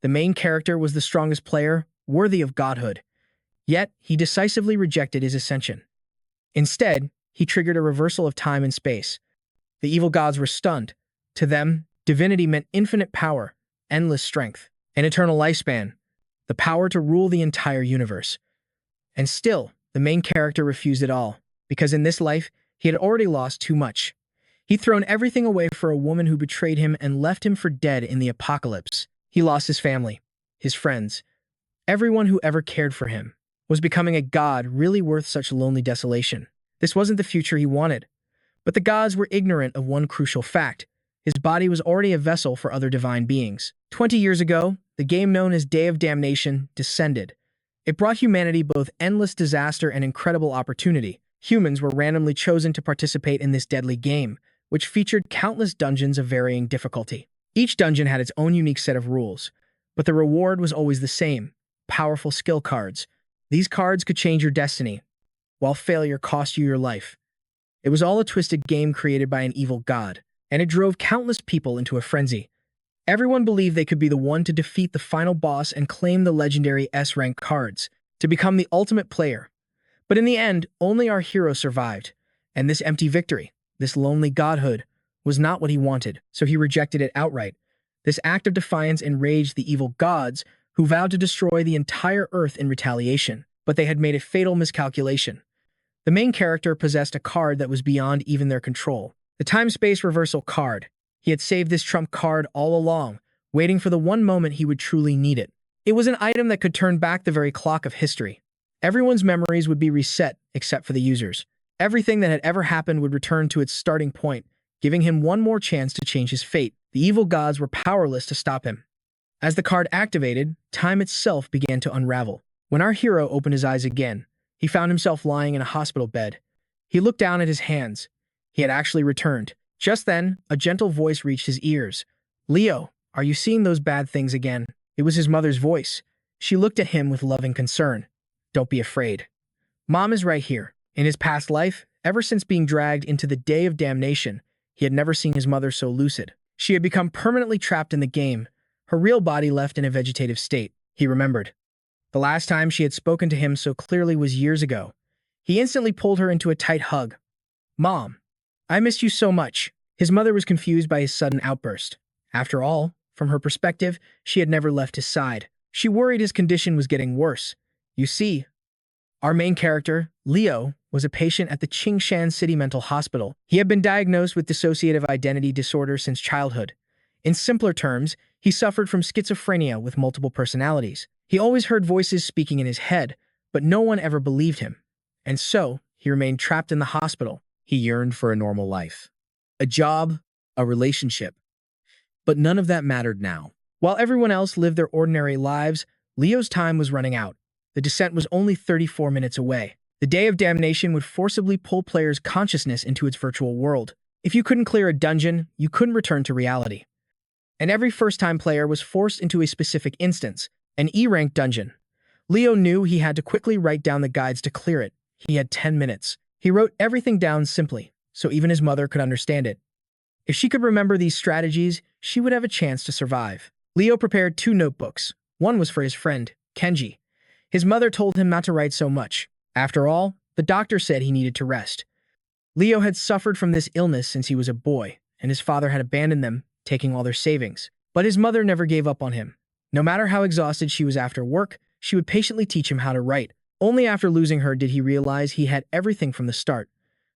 The main character was the strongest player, worthy of godhood. Yet, he decisively rejected his ascension. Instead, he triggered a reversal of time and space. The evil gods were stunned. To them, divinity meant infinite power, endless strength, an eternal lifespan, the power to rule the entire universe. And still, the main character refused it all, because in this life, he had already lost too much. He'd thrown everything away for a woman who betrayed him and left him for dead in the apocalypse. He lost his family, his friends, everyone who ever cared for him. Was becoming a god really worth such lonely desolation? This wasn't the future he wanted. But the gods were ignorant of one crucial fact. His body was already a vessel for other divine beings. 20 years ago, the game known as Day of Damnation descended. It brought humanity both endless disaster and incredible opportunity. Humans were randomly chosen to participate in this deadly game, which featured countless dungeons of varying difficulty. Each dungeon had its own unique set of rules, but the reward was always the same: powerful skill cards. These cards could change your destiny, while failure cost you your life. It was all a twisted game created by an evil god, and it drove countless people into a frenzy. Everyone believed they could be the one to defeat the final boss and claim the legendary S-rank cards, to become the ultimate player. But in the end, only our hero survived, and this empty victory, this lonely godhood, was not what he wanted, so he rejected it outright. This act of defiance enraged the evil gods, who vowed to destroy the entire Earth in retaliation, but they had made a fatal miscalculation. The main character possessed a card that was beyond even their control. The time-space reversal card. He had saved this trump card all along, waiting for the one moment he would truly need it. It was an item that could turn back the very clock of history. Everyone's memories would be reset, except for the users. Everything that had ever happened would return to its starting point, giving him one more chance to change his fate. The evil gods were powerless to stop him. As the card activated, time itself began to unravel. When our hero opened his eyes again, he found himself lying in a hospital bed. He looked down at his hands. He had actually returned. Just then, a gentle voice reached his ears. "Leo, are you seeing those bad things again?" It was his mother's voice. She looked at him with loving concern. "Don't be afraid. Mom is right here." In his past life, ever since being dragged into the Day of Damnation, he had never seen his mother so lucid. She had become permanently trapped in the game, her real body left in a vegetative state. He remembered. The last time she had spoken to him so clearly was years ago. He instantly pulled her into a tight hug. "Mom, I missed you so much." His mother was confused by his sudden outburst. After all, from her perspective, she had never left his side. She worried his condition was getting worse. You see, our main character, Leo, was a patient at the Qingshan City Mental Hospital. He had been diagnosed with dissociative identity disorder since childhood. In simpler terms, he suffered from schizophrenia with multiple personalities. He always heard voices speaking in his head, but no one ever believed him. And so, he remained trapped in the hospital. He yearned for a normal life. A job, a relationship. But none of that mattered now. While everyone else lived their ordinary lives, Leo's time was running out. The descent was only 34 minutes away. The Day of Damnation would forcibly pull players' consciousness into its virtual world. If you couldn't clear a dungeon, you couldn't return to reality. And every first-time player was forced into a specific instance, an E-rank dungeon. Leo knew he had to quickly write down the guides to clear it. He had 10 minutes. He wrote everything down simply, so even his mother could understand it. If she could remember these strategies, she would have a chance to survive. Leo prepared 2 notebooks. One was for his friend, Kenji. His mother told him not to write so much. After all, the doctor said he needed to rest. Leo had suffered from this illness since he was a boy, and his father had abandoned them, taking all their savings. But his mother never gave up on him. No matter how exhausted she was after work, she would patiently teach him how to write. Only after losing her did he realize he had everything from the start.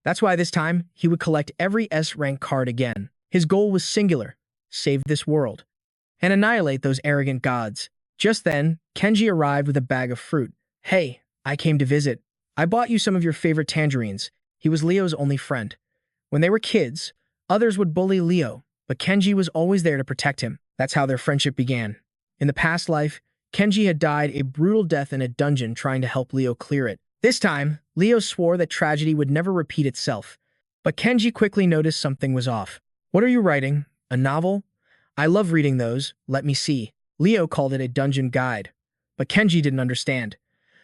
That's why this time, he would collect every S-rank card again. His goal was singular: save this world, and annihilate those arrogant gods. Just then, Kenji arrived with a bag of fruit. "Hey, I came to visit. I bought you some of your favorite tangerines." He was Leo's only friend. When they were kids, others would bully Leo, but Kenji was always there to protect him. That's how their friendship began. In the past life, Kenji had died a brutal death in a dungeon trying to help Leo clear it. This time, Leo swore that tragedy would never repeat itself. But Kenji quickly noticed something was off. "What are you writing? A novel? I love reading those. Let me see." Leo called it a dungeon guide. But Kenji didn't understand.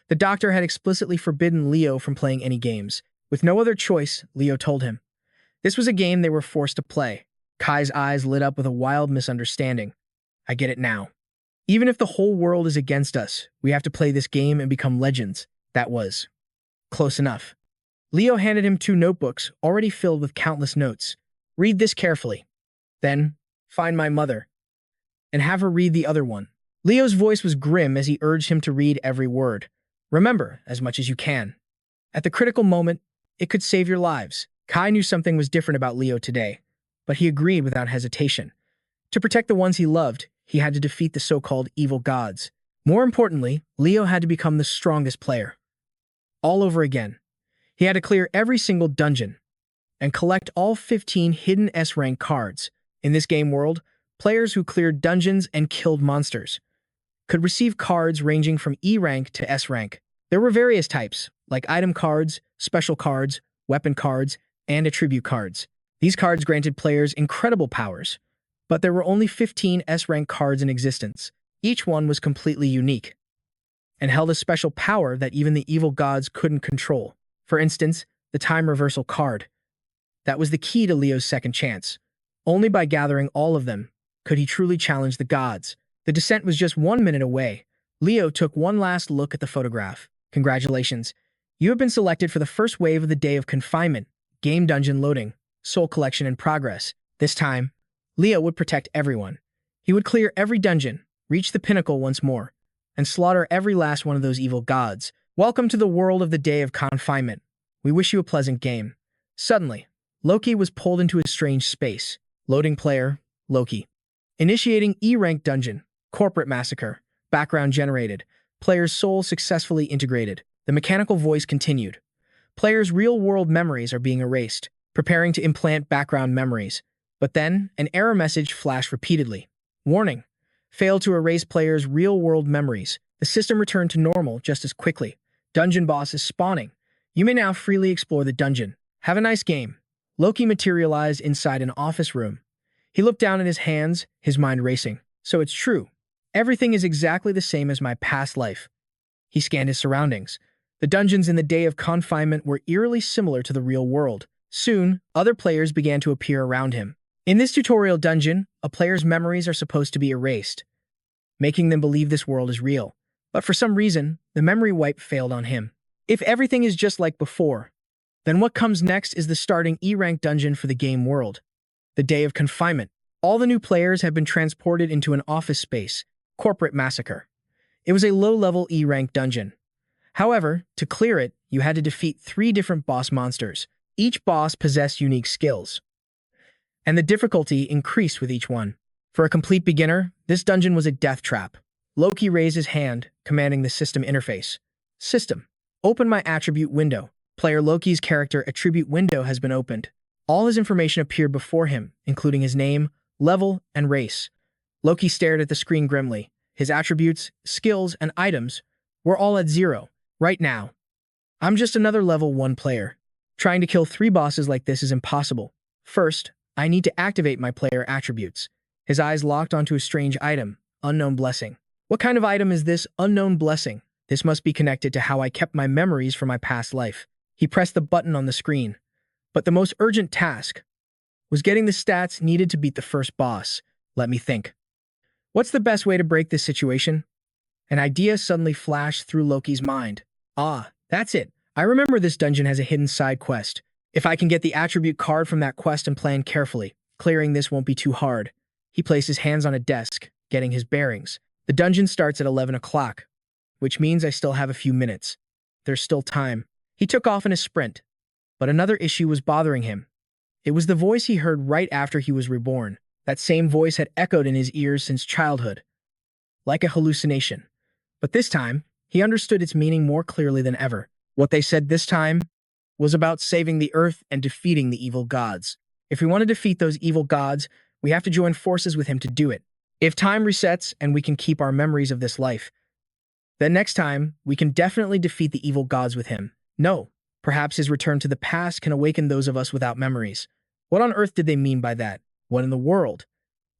The doctor had explicitly forbidden Leo from playing any games. With no other choice, Leo told him. This was a game they were forced to play. Kai's eyes lit up with a wild misunderstanding. "I get it now. Even if the whole world is against us, we have to play this game and become legends. That was close enough. Leo handed him 2 notebooks, already filled with countless notes. Read this carefully. Then, find my mother, and have her read the other one. Leo's voice was grim as he urged him to read every word. Remember as much as you can. At the critical moment, it could save your lives. Kai knew something was different about Leo today, but he agreed without hesitation. To protect the ones he loved, he had to defeat the so-called evil gods. More importantly, Leo had to become the strongest player. All over again. He had to clear every single dungeon and collect all 15 hidden S-rank cards. In this game world, players who cleared dungeons and killed monsters could receive cards ranging from E rank to S rank. There were various types, like item cards, special cards, weapon cards, and attribute cards. These cards granted players incredible powers, but there were only 15 S-rank cards in existence. Each one was completely unique and held a special power that even the evil gods couldn't control. For instance, the time reversal card. That was the key to Leo's second chance. Only by gathering all of them could he truly challenge the gods. The descent was just 1 minute away. Leo took one last look at the photograph. Congratulations. You have been selected for the first wave of the Day of Confinement. Game dungeon loading. Soul collection in progress. This time, Leo would protect everyone. He would clear every dungeon, reach the pinnacle once more, and slaughter every last one of those evil gods. Welcome to the world of the Day of Confinement. We wish you a pleasant game. Suddenly, Loki was pulled into a strange space. Loading player, Loki. Initiating E-rank dungeon. Corporate massacre. Background generated. Player's soul successfully integrated. The mechanical voice continued. Players' real-world memories are being erased, preparing to implant background memories. But then, an error message flashed repeatedly. Warning. Failed to erase players' real-world memories. The system returned to normal just as quickly. Dungeon boss is spawning. You may now freely explore the dungeon. Have a nice game. Loki materialized inside an office room. He looked down at his hands, his mind racing. So it's true. Everything is exactly the same as my past life. He scanned his surroundings. The dungeons in the Day of Confinement were eerily similar to the real world. Soon, other players began to appear around him. In this tutorial dungeon, a player's memories are supposed to be erased, making them believe this world is real. But for some reason, the memory wipe failed on him. If everything is just like before, then what comes next is the starting E-rank dungeon for the game world. The Day of Confinement. All the new players have been transported into an office space. Corporate massacre. It was a low-level E-rank dungeon. However, to clear it, you had to defeat 3 different boss monsters. Each boss possessed unique skills, and the difficulty increased with each one. For a complete beginner, this dungeon was a death trap. Loki raised his hand, commanding the system interface. System. Open my attribute window. Player Loki's character attribute window has been opened. All his information appeared before him, including his name, level, and race. Loki stared at the screen grimly. His attributes, skills, and items were all at 0. Right now, I'm just another level 1 player. Trying to kill 3 bosses like this is impossible. First, I need to activate my player attributes. His eyes locked onto a strange item, Unknown Blessing. What kind of item is this Unknown Blessing? This must be connected to how I kept my memories from my past life. He pressed the button on the screen. But the most urgent task was getting the stats needed to beat the first boss. Let me think. What's the best way to break this situation? An idea suddenly flashed through Loki's mind. Ah, that's it. I remember this dungeon has a hidden side quest. If I can get the attribute card from that quest and plan carefully, clearing this won't be too hard. He placed his hands on a desk, getting his bearings. The dungeon starts at 11 o'clock, which means I still have a few minutes. There's still time. He took off in a sprint, but another issue was bothering him. It was the voice he heard right after he was reborn. That same voice had echoed in his ears since childhood, like a hallucination. But this time, he understood its meaning more clearly than ever. What they said this time was about saving the earth and defeating the evil gods. If we want to defeat those evil gods, we have to join forces with him to do it. If time resets and we can keep our memories of this life, then next time, we can definitely defeat the evil gods with him. No, perhaps his return to the past can awaken those of us without memories. What on earth did they mean by that? What in the world?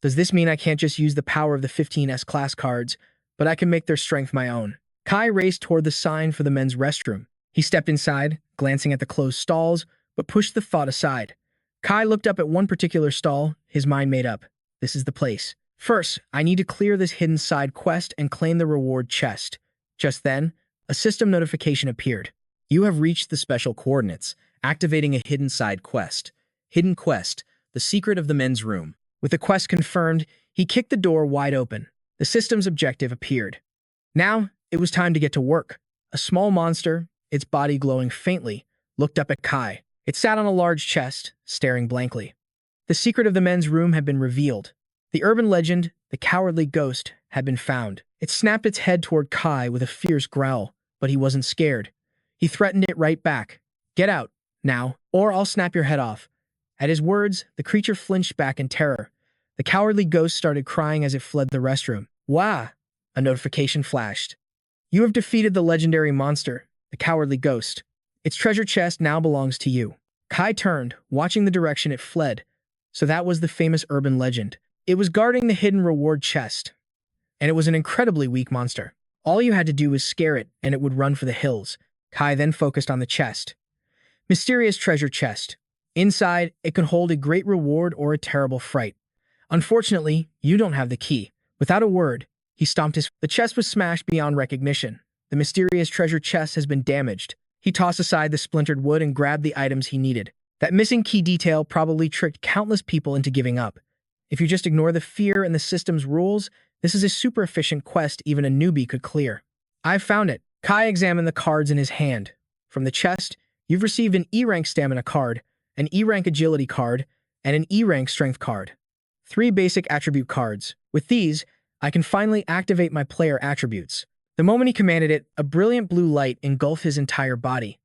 Does this mean I can't just use the power of the 15 S-class cards, but I can make their strength my own? Kai raced toward the sign for the men's restroom. He stepped inside, glancing at the closed stalls, but pushed the thought aside. Kai looked up at one particular stall, his mind made up. This is the place. First, I need to clear this hidden side quest and claim the reward chest. Just then, a system notification appeared. You have reached the special coordinates, activating a hidden side quest. Hidden quest, the secret of the men's room. With the quest confirmed, he kicked the door wide open. The system's objective appeared. Now, it was time to get to work. A small monster, its body glowing faintly, looked up at Kai. It sat on a large chest, staring blankly. The secret of the men's room had been revealed. The urban legend, the cowardly ghost, had been found. It snapped its head toward Kai with a fierce growl, but he wasn't scared. He threatened it right back. Get out, now, or I'll snap your head off. At his words, the creature flinched back in terror. The cowardly ghost started crying as it fled the restroom. Wah! A notification flashed. You have defeated the legendary monster, the cowardly ghost. Its treasure chest now belongs to you. Kai turned, watching the direction it fled. So that was the famous urban legend. It was guarding the hidden reward chest. And it was an incredibly weak monster. All you had to do was scare it, and it would run for the hills. Kai then focused on the chest. Mysterious treasure chest. Inside, it could hold a great reward or a terrible fright. Unfortunately, you don't have the key. Without a word, he stomped his... The chest was smashed beyond recognition. The mysterious treasure chest has been damaged. He tossed aside the splintered wood and grabbed the items he needed. That missing key detail probably tricked countless people into giving up. If you just ignore the fear and the system's rules, this is a super efficient quest even a newbie could clear. I've found it. Kai examined the cards in his hand. From the chest, you've received an E-rank stamina card, an E-rank agility card, and an E-rank strength card. 3 basic attribute cards. With these, I can finally activate my player attributes. The moment he commanded it, a brilliant blue light engulfed his entire body.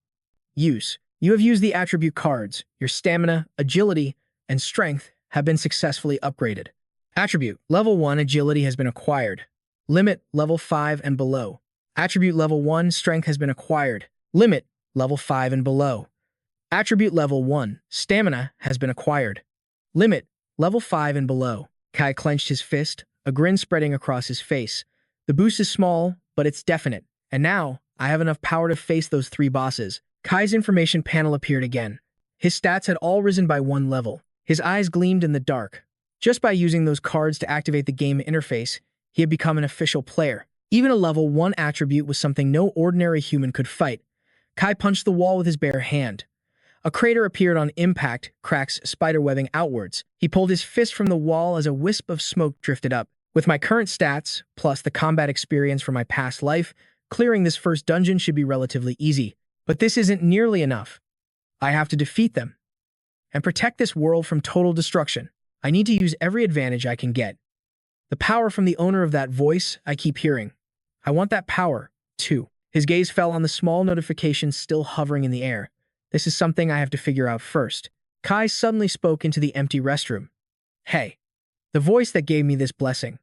Use. You have used the attribute cards. Your stamina, agility, and strength have been successfully upgraded. Attribute. Level 1 agility has been acquired. Limit level 5 and below. Attribute level 1 strength has been acquired. Limit level 5 and below. Attribute level 1 stamina has been acquired. Limit level 5 and below. Kai clenched his fist, a grin spreading across his face. The boost is small, but it's definite. And now, I have enough power to face those 3 bosses. Kai's information panel appeared again. His stats had all risen by 1 level. His eyes gleamed in the dark. Just by using those cards to activate the game interface, he had become an official player. Even a level 1 attribute was something no ordinary human could fight. Kai punched the wall with his bare hand. A crater appeared on impact, cracks spiderwebbing outwards. He pulled his fist from the wall as a wisp of smoke drifted up. With my current stats, plus the combat experience from my past life, clearing this first dungeon should be relatively easy. But this isn't nearly enough. I have to defeat them and protect this world from total destruction. I need to use every advantage I can get. The power from the owner of that voice I keep hearing. I want that power, too. His gaze fell on the small notification still hovering in the air. This is something I have to figure out first. Kai suddenly spoke into the empty restroom. Hey, the voice that gave me this blessing.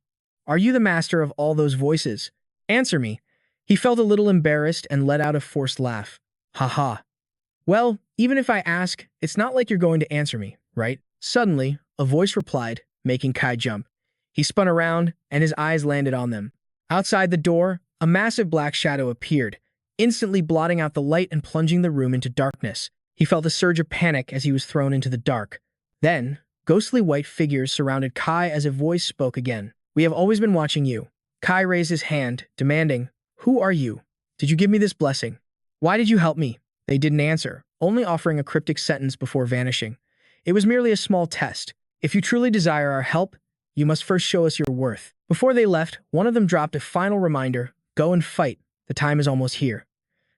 Are you the master of all those voices? Answer me. He felt a little embarrassed and let out a forced laugh. Haha. Well, even if I ask, it's not like you're going to answer me, right? Suddenly, a voice replied, making Kai jump. He spun around, and his eyes landed on them. Outside the door, a massive black shadow appeared, instantly blotting out the light and plunging the room into darkness. He felt a surge of panic as he was thrown into the dark. Then, ghostly white figures surrounded Kai as a voice spoke again. We have always been watching you. Kai raised his hand, demanding, Who are you? Did you give me this blessing? Why did you help me? They didn't answer, only offering a cryptic sentence before vanishing. It was merely a small test. If you truly desire our help, you must first show us your worth. Before they left, one of them dropped a final reminder, go and fight. The time is almost here.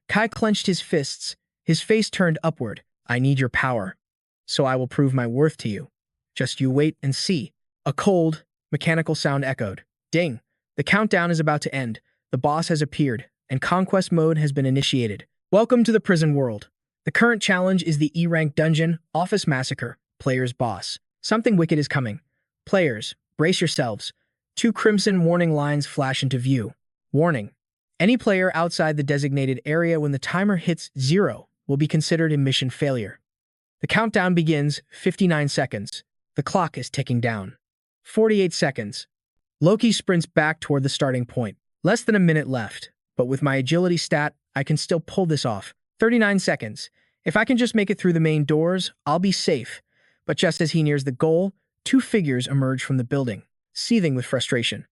Kai clenched his fists, his face turned upward. I need your power, so I will prove my worth to you. Just you wait and see. A cold, mechanical sound echoed. Ding! The countdown is about to end. The boss has appeared, and conquest mode has been initiated. Welcome to the prison world. The current challenge is the E-rank dungeon, Office Massacre, Player's Boss. Something wicked is coming. Players, brace yourselves. 2 crimson warning lines flash into view. Warning. Any player outside the designated area when the timer hits 0 will be considered a mission failure. The countdown begins 59 seconds. The clock is ticking down. 48 seconds. Loki sprints back toward the starting point. Less than a minute left, but with my agility stat, I can still pull this off. 39 seconds. If I can just make it through the main doors, I'll be safe. But just as he nears the goal, 2 figures emerge from the building. seething with frustration.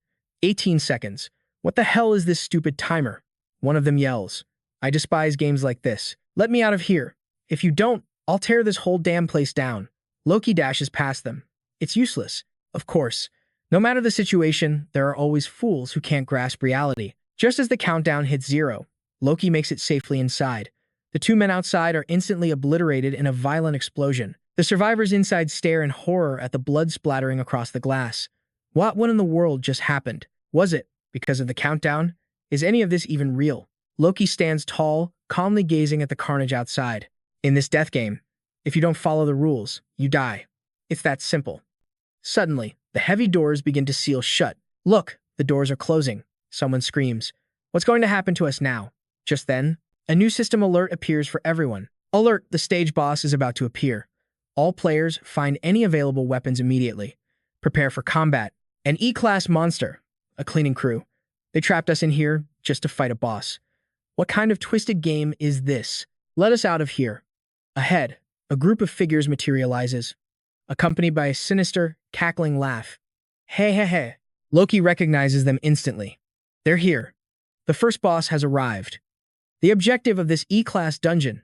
18 seconds. What the hell is this stupid timer? One of them yells. I despise games like this. Let me out of here. If you don't, I'll tear this whole damn place down. Loki dashes past them. It's useless. Of course. No matter the situation, there are always fools who can't grasp reality. Just as the countdown hits 0, Loki makes it safely inside. The two men outside are instantly obliterated in a violent explosion. The survivors inside stare in horror at the blood splattering across the glass. What in the world just happened? Was it because of the countdown? Is any of this even real? Loki stands tall, calmly gazing at the carnage outside. In this death game, if you don't follow the rules, you die. It's that simple. Suddenly, the heavy doors begin to seal shut. Look, the doors are closing. Someone screams. What's going to happen to us now? Just then, a new system alert appears for everyone. Alert, the stage boss is about to appear. All players find any available weapons immediately. Prepare for combat. An E-class monster. A cleaning crew. They trapped us in here just to fight a boss. What kind of twisted game is this? Let us out of here. Ahead, a group of figures materializes, accompanied by a sinister, cackling laugh. Hey, hey, hey. Loki recognizes them instantly. They're here. The first boss has arrived. The objective of this E-class dungeon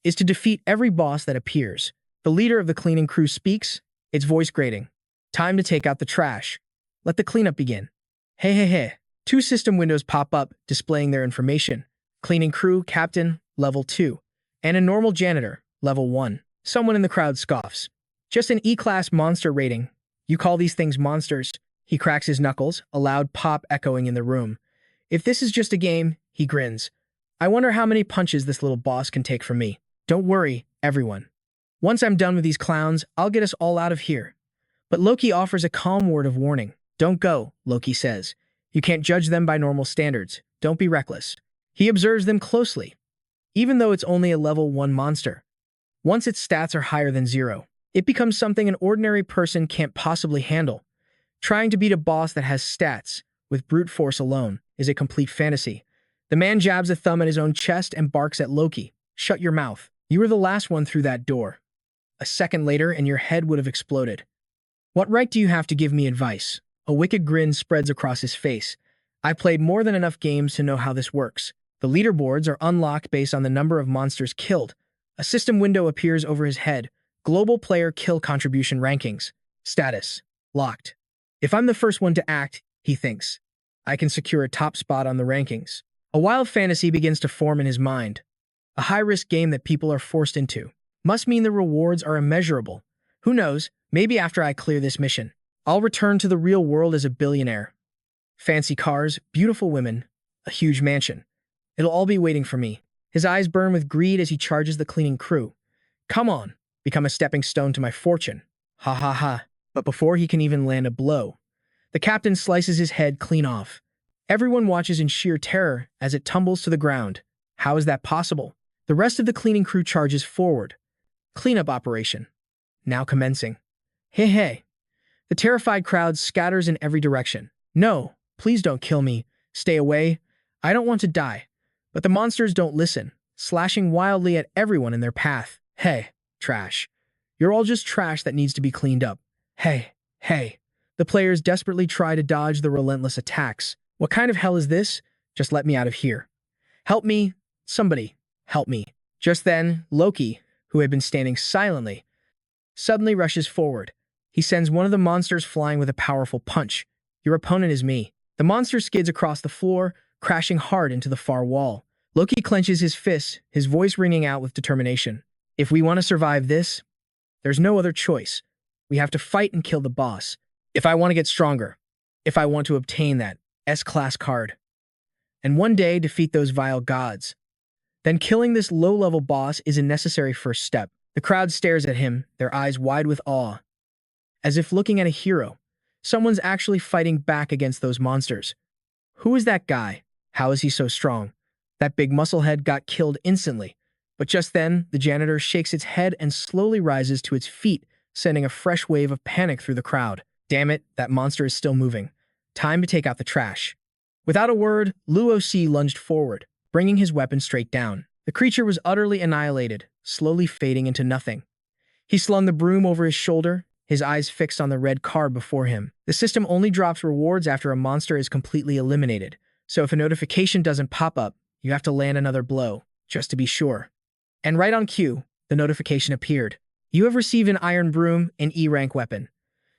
is to defeat every boss that appears. The leader of the cleaning crew speaks, its voice grating. Time to take out the trash. Let the cleanup begin. Hey, hey, hey. Two system windows pop up, displaying their information. Cleaning crew, captain, level 2. And a normal janitor, level 1. Someone in the crowd scoffs. Just an E-class monster rating. You call these things monsters? He cracks his knuckles, a loud pop echoing in the room. If this is just a game, he grins. I wonder how many punches this little boss can take from me. Don't worry, everyone. Once I'm done with these clowns, I'll get us all out of here. But Loki offers a calm word of warning. Don't go, Loki says. You can't judge them by normal standards. Don't be reckless. He observes them closely. Even though it's only a level 1 monster, once its stats are higher than 0, it becomes something an ordinary person can't possibly handle. Trying to beat a boss that has stats with brute force alone is a complete fantasy. The man jabs a thumb at his own chest and barks at Loki. Shut your mouth. You were the last one through that door. A second later and your head would have exploded. What right do you have to give me advice? A wicked grin spreads across his face. I played more than enough games to know how this works. The leaderboards are unlocked based on the number of monsters killed. A system window appears over his head. Global player kill contribution rankings. Status. Locked. If I'm the first one to act, he thinks, I can secure a top spot on the rankings. A wild fantasy begins to form in his mind. A high-risk game that people are forced into. Must mean the rewards are immeasurable. Who knows, maybe after I clear this mission, I'll return to the real world as a billionaire. Fancy cars, beautiful women, a huge mansion. It'll all be waiting for me. His eyes burn with greed as he charges the cleaning crew. Come on, become a stepping stone to my fortune. Ha ha ha. But before he can even land a blow, the captain slices his head clean off. Everyone watches in sheer terror as it tumbles to the ground. How is that possible? The rest of the cleaning crew charges forward. Cleanup operation. Now commencing. Hey, hey. The terrified crowd scatters in every direction. No, please don't kill me. Stay away. I don't want to die. But the monsters don't listen, slashing wildly at everyone in their path. Hey, trash. You're all just trash that needs to be cleaned up. Hey, hey. The players desperately try to dodge the relentless attacks. What kind of hell is this? Just let me out of here. Help me. Somebody, help me. Just then, Loki, who had been standing silently, suddenly rushes forward. He sends one of the monsters flying with a powerful punch. Your opponent is me. The monster skids across the floor, crashing hard into the far wall. Loki clenches his fists, his voice ringing out with determination. If we want to survive this, there's no other choice. We have to fight and kill the boss. If I want to get stronger, if I want to obtain that S-class card, and one day defeat those vile gods, then killing this low-level boss is a necessary first step. The crowd stares at him, their eyes wide with awe. As if looking at a hero, someone's actually fighting back against those monsters. Who is that guy? How is he so strong? That big musclehead got killed instantly. But just then, the janitor shakes its head and slowly rises to its feet, sending a fresh wave of panic through the crowd. Damn it, that monster is still moving. Time to take out the trash. Without a word, Luo C lunged forward, bringing his weapon straight down. The creature was utterly annihilated, slowly fading into nothing. He slung the broom over his shoulder, his eyes fixed on the red card before him. The system only drops rewards after a monster is completely eliminated, so if a notification doesn't pop up, you have to land another blow, just to be sure. And right on cue, the notification appeared. You have received an Iron Broom, an E-rank weapon.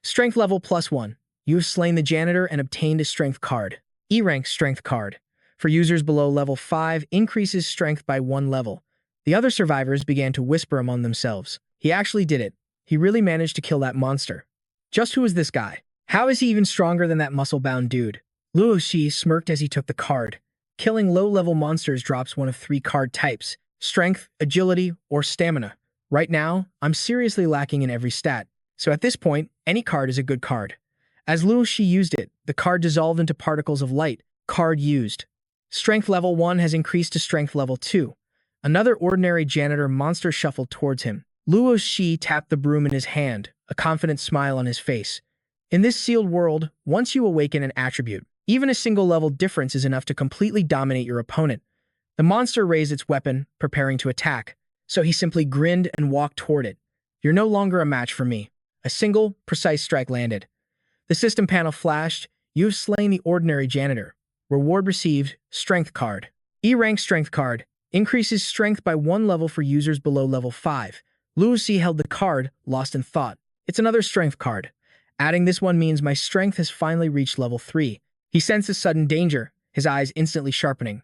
Strength level +1. You have slain the janitor and obtained a strength card. E-rank strength card. For users below level 5, increases strength by 1 level. The other survivors began to whisper among themselves. He actually did it. He really managed to kill that monster. Just who is this guy? How is he even stronger than that muscle-bound dude? Luo Xi smirked as he took the card. Killing low-level monsters drops one of 3 card types: strength, agility, or stamina. Right now, I'm seriously lacking in every stat, so at this point, any card is a good card. As Luo Xi used it, the card dissolved into particles of light. Card used. Strength level 1 has increased to strength level 2. Another ordinary janitor monster shuffled towards him. Luo Xi tapped the broom in his hand, a confident smile on his face. In this sealed world, once you awaken an attribute, even a single level difference is enough to completely dominate your opponent. The monster raised its weapon, preparing to attack, so he simply grinned and walked toward it. You're no longer a match for me. A single, precise strike landed. The system panel flashed. You have slain the ordinary janitor. Reward received, strength card. E-rank strength card. Increases strength by 1 level for users below level 5. Luo Xi held the card, lost in thought. It's another strength card. Adding this one means my strength has finally reached level 3. He senses sudden danger, his eyes instantly sharpening.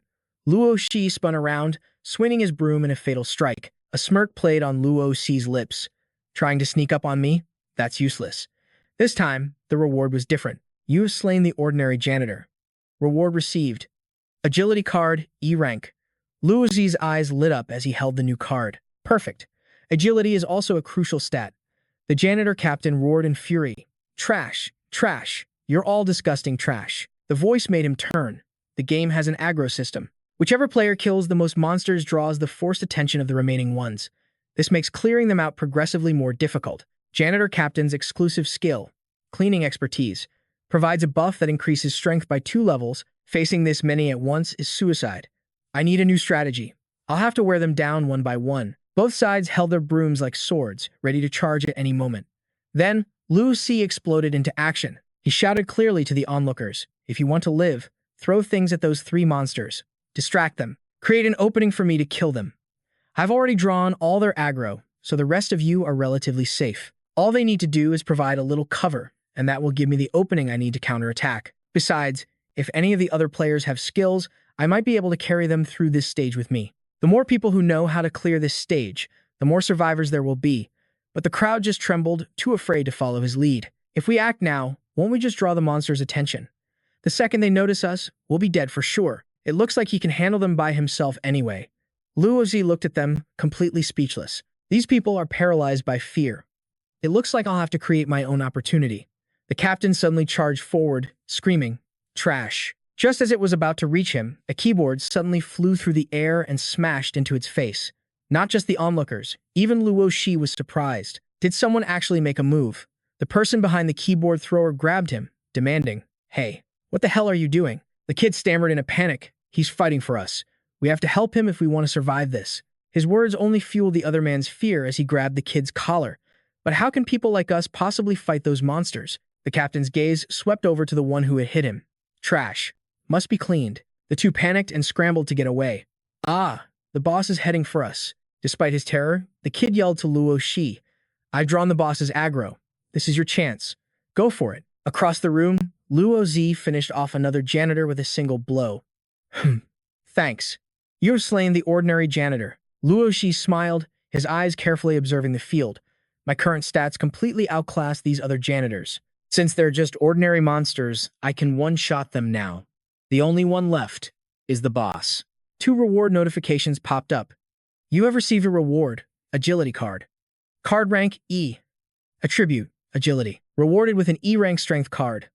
Luo Xi spun around, swinging his broom in a fatal strike. A smirk played on Luo Xi's lips. Trying to sneak up on me? That's useless. This time, the reward was different. You have slain the ordinary janitor. Reward received. Agility card, E-rank. Luo Xi's eyes lit up as he held the new card. Perfect. Agility is also a crucial stat. The janitor captain roared in fury. Trash, trash, you're all disgusting trash. The voice made him turn. The game has an aggro system. Whichever player kills the most monsters draws the forced attention of the remaining ones. This makes clearing them out progressively more difficult. Janitor Captain's exclusive skill, cleaning expertise, provides a buff that increases strength by 2 levels. Facing this many at once is suicide. I need a new strategy. I'll have to wear them down one by one. Both sides held their brooms like swords, ready to charge at any moment. Then, Luo Xi exploded into action. He shouted clearly to the onlookers, if you want to live, throw things at those 3 monsters. Distract them. Create an opening for me to kill them. I've already drawn all their aggro, so the rest of you are relatively safe. All they need to do is provide a little cover, and that will give me the opening I need to counterattack. Besides, if any of the other players have skills, I might be able to carry them through this stage with me. The more people who know how to clear this stage, the more survivors there will be. But the crowd just trembled, too afraid to follow his lead. If we act now, won't we just draw the monster's attention? The second they notice us, we'll be dead for sure. It looks like he can handle them by himself anyway. Luo Xi looked at them, completely speechless. These people are paralyzed by fear. It looks like I'll have to create my own opportunity. The captain suddenly charged forward, screaming, "Trash!" Just as it was about to reach him, a keyboard suddenly flew through the air and smashed into its face. Not just the onlookers, even Luo Xi was surprised. Did someone actually make a move? The person behind the keyboard thrower grabbed him, demanding, "Hey, what the hell are you doing?" The kid stammered in a panic. "He's fighting for us. We have to help him if we want to survive this." His words only fueled the other man's fear as he grabbed the kid's collar. But how can people like us possibly fight those monsters? The captain's gaze swept over to the one who had hit him. Trash. Must be cleaned. The two panicked and scrambled to get away. "Ah, the boss is heading for us." Despite his terror, the kid yelled to Luo Xi, "I've drawn the boss's aggro. This is your chance. Go for it." Across the room, Luo Xi finished off another janitor with a single blow. Thanks. You've slain the ordinary janitor." Luo Xi smiled, his eyes carefully observing the field. "My current stats completely outclass these other janitors. Since they're just ordinary monsters, I can one-shot them now. The only one left is the boss." 2 reward notifications popped up. You have received a reward, agility card. Card rank E. Attribute, agility. Rewarded with an E-rank strength card.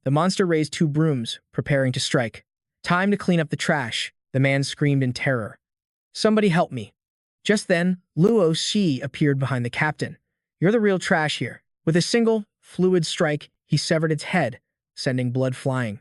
The monster raised 2 brooms, preparing to strike. "Time to clean up the trash," the man screamed in terror. "Somebody help me." Just then, Luo Xi appeared behind the captain. "You're the real trash here." With a single, fluid strike, he severed its head, sending blood flying.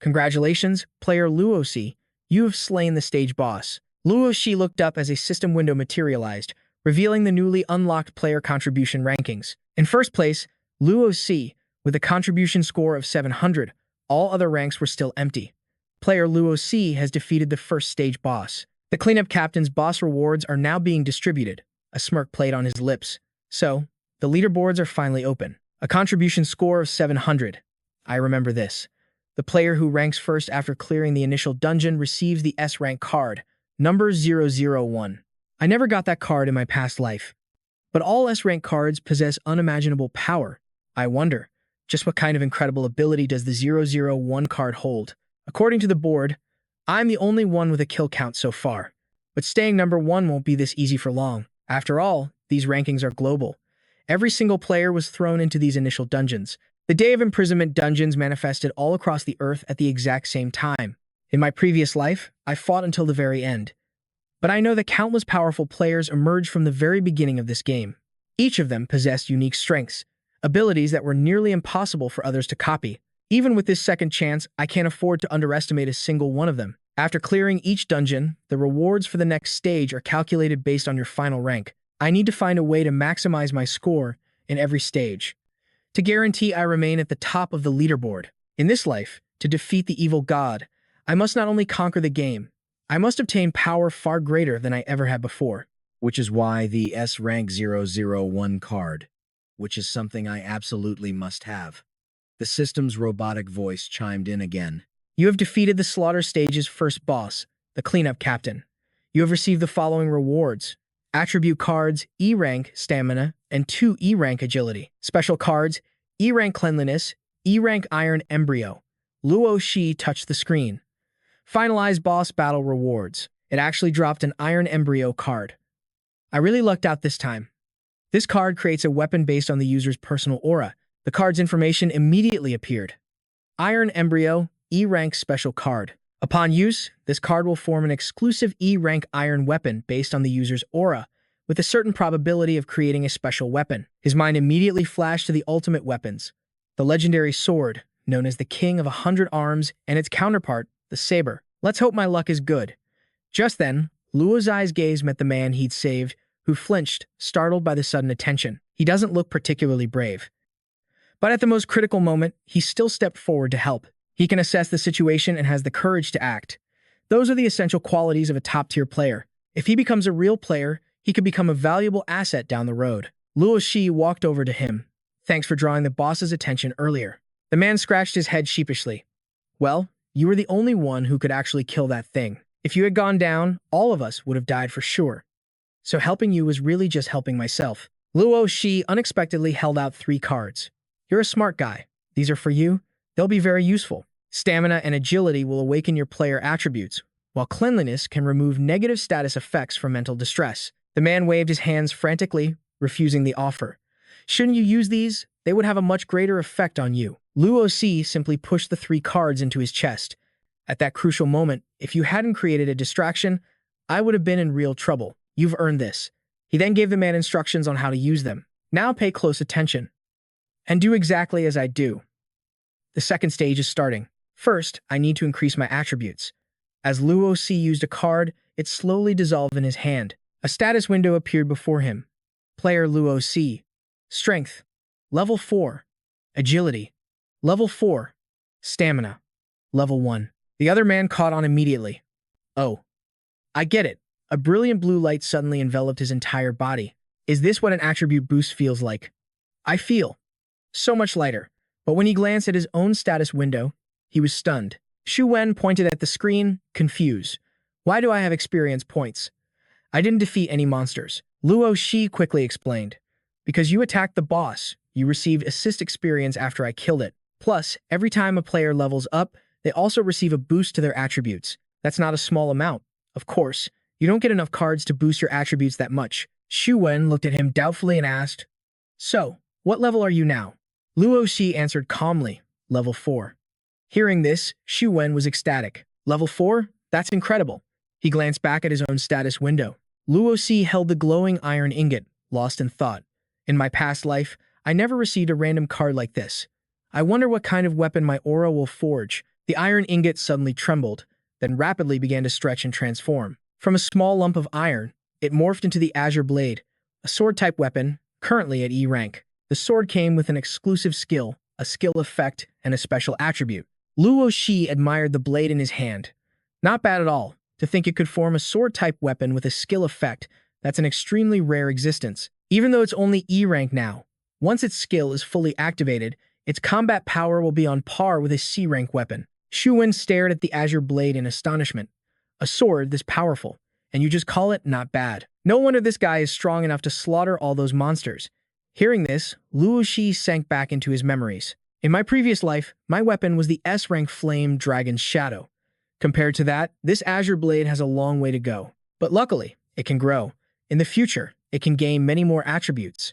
"Congratulations, player Luo Xi. You have slain the stage boss." Luo Xi looked up as a system window materialized, revealing the newly unlocked player contribution rankings. In first place, Luo C, with a contribution score of 700, all other ranks were still empty. Player Luo C has defeated the first stage boss. The cleanup captain's boss rewards are now being distributed. A smirk played on his lips. So, the leaderboards are finally open. A contribution score of 700. I remember this. The player who ranks first after clearing the initial dungeon receives the S rank card, number 001. I never got that card in my past life. But all S rank cards possess unimaginable power. I wonder, just what kind of incredible ability does the 001 card hold? According to the board, I'm the only one with a kill count so far. But staying number 1 won't be this easy for long. After all, these rankings are global. Every single player was thrown into these initial dungeons. The Day of Imprisonment dungeons manifested all across the earth at the exact same time. In my previous life, I fought until the very end. But I know that countless powerful players emerged from the very beginning of this game. Each of them possessed unique strengths, abilities that were nearly impossible for others to copy. Even with this second chance, I can't afford to underestimate a single one of them. After clearing each dungeon, the rewards for the next stage are calculated based on your final rank. I need to find a way to maximize my score in every stage, to guarantee I remain at the top of the leaderboard. In this life, to defeat the evil god, I must not only conquer the game, I must obtain power far greater than I ever had before. Which is why the S rank 001 card, which is something I absolutely must have. The system's robotic voice chimed in again. You have defeated the slaughter stage's first boss, the cleanup captain. You have received the following rewards: attribute cards, E rank stamina, and 2 E rank agility. Special cards, E rank cleanliness, E rank iron embryo. Luo Shi touched the screen. Finalize boss battle rewards. It actually dropped an iron embryo card. I really lucked out this time. This card creates a weapon based on the user's personal aura. The card's information immediately appeared. Iron embryo, E rank special card. Upon use, this card will form an exclusive E rank iron weapon based on the user's aura, with a certain probability of creating a special weapon. His mind immediately flashed to the ultimate weapons, the legendary sword, known as the King of 100 Arms, and its counterpart, the saber. Let's hope my luck is good. Just then, Luo's eyes gaze met the man he'd saved, who flinched, startled by the sudden attention. He doesn't look particularly brave. But at the most critical moment, he still stepped forward to help. He can assess the situation and has the courage to act. Those are the essential qualities of a top-tier player. If he becomes a real player, he could become a valuable asset down the road. Luo Shi walked over to him. Thanks for drawing the boss's attention earlier. The man scratched his head sheepishly. Well, you were the only one who could actually kill that thing. If you had gone down, all of us would have died for sure. So helping you was really just helping myself. Luo Shi unexpectedly held out 3 cards. You're a smart guy. These are for you. They'll be very useful. Stamina and agility will awaken your player attributes, while cleanliness can remove negative status effects from mental distress. The man waved his hands frantically, refusing the offer. Shouldn't you use these? They would have a much greater effect on you. Luo Shi simply pushed the 3 cards into his chest. At that crucial moment, if you hadn't created a distraction, I would have been in real trouble. You've earned this. He then gave the man instructions on how to use them. Now pay close attention, and do exactly as I do. The second stage is starting. First, I need to increase my attributes. As Luo Shi used a card, it slowly dissolved in his hand. A status window appeared before him. Player Luo Shi. Strength, level 4. Agility, level 4. Stamina, level 1. The other man caught on immediately. Oh, I get it. A brilliant blue light suddenly enveloped his entire body. Is this what an attribute boost feels like? I feel so much lighter. But when he glanced at his own status window, he was stunned. Shu Wen pointed at the screen, confused. Why do I have experience points? I didn't defeat any monsters. Luo Shi quickly explained. Because you attacked the boss, you received assist experience after I killed it. Plus, every time a player levels up, they also receive a boost to their attributes. That's not a small amount. Of course, you don't get enough cards to boost your attributes that much. Shu Wen looked at him doubtfully and asked, So, what level are you now? Luo Shi answered calmly, level 4. Hearing this, Shu Wen was ecstatic. Level 4? That's incredible. He glanced back at his own status window. Luo Shi held the glowing iron ingot, lost in thought. In my past life, I never received a random card like this. I wonder what kind of weapon my aura will forge. The iron ingot suddenly trembled, then rapidly began to stretch and transform. From a small lump of iron, it morphed into the Azure Blade, a sword-type weapon, currently at E rank. The sword came with an exclusive skill, a skill effect, and a special attribute. Luo Shi admired the blade in his hand. Not bad at all. To think it could form a sword-type weapon with a skill effect, that's an extremely rare existence. Even though it's only E rank now, once its skill is fully activated, its combat power will be on par with a C rank weapon. Shu Wen stared at the azure blade in astonishment. A sword this powerful, and you just call it not bad. No wonder this guy is strong enough to slaughter all those monsters. Hearing this, Luo Shi sank back into his memories. In my previous life, my weapon was the S-rank Flame Dragon's Shadow. Compared to that, this azure blade has a long way to go. But luckily, it can grow. In the future, it can gain many more attributes.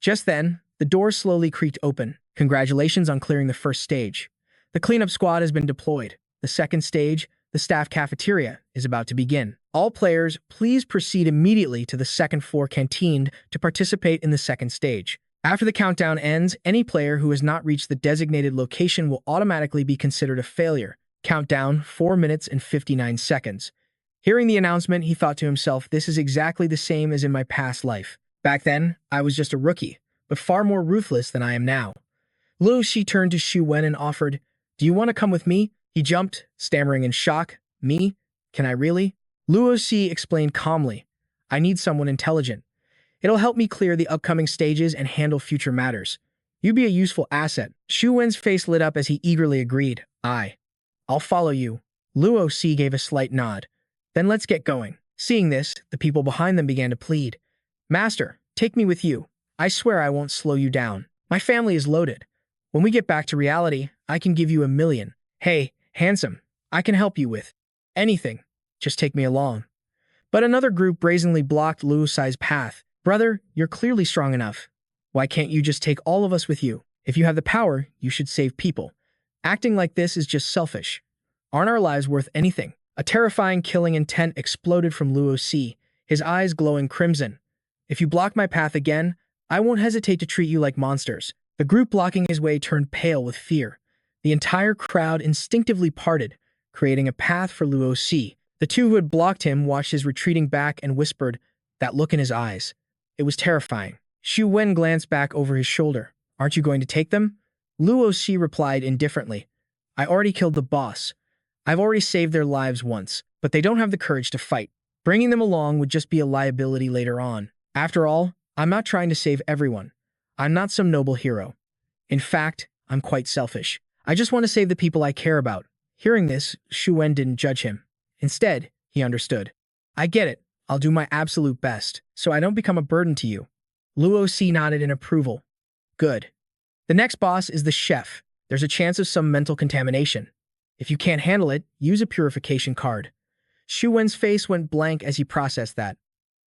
Just then, the door slowly creaked open. Congratulations on clearing the first stage. The cleanup squad has been deployed. The second stage, the staff cafeteria, is about to begin. All players, please proceed immediately to the second floor canteen to participate in the second stage. After the countdown ends, any player who has not reached the designated location will automatically be considered a failure. Countdown, 4 minutes and 59 seconds. Hearing the announcement, he thought to himself, this is exactly the same as in my past life. Back then, I was just a rookie, but far more ruthless than I am now. Luo Shi turned to Shu Wen and offered, do you want to come with me? He jumped, stammering in shock. Me? Can I really? Luo Shi explained calmly, I need someone intelligent. It'll help me clear the upcoming stages and handle future matters. You'd be a useful asset. Shu Wen's face lit up as he eagerly agreed. I'll follow you. Luo Shi gave a slight nod. Then let's get going. Seeing this, the people behind them began to plead. Master, take me with you. I swear I won't slow you down. My family is loaded. When we get back to reality, I can give you 1,000,000. Hey, handsome, I can help you with anything. Just take me along. But another group brazenly blocked Luo Shi's path. Brother, you're clearly strong enough. Why can't you just take all of us with you? If you have the power, you should save people. Acting like this is just selfish. Aren't our lives worth anything? A terrifying killing intent exploded from Luo Shi, his eyes glowing crimson. If you block my path again, I won't hesitate to treat you like monsters. The group blocking his way turned pale with fear. The entire crowd instinctively parted, creating a path for Luo Shi. The two who had blocked him watched his retreating back and whispered, that look in his eyes. It was terrifying. Shu Wen glanced back over his shoulder. Aren't you going to take them? Luo Shi replied indifferently. I already killed the boss. I've already saved their lives once, but they don't have the courage to fight. Bringing them along would just be a liability later on. After all, I'm not trying to save everyone. I'm not some noble hero. In fact, I'm quite selfish. I just want to save the people I care about. Hearing this, Shu Wen didn't judge him. Instead, he understood. I get it. I'll do my absolute best, so I don't become a burden to you. Luo Shi nodded in approval. Good. The next boss is the chef. There's a chance of some mental contamination. If you can't handle it, use a purification card. Shu Wen's face went blank as he processed that.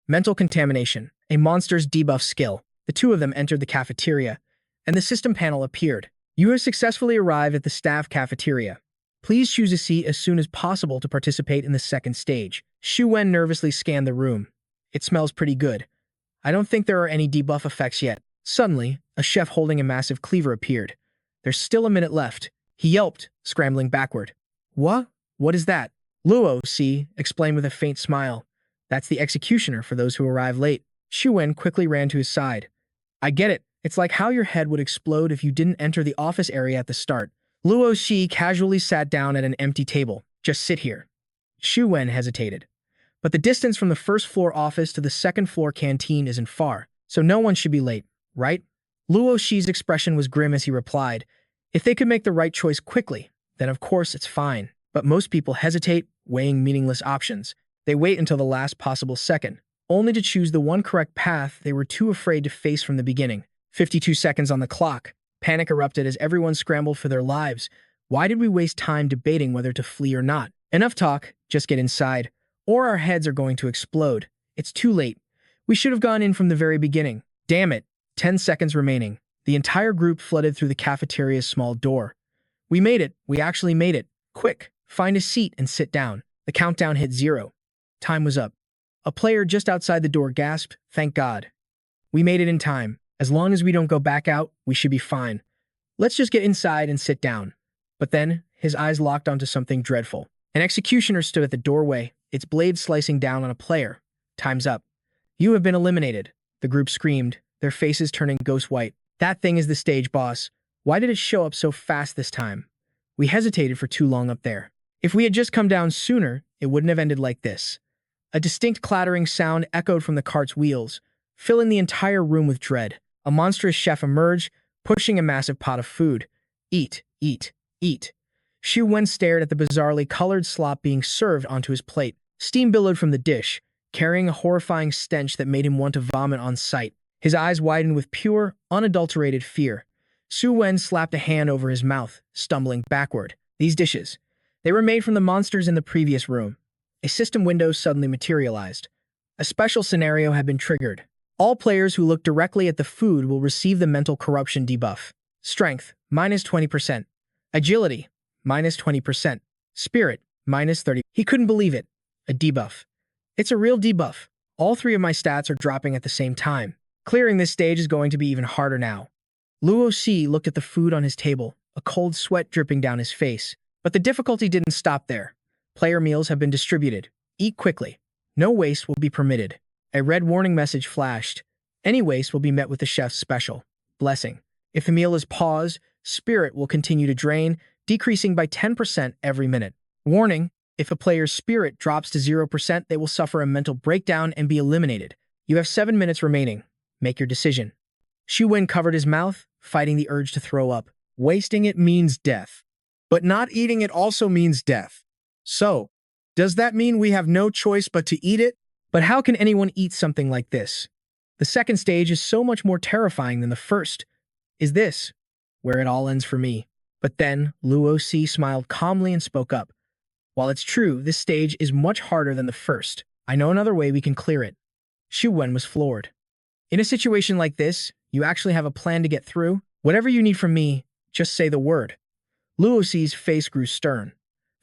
Mental contamination, a monster's debuff skill. The two of them entered the cafeteria, and the system panel appeared. You have successfully arrived at the staff cafeteria. Please choose a seat as soon as possible to participate in the second stage. Shu Wen nervously scanned the room. It smells pretty good. I don't think there are any debuff effects yet. Suddenly, a chef holding a massive cleaver appeared. There's still a minute left. He yelped, scrambling backward. What? What is that? Luo Shi explained with a faint smile. That's the executioner for those who arrive late. Shu Wen quickly ran to his side. I get it. It's like how your head would explode if you didn't enter the office area at the start. Luo Shi casually sat down at an empty table. Just sit here. Shu Wen hesitated. But the distance from the first floor office to the second floor canteen isn't far, so no one should be late, right? Luo Shi's expression was grim as he replied, if they could make the right choice quickly, then of course it's fine. But most people hesitate, weighing meaningless options. They wait until the last possible second, only to choose the one correct path they were too afraid to face from the beginning. 52 seconds on the clock. Panic erupted as everyone scrambled for their lives. Why did we waste time debating whether to flee or not? Enough talk, just get inside, or our heads are going to explode. It's too late. We should have gone in from the very beginning. Damn it. 10 seconds remaining. The entire group flooded through the cafeteria's small door. We made it. We actually made it. Quick, find a seat and sit down. The countdown hit 0. Time was up. A player just outside the door gasped, thank God. We made it in time. As long as we don't go back out, we should be fine. Let's just get inside and sit down. But then, his eyes locked onto something dreadful. An executioner stood at the doorway, its blade slicing down on a player. Time's up. You have been eliminated, the group screamed, their faces turning ghost white. That thing is the stage, boss. Why did it show up so fast this time? We hesitated for too long up there. If we had just come down sooner, it wouldn't have ended like this. A distinct clattering sound echoed from the cart's wheels, filling the entire room with dread. A monstrous chef emerged, pushing a massive pot of food. Eat, eat, eat. Xu Wen stared at the bizarrely colored slop being served onto his plate. Steam billowed from the dish, carrying a horrifying stench that made him want to vomit on sight. His eyes widened with pure, unadulterated fear. Xu Wen slapped a hand over his mouth, stumbling backward. These dishes. They were made from the monsters in the previous room. A system window suddenly materialized. A special scenario had been triggered. All players who look directly at the food will receive the mental corruption debuff. Strength, minus 20%. Agility, minus 20%. Spirit, minus 30%. He couldn't believe it. A debuff. It's a real debuff. All three of my stats are dropping at the same time. Clearing this stage is going to be even harder now. Luo Xi looked at the food on his table, a cold sweat dripping down his face. But the difficulty didn't stop there. Player meals have been distributed. Eat quickly. No waste will be permitted. A red warning message flashed. Any waste will be met with the chef's special blessing. If the meal is paused, spirit will continue to drain, decreasing by 10% every minute. Warning, if a player's spirit drops to 0%, they will suffer a mental breakdown and be eliminated. You have 7 minutes remaining. Make your decision. Xu Wen covered his mouth, fighting the urge to throw up. Wasting it means death. But not eating it also means death. So, does that mean we have no choice but to eat it? But how can anyone eat something like this? The second stage is so much more terrifying than the first. Is this where it all ends for me? But then, Luo Xi smiled calmly and spoke up. While it's true, this stage is much harder than the first. I know another way we can clear it. Xu Wen was floored. In a situation like this, you actually have a plan to get through? Whatever you need from me, just say the word. Luo Xi's face grew stern.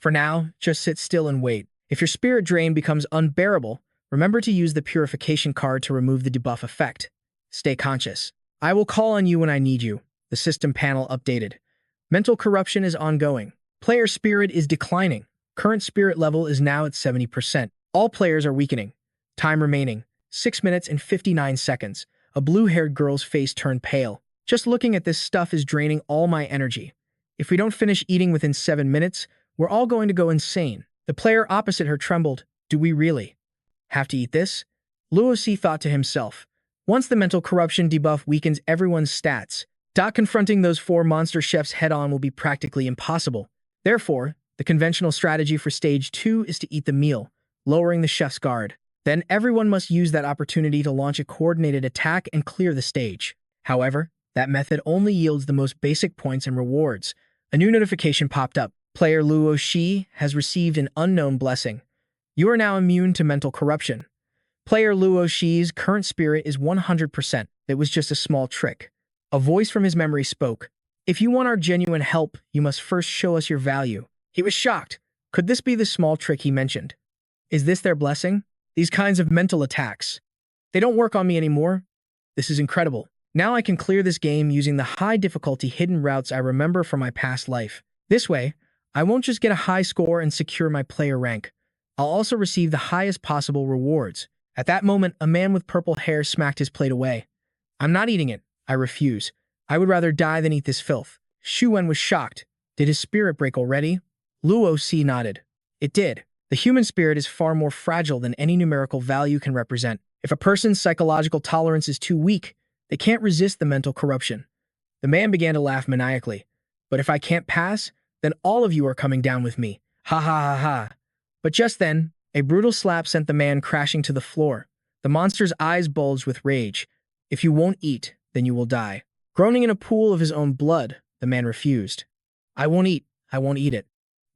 For now, just sit still and wait. If your spirit drain becomes unbearable, remember to use the purification card to remove the debuff effect. Stay conscious. I will call on you when I need you. The system panel updated. Mental corruption is ongoing. Player spirit is declining. Current spirit level is now at 70%. All players are weakening. Time remaining, 6 minutes and 59 seconds. A blue-haired girl's face turned pale. Just looking at this stuff is draining all my energy. If we don't finish eating within 7 minutes, we're all going to go insane. The player opposite her trembled. Do we really have to eat this? Luo Xi thought to himself. Once the mental corruption debuff weakens everyone's stats, confronting those 4 monster chefs head-on will be practically impossible. Therefore, the conventional strategy for stage 2 is to eat the meal, lowering the chef's guard. Then everyone must use that opportunity to launch a coordinated attack and clear the stage. However, that method only yields the most basic points and rewards. A new notification popped up. Player Luo Xi has received an unknown blessing. You are now immune to mental corruption. Player Luo Xi's current spirit is 100%. It was just a small trick. A voice from his memory spoke. If you want our genuine help, you must first show us your value. He was shocked. Could this be the small trick he mentioned? Is this their blessing? These kinds of mental attacks. They don't work on me anymore. This is incredible. Now I can clear this game using the high difficulty hidden routes I remember from my past life. This way, I won't just get a high score and secure my player rank. I'll also receive the highest possible rewards. At that moment, a man with purple hair smacked his plate away. I'm not eating it. I refuse. I would rather die than eat this filth. Xu Wen was shocked. Did his spirit break already? Luo Xi nodded. It did. The human spirit is far more fragile than any numerical value can represent. If a person's psychological tolerance is too weak, they can't resist the mental corruption. The man began to laugh maniacally. But if I can't pass, then all of you are coming down with me. Ha ha ha ha. But just then, a brutal slap sent the man crashing to the floor. The monster's eyes bulged with rage. If you won't eat, then you will die. Groaning in a pool of his own blood, the man refused. I won't eat. I won't eat it.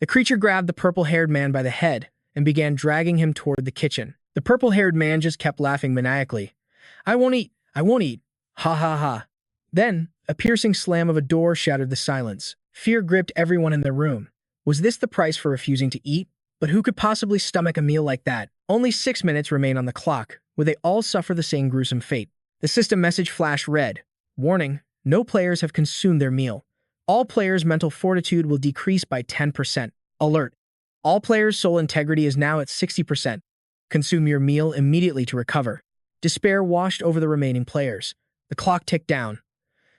The creature grabbed the purple-haired man by the head and began dragging him toward the kitchen. The purple-haired man just kept laughing maniacally. I won't eat. I won't eat. Ha ha ha. Then, a piercing slam of a door shattered the silence. Fear gripped everyone in the room. Was this the price for refusing to eat? But who could possibly stomach a meal like that? Only 6 minutes remain on the clock. Would they all suffer the same gruesome fate? The system message flashed red. Warning, no players have consumed their meal. All players' mental fortitude will decrease by 10%. Alert. All players' soul integrity is now at 60%. Consume your meal immediately to recover. Despair washed over the remaining players. The clock ticked down.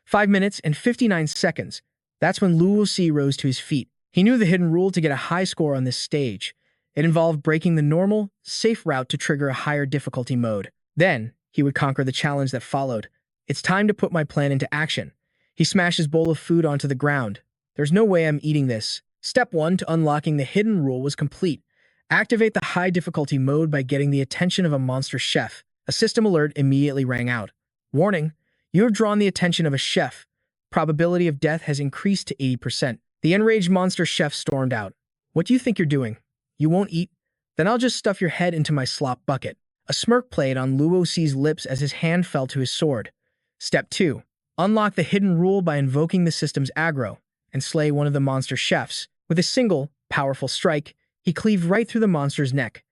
5 minutes and 59 seconds. That's when Luo Si rose to his feet. He knew the hidden rule to get a high score on this stage. It involved breaking the normal, safe route to trigger a higher difficulty mode. Then, he would conquer the challenge that followed. It's time to put my plan into action. He smashed his bowl of food onto the ground. There's no way I'm eating this. Step 1 to unlocking the hidden rule was complete. Activate the high difficulty mode by getting the attention of a monster chef. A system alert immediately rang out. Warning, you have drawn the attention of a chef. Probability of death has increased to 80%. The enraged monster chef stormed out. What do you think you're doing? You won't eat? Then I'll just stuff your head into my slop bucket. A smirk played on Luo Si's lips as his hand fell to his sword. Step 2. Unlock the hidden rule by invoking the system's aggro and slay one of the monster chefs. With a single, powerful strike, he cleaved right through the monster's neck.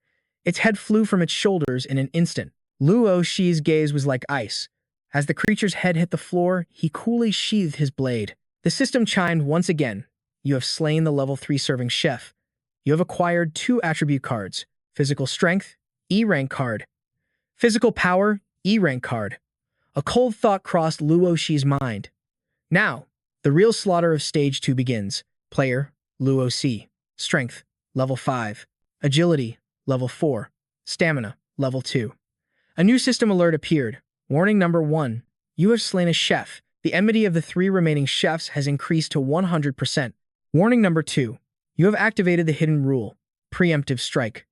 Its head flew from its shoulders in an instant. Luo Shi's gaze was like ice. As the creature's head hit the floor, he coolly sheathed his blade. The system chimed once again. You have slain the level 3 serving chef. You have acquired 2 attribute cards. Physical strength, E rank card. Physical power, E rank card. A cold thought crossed Luo Shi's mind. Now, the real slaughter of Stage 2 begins. Player, Luo Shi. Strength, level 5. Agility, level 4. Stamina, level 2. A new system alert appeared. Warning number 1. You have slain a chef. The enmity of the 3 remaining chefs has increased to 100%. Warning number 2. You have activated the hidden rule. Preemptive strike.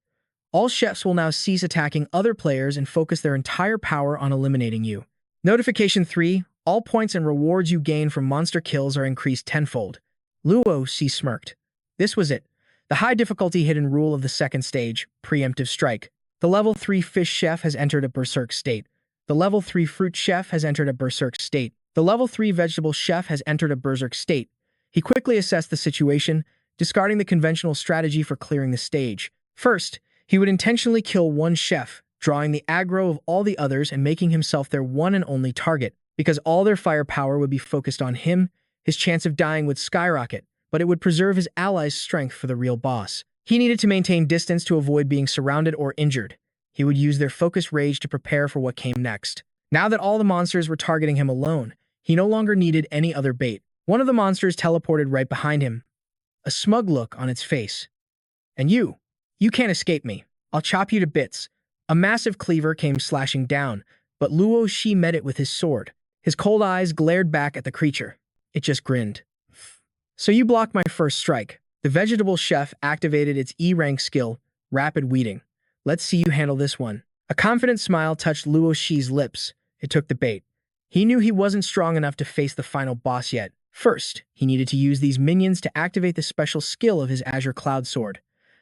All chefs will now cease attacking other players and focus their entire power on eliminating you. Notification 3. All points and rewards you gain from monster kills are increased tenfold. Luo Shi smirked. This was it. The high difficulty hidden rule of the second stage, preemptive strike. The level 3 fish chef has entered a berserk state. The level 3 fruit chef has entered a berserk state. The level 3 vegetable chef has entered a berserk state. He quickly assessed the situation, discarding the conventional strategy for clearing the stage. First, he would intentionally kill one chef, drawing the aggro of all the others and making himself their one and only target. Because all their firepower would be focused on him, his chance of dying would skyrocket, but it would preserve his allies' strength for the real boss. He needed to maintain distance to avoid being surrounded or injured. He would use their focused rage to prepare for what came next. Now that all the monsters were targeting him alone, he no longer needed any other bait. One of the monsters teleported right behind him, a smug look on its face. And you can't escape me. I'll chop you to bits. A massive cleaver came slashing down, but Luo Shi met it with his sword. His cold eyes glared back at the creature. It just grinned. So you blocked my first strike. The vegetable chef activated its E-rank skill, Rapid Weeding. Let's see you handle this one. A confident smile touched Luo Shi's lips. It took the bait. He knew he wasn't strong enough to face the final boss yet. First, he needed to use these minions to activate the special skill of his Azure Cloud Sword.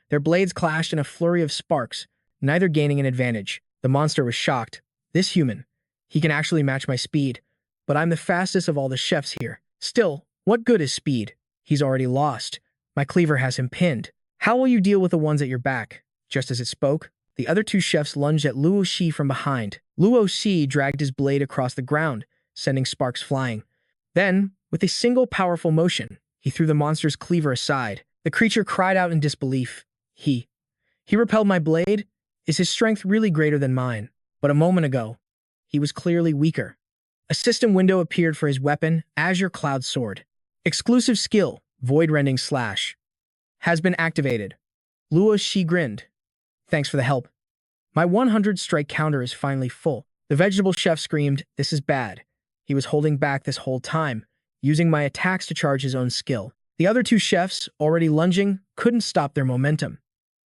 Their blades clashed in a flurry of sparks, neither gaining an advantage. The monster was shocked. This human. He can actually match my speed. But I'm the fastest of all the chefs here. Still, what good is speed? He's already lost. My cleaver has him pinned. How will you deal with the ones at your back? Just as it spoke, the other 2 chefs lunged at Luo Shi from behind. Luo Shi dragged his blade across the ground, sending sparks flying. Then, with a single powerful motion, he threw the monster's cleaver aside. The creature cried out in disbelief. He repelled my blade? Is his strength really greater than mine? But a moment ago, he was clearly weaker. A system window appeared for his weapon, Azure Cloud Sword. Exclusive skill, Void Rending Slash, has been activated. Luo Shi grinned. Thanks for the help. My 100 strike counter is finally full. The vegetable chef screamed, this is bad. He was holding back this whole time, using my attacks to charge his own skill. The other 2 chefs, already lunging, couldn't stop their momentum.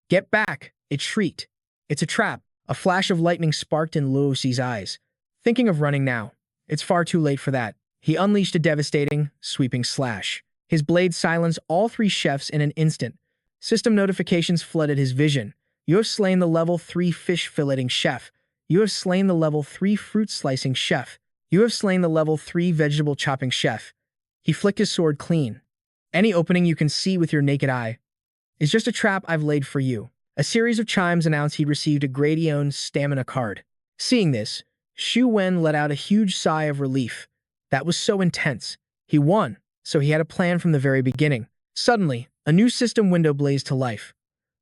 Get back, it shrieked. It's a trap. A flash of lightning sparked in Luo Shi's eyes. Thinking of running now. It's far too late for that. He unleashed a devastating, sweeping slash. His blade silenced all 3 chefs in an instant. System notifications flooded his vision. You have slain the level 3 fish filleting chef. You have slain the level 3 fruit slicing chef. You have slain the level 3 vegetable chopping chef. He flicked his sword clean. Any opening you can see with your naked eye is just a trap I've laid for you. A series of chimes announced he'd received a Gradione stamina card. Seeing this, Xu Wen let out a huge sigh of relief. That was so intense. He won, so he had a plan from the very beginning. Suddenly, a new system window blazed to life.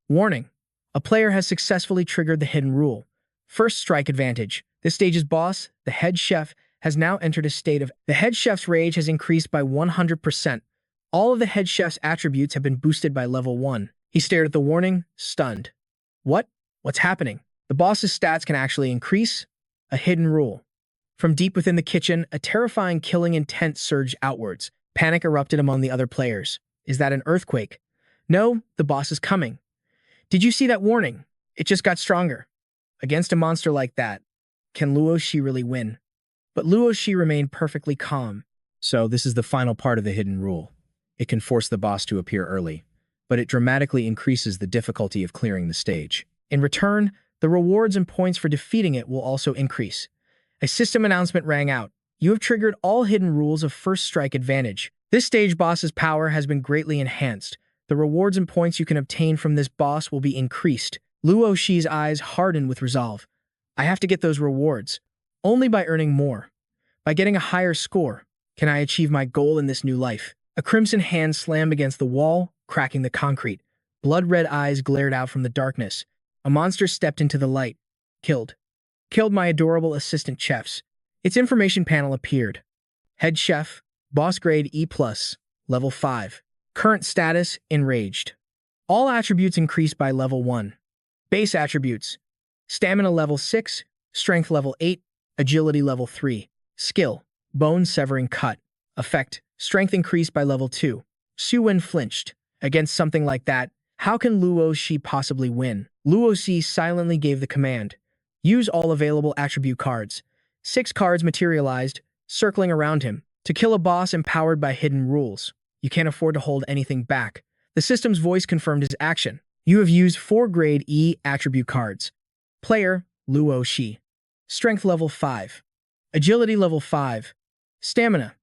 Warning. A player has successfully triggered the hidden rule. First strike advantage. This stage's boss, the head chef, has now entered a state of the head chef's rage has increased by 100%. All of the head chef's attributes have been boosted by level 1. He stared at the warning, stunned. What? What's happening? The boss's stats can actually increase? A hidden rule. From deep within the kitchen, a terrifying killing intent surged outwards. Panic erupted among the other players. Is that an earthquake? No, the boss is coming. Did you see that warning? It just got stronger. Against a monster like that, can Luo Shi really win? But Luo Shi remained perfectly calm. So this is the final part of the hidden rule. It can force the boss to appear early, but it dramatically increases the difficulty of clearing the stage. In return, the rewards and points for defeating it will also increase. A system announcement rang out. You have triggered all hidden rules of First Strike Advantage. This stage boss's power has been greatly enhanced. The rewards and points you can obtain from this boss will be increased. Luo Shi's eyes hardened with resolve. I have to get those rewards. Only by earning more. By getting a higher score, can I achieve my goal in this new life. A crimson hand slammed against the wall, cracking the concrete. Blood-red eyes glared out from the darkness. A monster stepped into the light. Killed. Killed my adorable assistant chefs. Its information panel appeared. Head chef, boss grade E+, level 5. Current status, enraged. All attributes increased by level 1. Base attributes. Stamina level 6, strength level 8, agility level 3. Skill, bone severing cut. Effect, strength increased by level 2. Xu Wen flinched. Against something like that, how can Luo Shi possibly win? Luo Shi silently gave the command. Use all available attribute cards. 6 cards materialized, circling around him. To kill a boss empowered by hidden rules, you can't afford to hold anything back. The system's voice confirmed his action. You have used 4 grade E attribute cards. Player, Luo Shi. Strength level 5. Agility level 5. Stamina,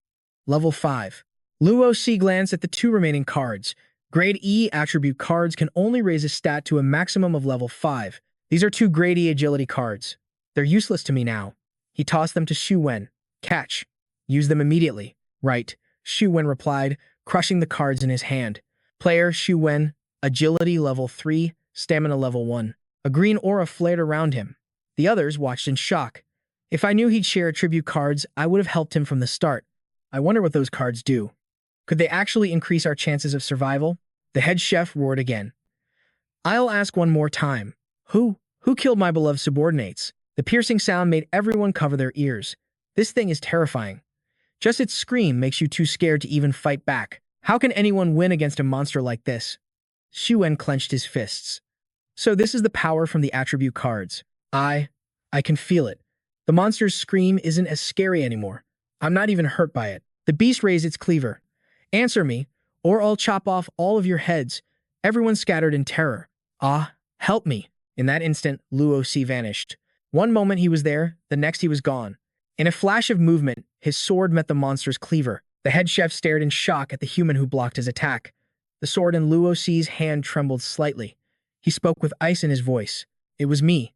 level 5. Luo Shi glanced at the 2 remaining cards. Grade E attribute cards can only raise a stat to a maximum of level 5. These are 2 grade E agility cards. They're useless to me now. He tossed them to Xu Wen. Catch. Use them immediately. Right, Xu Wen replied, crushing the cards in his hand. Player Xu Wen, agility level 3, stamina level 1. A green aura flared around him. The others watched in shock. If I knew he'd share attribute cards, I would have helped him from the start. I wonder what those cards do. Could they actually increase our chances of survival? The head chef roared again. I'll ask one more time. Who killed my beloved subordinates? The piercing sound made everyone cover their ears. This thing is terrifying. Just its scream makes you too scared to even fight back. How can anyone win against a monster like this? Xu Wen clenched his fists. So this is the power from the attribute cards. I can feel it. The monster's scream isn't as scary anymore. I'm not even hurt by it. The beast raised its cleaver. Answer me, or I'll chop off all of your heads. Everyone scattered in terror. Ah, help me. In that instant, Luo Shi vanished. One moment he was there, the next he was gone. In a flash of movement, his sword met the monster's cleaver. The head chef stared in shock at the human who blocked his attack. The sword in Luo Shi's hand trembled slightly. He spoke with ice in his voice. It was me.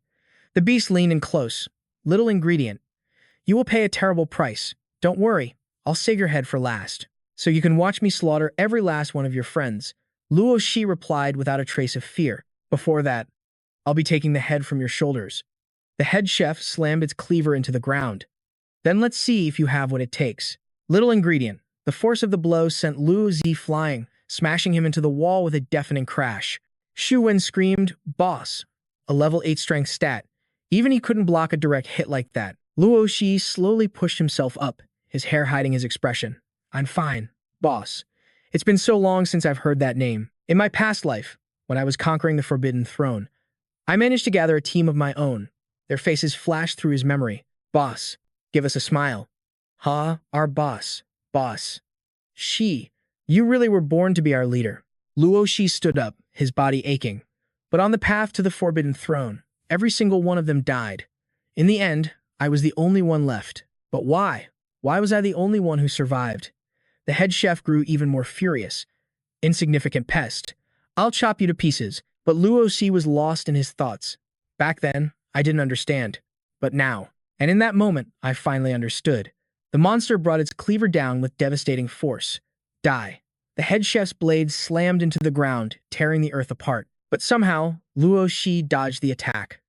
The beast leaned in close. Little ingredient. You will pay a terrible price. Don't worry, I'll save your head for last. So you can watch me slaughter every last one of your friends. Luo Shi replied without a trace of fear. Before that, I'll be taking the head from your shoulders. The head chef slammed its cleaver into the ground. Then let's see if you have what it takes. Little ingredient. The force of the blow sent Luo Shi flying, smashing him into the wall with a deafening crash. Xu Wen screamed, Boss. A level 8 strength stat. Even he couldn't block a direct hit like that. Luo Shi slowly pushed himself up, his hair hiding his expression. I'm fine, boss. It's been so long since I've heard that name. In my past life, when I was conquering the Forbidden Throne, I managed to gather a team of my own. Their faces flashed through his memory. Boss, give us a smile. Our boss. Boss. Shi, you really were born to be our leader. Luo Shi stood up, his body aching. But on the path to the Forbidden Throne, every single one of them died. In the end, I was the only one left. But why? Why was I the only one who survived? The head chef grew even more furious. Insignificant pest. I'll chop you to pieces. But Luo Shi was lost in his thoughts. Back then, I didn't understand. But now, and in that moment, I finally understood. The monster brought its cleaver down with devastating force. Die. The head chef's blade slammed into the ground, tearing the earth apart. But somehow, Luo Shi dodged the attack.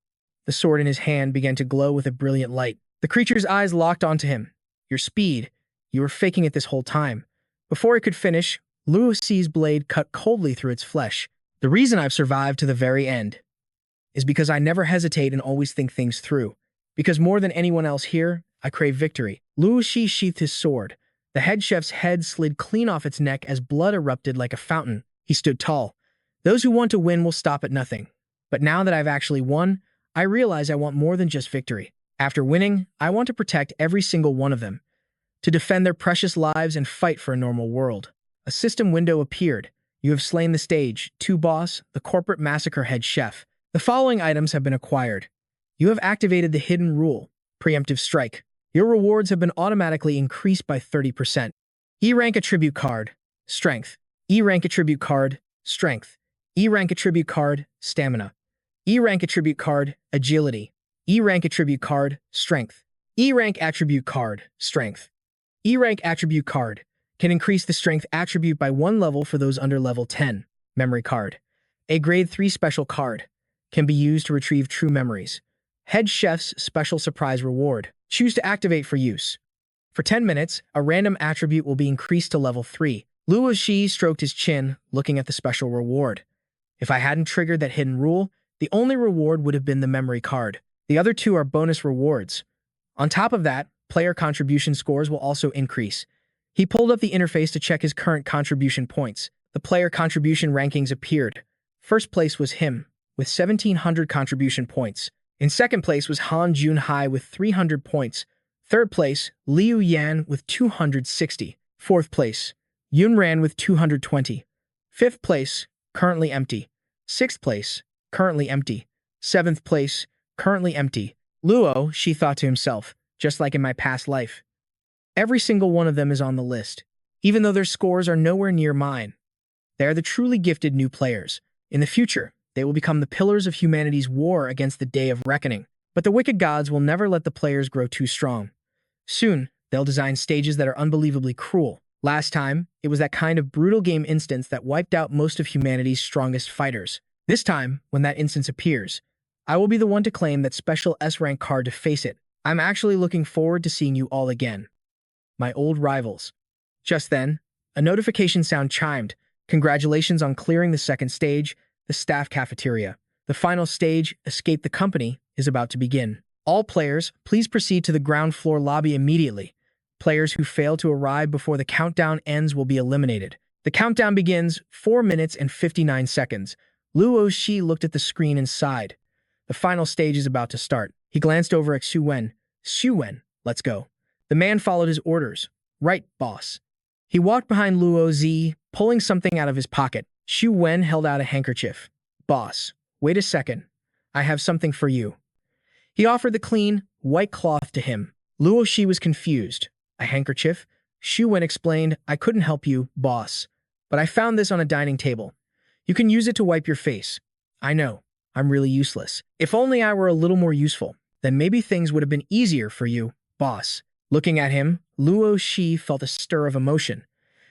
The sword in his hand began to glow with a brilliant light. The creature's eyes locked onto him. Your speed. You were faking it this whole time. Before it could finish, Luo Xi's blade cut coldly through its flesh. The reason I've survived to the very end is because I never hesitate and always think things through. Because more than anyone else here, I crave victory. Luo Xi sheathed his sword. The head chef's head slid clean off its neck as blood erupted like a fountain. He stood tall. Those who want to win will stop at nothing. But now that I've actually won, I realize I want more than just victory. After winning, I want to protect every single one of them, to defend their precious lives and fight for a normal world. A system window appeared. You have slain the stage, 2 boss, the corporate massacre head chef. The following items have been acquired. You have activated the hidden rule, preemptive strike. Your rewards have been automatically increased by 30%. E-rank attribute card, strength. E-rank attribute card, strength. E-rank attribute card, stamina. E-rank attribute card, agility. E-rank attribute card, strength. E-rank attribute card, strength. E-rank attribute card can increase the strength attribute by 1 level for those under level 10. Memory card. A grade 3 special card can be used to retrieve true memories. Head chef's special surprise reward. Choose to activate for use. For 10 minutes, a random attribute will be increased to level 3. Luo Xi stroked his chin, looking at the special reward. If I hadn't triggered that hidden rule, the only reward would have been the memory card. The other 2 are bonus rewards. On top of that, player contribution scores will also increase. He pulled up the interface to check his current contribution points. The player contribution rankings appeared. First place was him, with 1,700 contribution points. In second place was Han Junhai with 300 points. Third place, Liu Yan with 260. Fourth place, Yun Ran with 220. Fifth place, currently empty. Sixth place, currently empty. Seventh place, currently empty. Luo, she thought to himself, just like in my past life. Every single one of them is on the list, even though their scores are nowhere near mine. They are the truly gifted new players. In the future, they will become the pillars of humanity's war against the Day of Reckoning. But the wicked gods will never let the players grow too strong. Soon, they'll design stages that are unbelievably cruel. Last time, it was that kind of brutal game instance that wiped out most of humanity's strongest fighters. This time, when that instance appears, I will be the one to claim that special S-rank card to face it. I'm actually looking forward to seeing you all again. My old rivals. Just then, a notification sound chimed. Congratulations on clearing the second stage, the staff cafeteria. The final stage, Escape the Company, is about to begin. All players, please proceed to the ground floor lobby immediately. Players who fail to arrive before the countdown ends will be eliminated. The countdown begins 4 minutes and 59 seconds. Luo Xi looked at the screen and sighed. The final stage is about to start. He glanced over at Xu Wen. Xu Wen, let's go. The man followed his orders. Right, boss. He walked behind Luo Xi, pulling something out of his pocket. Xu Wen held out a handkerchief. Boss, wait a second. I have something for you. He offered the clean, white cloth to him. Luo Xi was confused. A handkerchief? Xu Wen explained, I couldn't help you, boss. But I found this on a dining table. You can use it to wipe your face. I know, I'm really useless. If only I were a little more useful, then maybe things would have been easier for you, boss. Looking at him, Luo Xi felt a stir of emotion.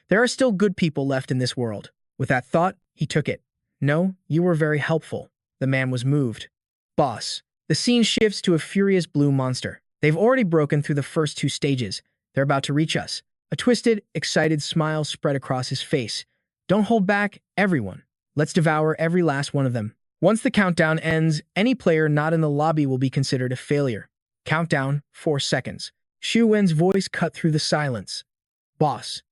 There are still good people left in this world. With that thought, he took it. No, you were very helpful. The man was moved. Boss. The scene shifts to a furious blue monster. They've already broken through the first 2 stages. They're about to reach us. A twisted, excited smile spread across his face. Don't hold back, everyone. Let's devour every last one of them. Once the countdown ends, any player not in the lobby will be considered a failure. Countdown, 4 seconds. Xu Wen's voice cut through the silence. Boss.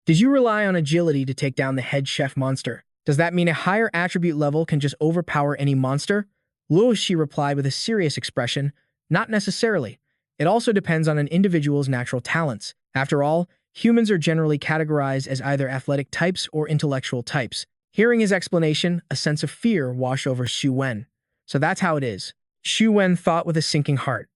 Did you rely on agility to take down the head chef monster? Does that mean a higher attribute level can just overpower any monster? Luo Xi replied with a serious expression. Not necessarily. It also depends on an individual's natural talents. After all, humans are generally categorized as either athletic types or intellectual types. Hearing his explanation, a sense of fear washed over Xu Wen. So that's how it is. Xu Wen thought with a sinking heart.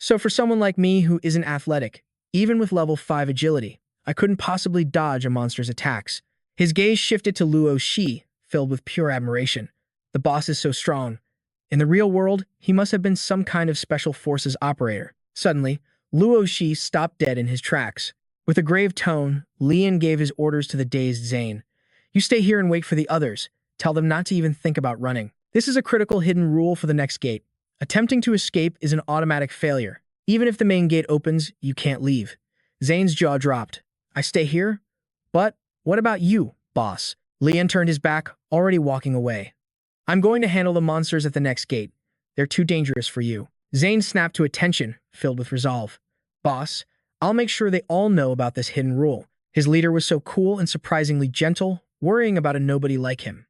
So for someone like me who isn't athletic, even with level 5 agility, I couldn't possibly dodge a monster's attacks. His gaze shifted to Luo Xi, filled with pure admiration. The boss is so strong. In the real world, he must have been some kind of special forces operator. Suddenly, Luo Xi stopped dead in his tracks. With a grave tone, Lian gave his orders to the dazed Zane. You stay here and wait for the others. Tell them not to even think about running. This is a critical hidden rule for the next gate. Attempting to escape is an automatic failure. Even if the main gate opens, you can't leave. Zane's jaw dropped. I stay here? But what about you, boss? Lian turned his back, already walking away. I'm going to handle the monsters at the next gate. They're too dangerous for you. Zane snapped to attention, filled with resolve. Boss, I'll make sure they all know about this hidden rule. His leader was so cool and surprisingly gentle, worrying about a nobody like him.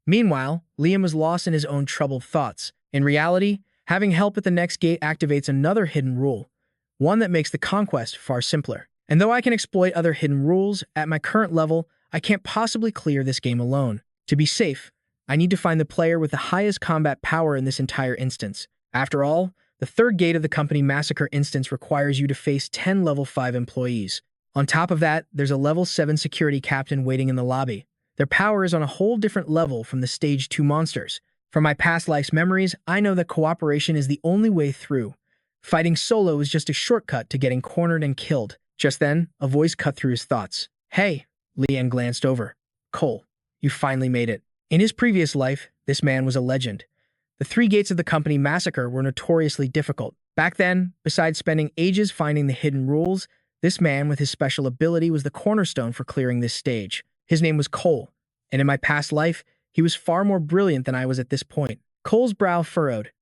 Meanwhile, Liam was lost in his own troubled thoughts. In reality, having help at the next gate activates another hidden rule, one that makes the conquest far simpler. And though I can exploit other hidden rules, at my current level, I can't possibly clear this game alone. To be safe, I need to find the player with the highest combat power in this entire instance. After all, the third gate of the company massacre instance requires you to face 10 level 5 employees. On top of that, there's a level 7 security captain waiting in the lobby. Their power is on a whole different level from the stage 2 monsters. From my past life's memories, I know that cooperation is the only way through. Fighting solo is just a shortcut to getting cornered and killed. Just then, a voice cut through his thoughts. Hey, Lian glanced over. Cole, you finally made it. In his previous life, this man was a legend. The 3 gates of the company massacre were notoriously difficult. Back then, besides spending ages finding the hidden rules, this man with his special ability was the cornerstone for clearing this stage. His name was Cole, and in my past life, he was far more brilliant than I was at this point. Cole's brow furrowed.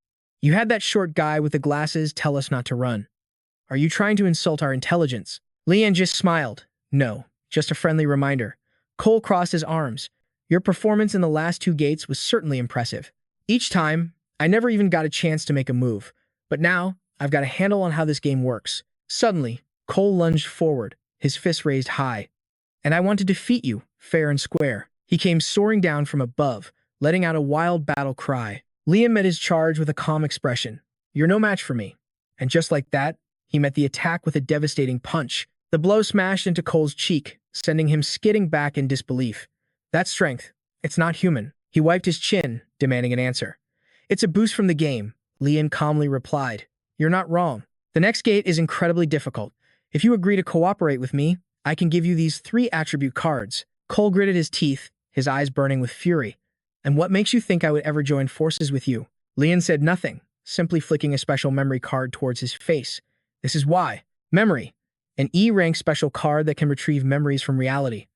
You had that short guy with the glasses tell us not to run. Are you trying to insult our intelligence? Lian just smiled. No, just a friendly reminder. Cole crossed his arms. Your performance in the last 2 gates was certainly impressive. Each time, I never even got a chance to make a move, but now I've got a handle on how this game works. Suddenly, Cole lunged forward, his fist raised high. And I want to defeat you, fair and square. He came soaring down from above, letting out a wild battle cry. Liam met his charge with a calm expression. You're no match for me. And just like that, he met the attack with a devastating punch. The blow smashed into Cole's cheek, sending him skidding back in disbelief. That's strength. It's not human. He wiped his chin, demanding an answer. It's a boost from the game, Lian calmly replied. You're not wrong. The next gate is incredibly difficult. If you agree to cooperate with me, I can give you these 3 attribute cards. Cole gritted his teeth, his eyes burning with fury. And what makes you think I would ever join forces with you? Lian said nothing, simply flicking a special memory card towards his face. This is why. Memory. An E-rank special card that can retrieve memories from reality.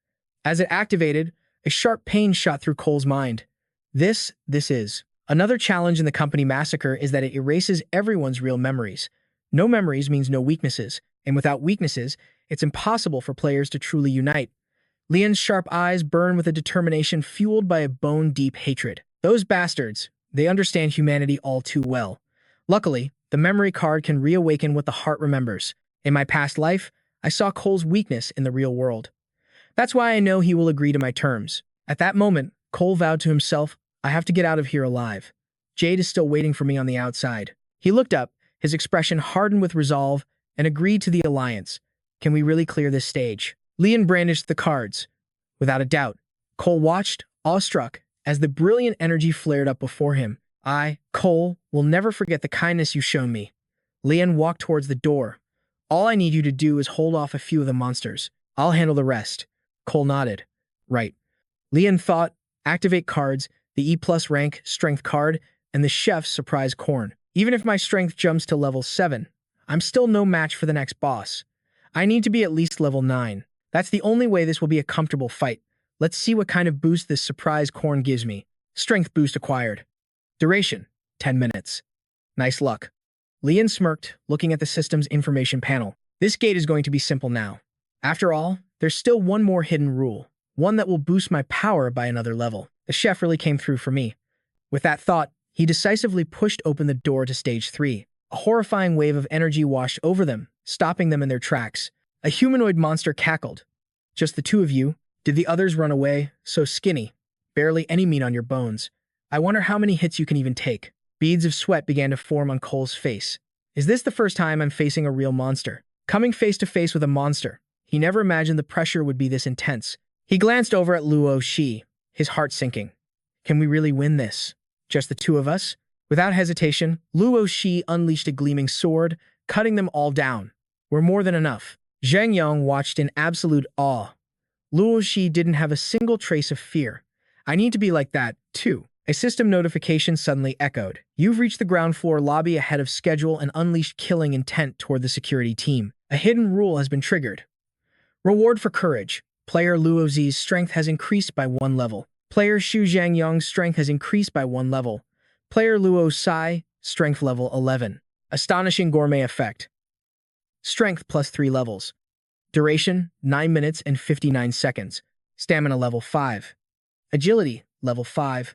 As it activated, a sharp pain shot through Cole's mind. This is. Another challenge in the company massacre is that it erases everyone's real memories. No memories means no weaknesses, and without weaknesses, it's impossible for players to truly unite. Lian's sharp eyes burn with a determination fueled by a bone-deep hatred. Those bastards, they understand humanity all too well. Luckily, the memory card can reawaken what the heart remembers. In my past life, I saw Cole's weakness in the real world. That's why I know he will agree to my terms. At that moment, Cole vowed to himself, I have to get out of here alive. Jade is still waiting for me on the outside. He looked up, his expression hardened with resolve, and agreed to the alliance. Can we really clear this stage? Lian brandished the cards. Without a doubt, Cole watched, awestruck, as the brilliant energy flared up before him. I, Cole, will never forget the kindness you've shown me. Lian walked towards the door. All I need you to do is hold off a few of the monsters. I'll handle the rest. Cole nodded. Right. Lian thought, activate cards, the E+ rank strength card, and the chef's surprise corn. Even if my strength jumps to level 7, I'm still no match for the next boss. I need to be at least level 9. That's the only way this will be a comfortable fight. Let's see what kind of boost this surprise corn gives me. Strength boost acquired. Duration, 10 minutes. Nice luck. Lian smirked, looking at the system's information panel. This gate is going to be simple now. After all, there's still one more hidden rule, one that will boost my power by another level. The chef really came through for me. With that thought, he decisively pushed open the door to stage 3. A horrifying wave of energy washed over them, stopping them in their tracks. A humanoid monster cackled. Just the 2 of you? Did the others run away? So skinny. Barely any meat on your bones. I wonder how many hits you can even take. Beads of sweat began to form on Cole's face. Is this the first time I'm facing a real monster? Coming face to face with a monster. He never imagined the pressure would be this intense. He glanced over at Luo Shi, his heart sinking. Can we really win this? Just the 2 of us? Without hesitation, Luo Shi unleashed a gleaming sword, cutting them all down. We're more than enough. Zhang Yang watched in absolute awe. Luo Shi didn't have a single trace of fear. I need to be like that, too. A system notification suddenly echoed. You've reached the ground floor lobby ahead of schedule and unleashed killing intent toward the security team. A hidden rule has been triggered. Reward for courage. Player Luo Zi's strength has increased by 1 level. Player Xu Zhangyong's strength has increased by 1 level. Player Luo Sai, strength level 11. Astonishing gourmet effect. Strength plus 3 levels. Duration, 9 minutes and 59 seconds. Stamina level 5. Agility, level 5.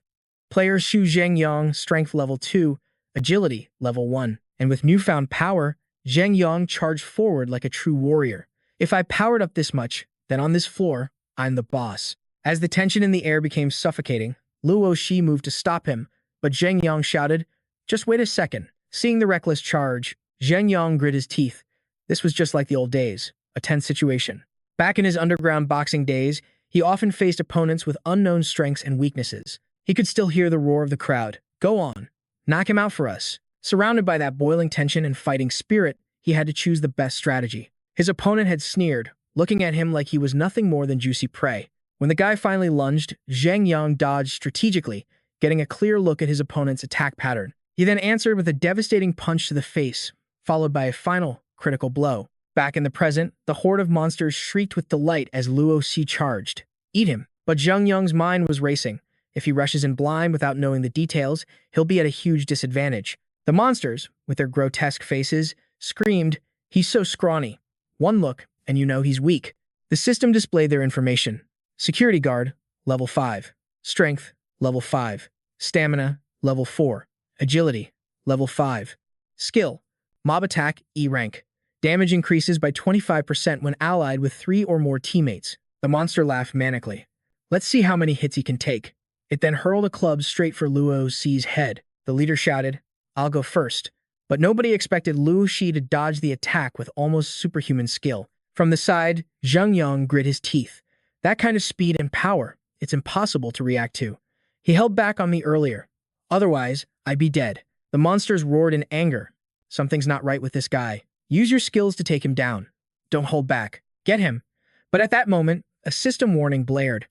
Player Xu Zhangyong, strength level 2. Agility, level 1. And with newfound power, Zhangyong charged forward like a true warrior. If I powered up this much, then on this floor, I'm the boss. As the tension in the air became suffocating, Luo Shi moved to stop him, but Zhangyong shouted, "Just wait a second." Seeing the reckless charge, Zhangyong grit his teeth. This was just like the old days, a tense situation. Back in his underground boxing days, he often faced opponents with unknown strengths and weaknesses. He could still hear the roar of the crowd. "Go on. Knock him out for us." Surrounded by that boiling tension and fighting spirit, he had to choose the best strategy. His opponent had sneered, looking at him like he was nothing more than juicy prey. When the guy finally lunged, Zhang Yang dodged strategically, getting a clear look at his opponent's attack pattern. He then answered with a devastating punch to the face, followed by a final, critical blow. Back in the present, the horde of monsters shrieked with delight as Luo Xi charged. "Eat him!" But Zhang Yang's mind was racing. If he rushes in blind without knowing the details, he'll be at a huge disadvantage. The monsters, with their grotesque faces, screamed, "He's so scrawny. One look, and you know he's weak." The system displayed their information. Security guard, level 5. Strength, level 5. Stamina, level 4. Agility, level 5. Skill, mob attack, E rank. Damage increases by 25% when allied with 3 or more teammates. The monster laughed manically. "Let's see how many hits he can take." It then hurled a club straight for Luo Xi's head. The leader shouted, "I'll go first." But nobody expected Luo Xi to dodge the attack with almost superhuman skill. From the side, Zhang Yang grit his teeth. That kind of speed and power, it's impossible to react to. He held back on me earlier. Otherwise, I'd be dead. The monsters roared in anger. "Something's not right with this guy. Use your skills to take him down. Don't hold back. Get him." But at that moment, a system warning blared.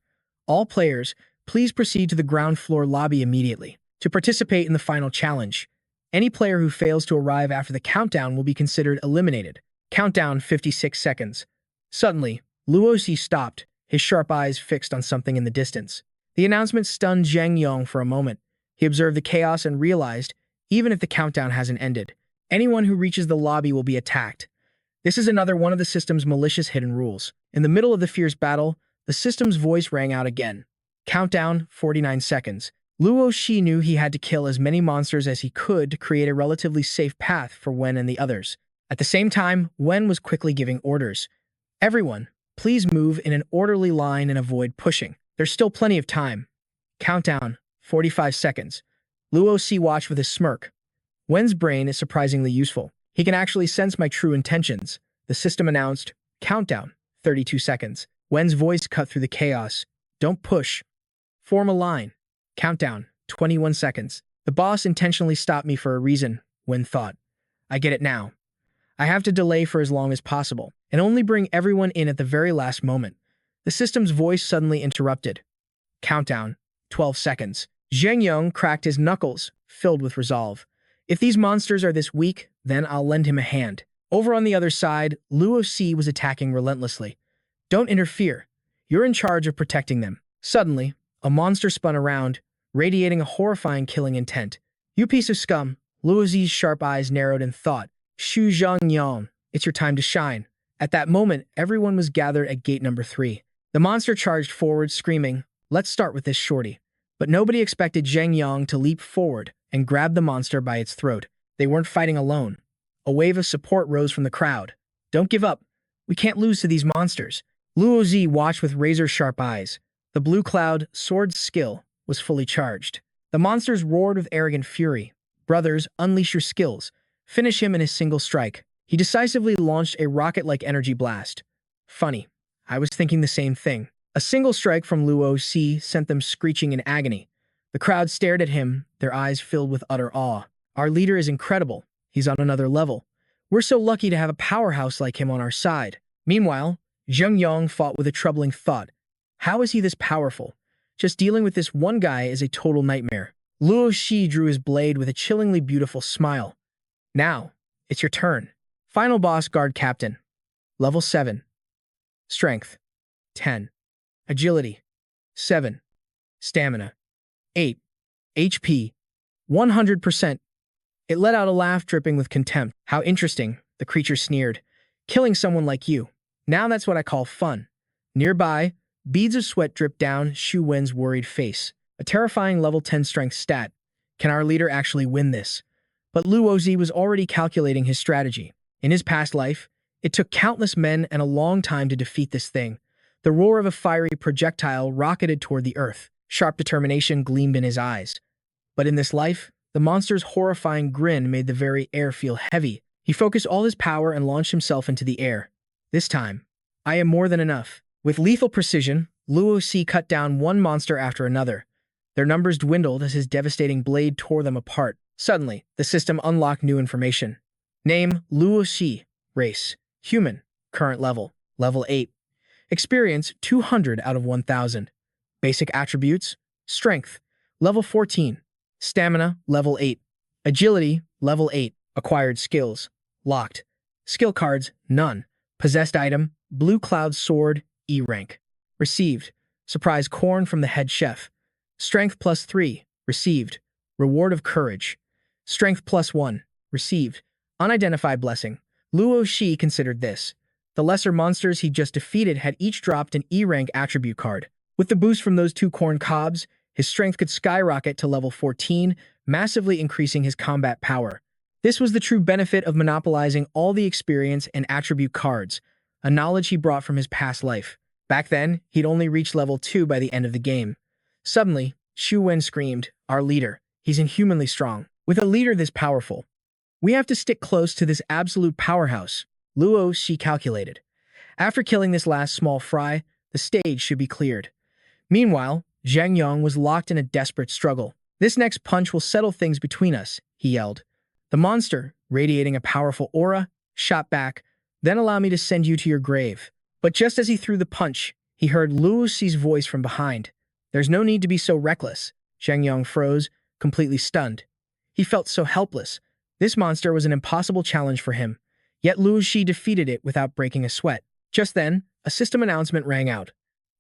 "All players, please proceed to the ground floor lobby immediately to participate in the final challenge. Any player who fails to arrive after the countdown will be considered eliminated." Countdown 56 seconds. Suddenly, Luo Xi stopped, his sharp eyes fixed on something in the distance. The announcement stunned Zhang Yong for a moment. He observed the chaos and realized, even if the countdown hasn't ended, anyone who reaches the lobby will be attacked. This is another one of the system's malicious hidden rules. In the middle of the fierce battle, the system's voice rang out again. Countdown 49 seconds. Luo Xi knew he had to kill as many monsters as he could to create a relatively safe path for Wen and the others. At the same time, Wen was quickly giving orders. "Everyone, please move in an orderly line and avoid pushing. There's still plenty of time." Countdown 45 seconds. Luo Xi watched with a smirk. Wen's brain is surprisingly useful. He can actually sense my true intentions. The system announced, countdown 32 seconds. Wen's voice cut through the chaos. "Don't push. Form a line." Countdown 21 seconds. The boss intentionally stopped me for a reason, Wen thought. I get it now. I have to delay for as long as possible, and only bring everyone in at the very last moment. The system's voice suddenly interrupted. Countdown 12 seconds. Zheng Yong cracked his knuckles, filled with resolve. If these monsters are this weak, then I'll lend him a hand. Over on the other side, Luo Xi was attacking relentlessly. "Don't interfere. You're in charge of protecting them." Suddenly, a monster spun around, radiating a horrifying killing intent. "You piece of scum." Luo Xi's sharp eyes narrowed in thought. "Xu Zhangyang, it's your time to shine." At that moment, everyone was gathered at gate number 3. The monster charged forward, screaming, "Let's start with this shorty." But nobody expected Zheng Yang to leap forward and grab the monster by its throat. They weren't fighting alone. A wave of support rose from the crowd. "Don't give up. We can't lose to these monsters." Luo Xi watched with razor-sharp eyes. The blue cloud, sword's skill, was fully charged. The monsters roared with arrogant fury. "Brothers, unleash your skills. Finish him in a single strike." He decisively launched a rocket-like energy blast. Funny. I was thinking the same thing. A single strike from Luo Xi sent them screeching in agony. The crowd stared at him, their eyes filled with utter awe. Our leader is incredible. He's on another level. We're so lucky to have a powerhouse like him on our side. Meanwhile, Zheng Yang fought with a troubling thought. How is he this powerful? Just dealing with this one guy is a total nightmare. Luo Xi drew his blade with a chillingly beautiful smile. "Now, it's your turn." Final boss guard captain. level 7. Strength, 10. Agility, 7. Stamina, 8. HP, 100%. It let out a laugh dripping with contempt. How interesting, the creature sneered. Killing someone like you. Now that's what I call fun. Nearby, beads of sweat dripped down Shu Wen's worried face. A terrifying level 10 strength stat. Can our leader actually win this? But Luozi was already calculating his strategy. In his past life, it took countless men and a long time to defeat this thing. The roar of a fiery projectile rocketed toward the earth. Sharp determination gleamed in his eyes. But in this life, the monster's horrifying grin made the very air feel heavy. He focused all his power and launched himself into the air. This time, I am more than enough. With lethal precision, Luo Si cut down one monster after another. Their numbers dwindled as his devastating blade tore them apart. Suddenly, the system unlocked new information. Name, Luo Si. Race, human. Current level, level 8. Experience, 200 out of 1000. Basic attributes, strength, level 14. Stamina, level 8. Agility, level 8. Acquired skills, locked. Skill cards, none. Possessed item, Blue Cloud Sword, E rank. Received, surprise corn from the head chef. Strength plus 3, received. Reward of courage. Strength plus 1, received. Unidentified blessing. Luo Shi considered this. The lesser monsters he just defeated had each dropped an E rank attribute card. With the boost from those 2 corn cobs, his strength could skyrocket to level 14, massively increasing his combat power. This was the true benefit of monopolizing all the experience and attribute cards, a knowledge he brought from his past life. Back then, he'd only reached level 2 by the end of the game. Suddenly, Shu Wen screamed, "Our leader, he's inhumanly strong." With a leader this powerful, we have to stick close to this absolute powerhouse, Luo Shi calculated. After killing this last small fry, the stage should be cleared. Meanwhile, Zhang Yong was locked in a desperate struggle. "This next punch will settle things between us," he yelled. The monster, radiating a powerful aura, shot back, "Then allow me to send you to your grave." But just as he threw the punch, he heard Luo Si's voice from behind. "There's no need to be so reckless." Zhang Yong froze, completely stunned. He felt so helpless. This monster was an impossible challenge for him, yet Luo Shi defeated it without breaking a sweat. Just then, a system announcement rang out.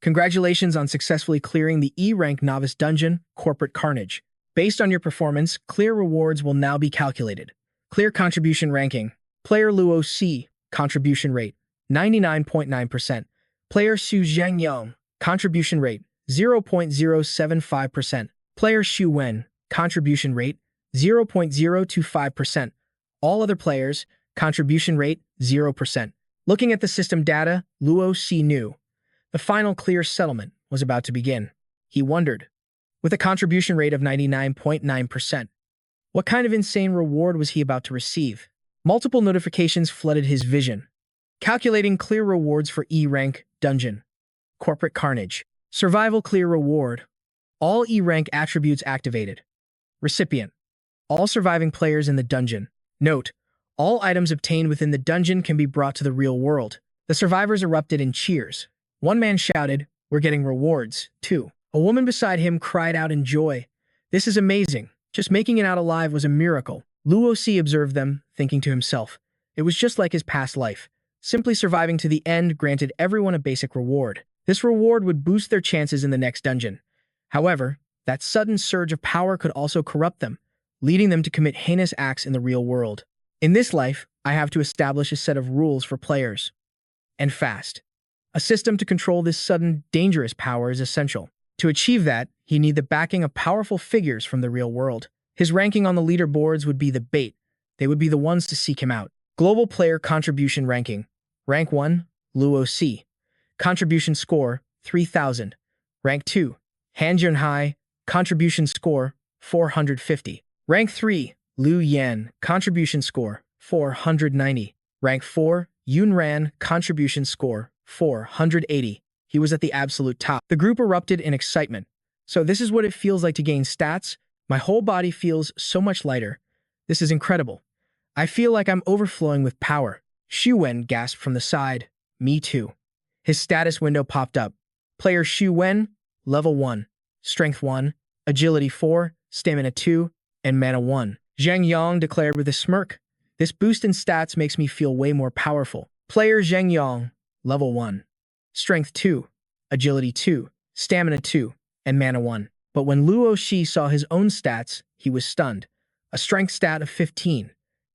"Congratulations on successfully clearing the E-rank novice dungeon, Corporate Carnage. Based on your performance, clear rewards will now be calculated. Clear contribution ranking. Player Luo Si, contribution rate, 99.9%. Player Xu Zhangyong, contribution rate, 0.075%. Player Xu Wen, contribution rate, 0.025%. All other players, contribution rate, 0%. Looking at the system data, Luo Si knew. The final clear settlement was about to begin. He wondered, with a contribution rate of 99.9%, what kind of insane reward was he about to receive? Multiple notifications flooded his vision. Calculating clear rewards for E-rank dungeon. Corporate Carnage. Survival clear reward. All E-rank attributes activated. Recipient. All surviving players in the dungeon. Note, all items obtained within the dungeon can be brought to the real world. The survivors erupted in cheers. One man shouted, "We're getting rewards, too." A woman beside him cried out in joy. "This is amazing. Just making it out alive was a miracle." Luo Si observed them, thinking to himself. It was just like his past life. Simply surviving to the end granted everyone a basic reward. This reward would boost their chances in the next dungeon. However, that sudden surge of power could also corrupt them, leading them to commit heinous acts in the real world. In this life, I have to establish a set of rules for players. And fast. A system to control this sudden, dangerous power is essential. To achieve that, he needed the backing of powerful figures from the real world. His ranking on the leaderboards would be the bait. They would be the ones to seek him out. Global Player Contribution Ranking. Rank 1, Luo Si. Contribution score, 3000. Rank 2, Han Junhai. Contribution score, 450. Rank 3, Liu Yan. Contribution score, 490. Rank 4, Yun Ran. Contribution score, 480. He was at the absolute top. The group erupted in excitement. "So this is what it feels like to gain stats? My whole body feels so much lighter. This is incredible. I feel like I'm overflowing with power." Xu Wen gasped from the side. "Me too." His status window popped up. Player Xu Wen, level 1, strength 1, agility 4, stamina 2, and mana 1. Zhang Yang declared with a smirk, "This boost in stats makes me feel way more powerful." Player Zheng Yang, level 1. Strength 2, Agility 2, Stamina 2, and Mana 1. But when Luo Shi saw his own stats, he was stunned. A strength stat of 15.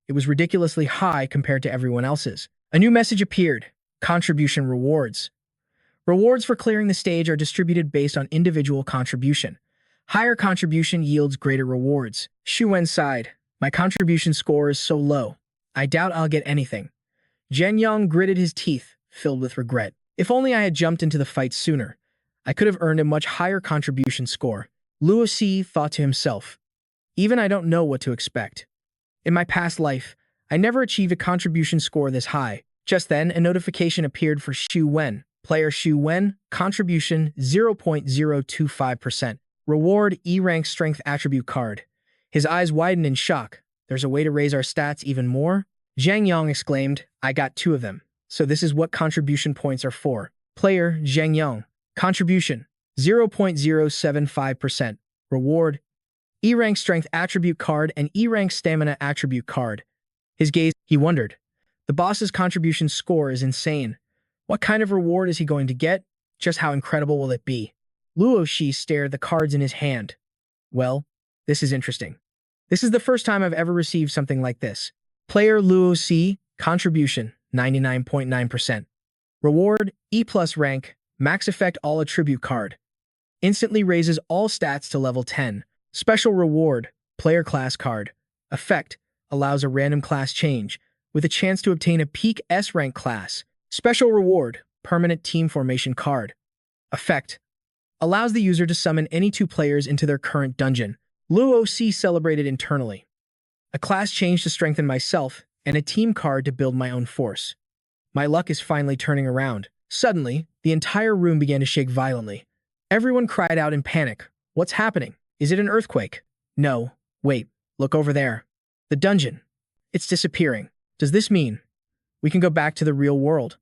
It was ridiculously high compared to everyone else's. A new message appeared. Contribution rewards. Rewards for clearing the stage are distributed based on individual contribution. Higher contribution yields greater rewards. Xu Wen sighed. My contribution score is so low. I doubt I'll get anything. Zheng Yang gritted his teeth, filled with regret. If only I had jumped into the fight sooner. I could have earned a much higher contribution score. Luo Xi thought to himself. Even I don't know what to expect. In my past life, I never achieved a contribution score this high. Just then, a notification appeared for Xu Wen. Player Xu Wen, contribution 0.025%. Reward E-rank strength attribute card. His eyes widened in shock. There's a way to raise our stats even more? Zhang Yang exclaimed, I got 2 of them. So this is what contribution points are for. Player Zhang Yang, contribution 0.075%. Reward E-rank strength attribute card and E-rank stamina attribute card. His gaze, he wondered. The boss's contribution score is insane. What kind of reward is he going to get? Just how incredible will it be? Luo Shi stared at the cards in his hand. Well, this is interesting. This is the first time I've ever received something like this. Player Luo Shi, contribution 99.9%. Reward E+ rank, max effect all attribute card. Instantly raises all stats to level 10. Special reward, player class card. Effect, allows a random class change, with a chance to obtain a peak S rank class. Special reward, permanent team formation card. Effect, allows the user to summon any 2 players into their current dungeon. Luo Shi celebrated internally. A class change to strengthen myself, and a team card to build my own force. My luck is finally turning around. Suddenly, the entire room began to shake violently. Everyone cried out in panic. What's happening? Is it an earthquake? No. Wait, look over there. The dungeon. It's disappearing. Does this mean we can go back to the real world?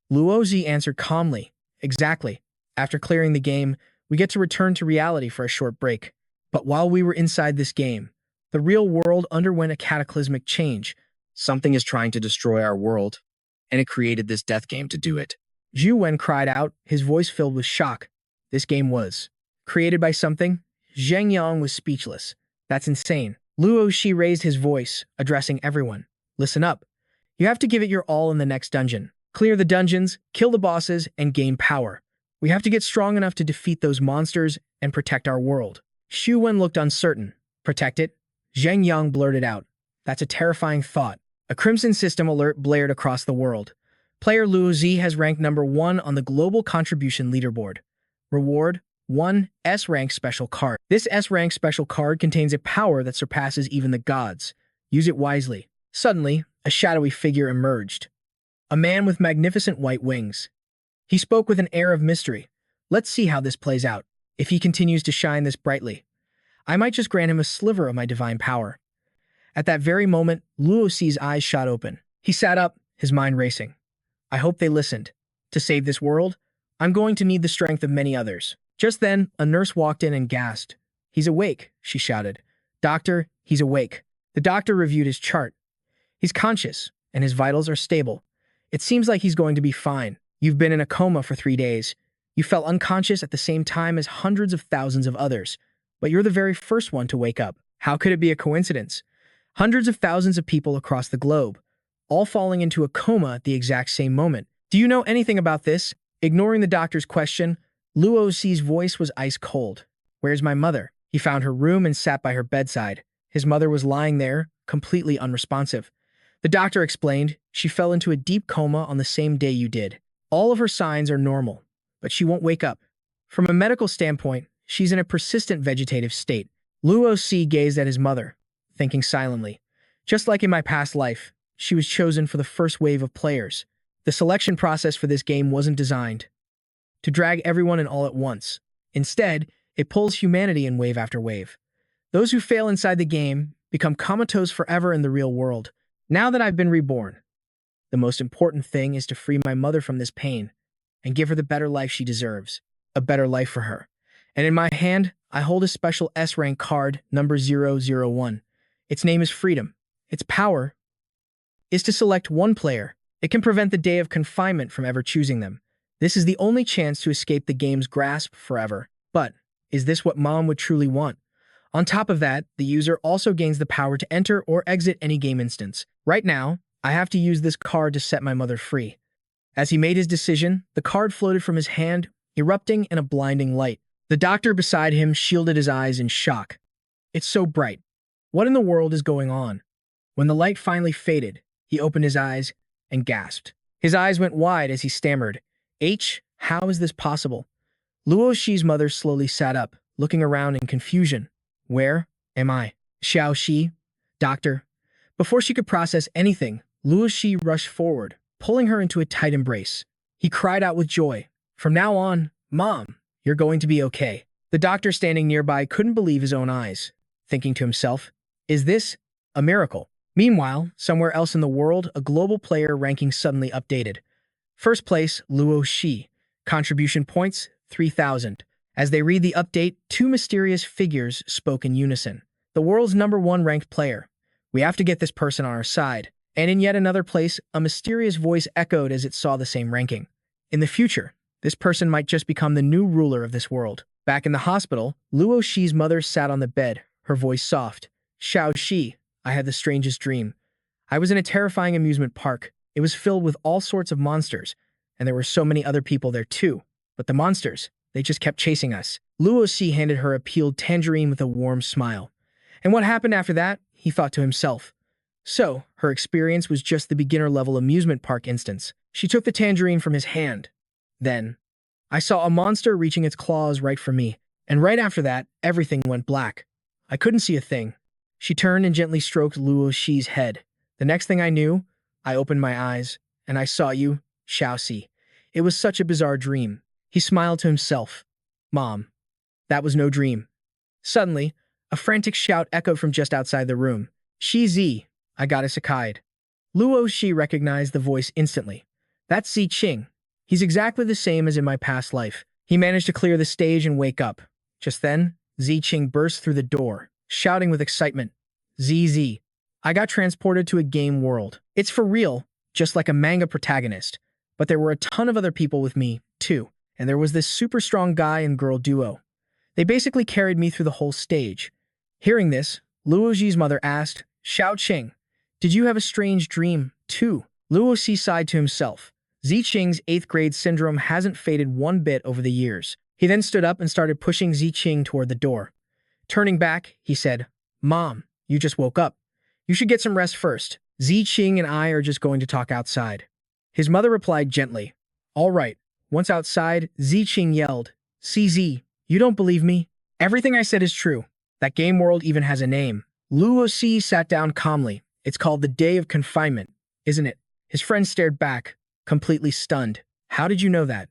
Luo Xi answered calmly. Exactly. After clearing the game, we get to return to reality for a short break. But while we were inside this game, the real world underwent a cataclysmic change. Something is trying to destroy our world, and it created this death game to do it. Zhu Wen cried out, his voice filled with shock. This game was created by something? Zheng Yang was speechless. That's insane. Luo Shi raised his voice, addressing everyone. Listen up. You have to give it your all in the next dungeon. Clear the dungeons, kill the bosses, and gain power. We have to get strong enough to defeat those monsters and protect our world. Xu Wen looked uncertain. Protect it? Zheng Yang blurted out. That's a terrifying thought. A Crimson System alert blared across the world. Player Luo Xi has ranked number 1 on the global contribution leaderboard. Reward, 1 S-rank special card. This S-rank special card contains a power that surpasses even the gods. Use it wisely. Suddenly, a shadowy figure emerged. A man with magnificent white wings. He spoke with an air of mystery. Let's see how this plays out. If he continues to shine this brightly, I might just grant him a sliver of my divine power. At that very moment, Luo Xi's eyes shot open. He sat up, his mind racing. I hope they listened. To save this world, I'm going to need the strength of many others. Just then, a nurse walked in and gasped. He's awake, she shouted. Doctor, he's awake. The doctor reviewed his chart. He's conscious, and his vitals are stable. It seems like he's going to be fine. You've been in a coma for 3 days. You fell unconscious at the same time as hundreds of thousands of others. But you're the very first one to wake up. How could it be a coincidence? Hundreds of thousands of people across the globe, all falling into a coma at the exact same moment. Do you know anything about this? Ignoring the doctor's question, Luo Xi's voice was ice cold. Where's my mother? He found her room and sat by her bedside. His mother was lying there, completely unresponsive. The doctor explained, she fell into a deep coma on the same day you did. All of her signs are normal, but she won't wake up. From a medical standpoint, she's in a persistent vegetative state. Luo Xi gazed at his mother, thinking silently. Just like in my past life, she was chosen for the first wave of players. The selection process for this game wasn't designed to drag everyone in all at once. Instead, it pulls humanity in wave after wave. Those who fail inside the game become comatose forever in the real world. Now that I've been reborn, the most important thing is to free my mother from this pain and give her the better life she deserves. A better life for her. And in my hand, I hold a special S-rank card, number 001. Its name is Freedom. Its power is to select one player It can prevent the day of confinement from ever choosing them. This is the only chance to escape the game's grasp forever. But is this what Mom would truly want? On top of that, the user also gains the power to enter or exit any game instance. Right now, I have to use this card to set my mother free. As he made his decision, the card floated from his hand, erupting in a blinding light. The doctor beside him shielded his eyes in shock. It's so bright. What in the world is going on? When the light finally faded, he opened his eyes and gasped. His eyes went wide as he stammered, how is this possible? Luo Shi's mother slowly sat up, looking around in confusion. Where am I? Xiao Shi? Doctor? Before she could process anything, Luo Shi rushed forward, pulling her into a tight embrace. He cried out with joy. From now on, Mom, you're going to be okay. The doctor standing nearby couldn't believe his own eyes, thinking to himself, is this a miracle? Meanwhile, somewhere else in the world, a global player ranking suddenly updated. First place, Luo Shi. Contribution points, 3,000. As they read the update, two mysterious figures spoke in unison. The world's #1 ranked player. We have to get this person on our side. And in yet another place, a mysterious voice echoed as it saw the same ranking. In the future, this person might just become the new ruler of this world. Back in the hospital, Luo Shi's mother sat on the bed, her voice soft. Xiao Shi, I had the strangest dream. I was in a terrifying amusement park. It was filled with all sorts of monsters, and there were so many other people there too. But the monsters, they just kept chasing us. Luo Shi handed her a peeled tangerine with a warm smile. And what happened after that? He thought to himself. So, her experience was just the beginner-level amusement park instance. She took the tangerine from his hand. Then, I saw a monster reaching its claws right for me, and right after that, everything went black. I couldn't see a thing. She turned and gently stroked Luo Shi's head. The next thing I knew, I opened my eyes, and I saw you, Xiao Shi. It was such a bizarre dream. He smiled to himself. Mom, that was no dream. Suddenly, a frantic shout echoed from just outside the room. Shi Zi, I got a Sakai'd. Luo Shi recognized the voice instantly. That's Zi Qing. He's exactly the same as in my past life. He managed to clear the stage and wake up. Just then, Zi Qing burst through the door, shouting with excitement. ZZ, I got transported to a game world. It's for real, just like a manga protagonist. But there were a ton of other people with me, too. And there was this super strong guy and girl duo. They basically carried me through the whole stage. Hearing this, Luo Shi's mother asked, Xiao Qing, did you have a strange dream, too? Luo Shi sighed to himself. Zi Qing's 8th grade syndrome hasn't faded one bit over the years. He then stood up and started pushing Zi Qing toward the door. Turning back, he said, Mom, you just woke up. You should get some rest first. Zi Qing and I are just going to talk outside. His mother replied gently, All right. Once outside, Zi Qing yelled, CZ, you don't believe me? Everything I said is true. That game world even has a name. Luo Shi sat down calmly. It's called the Day of Confinement, isn't it? His friend stared back, completely stunned. How did you know that?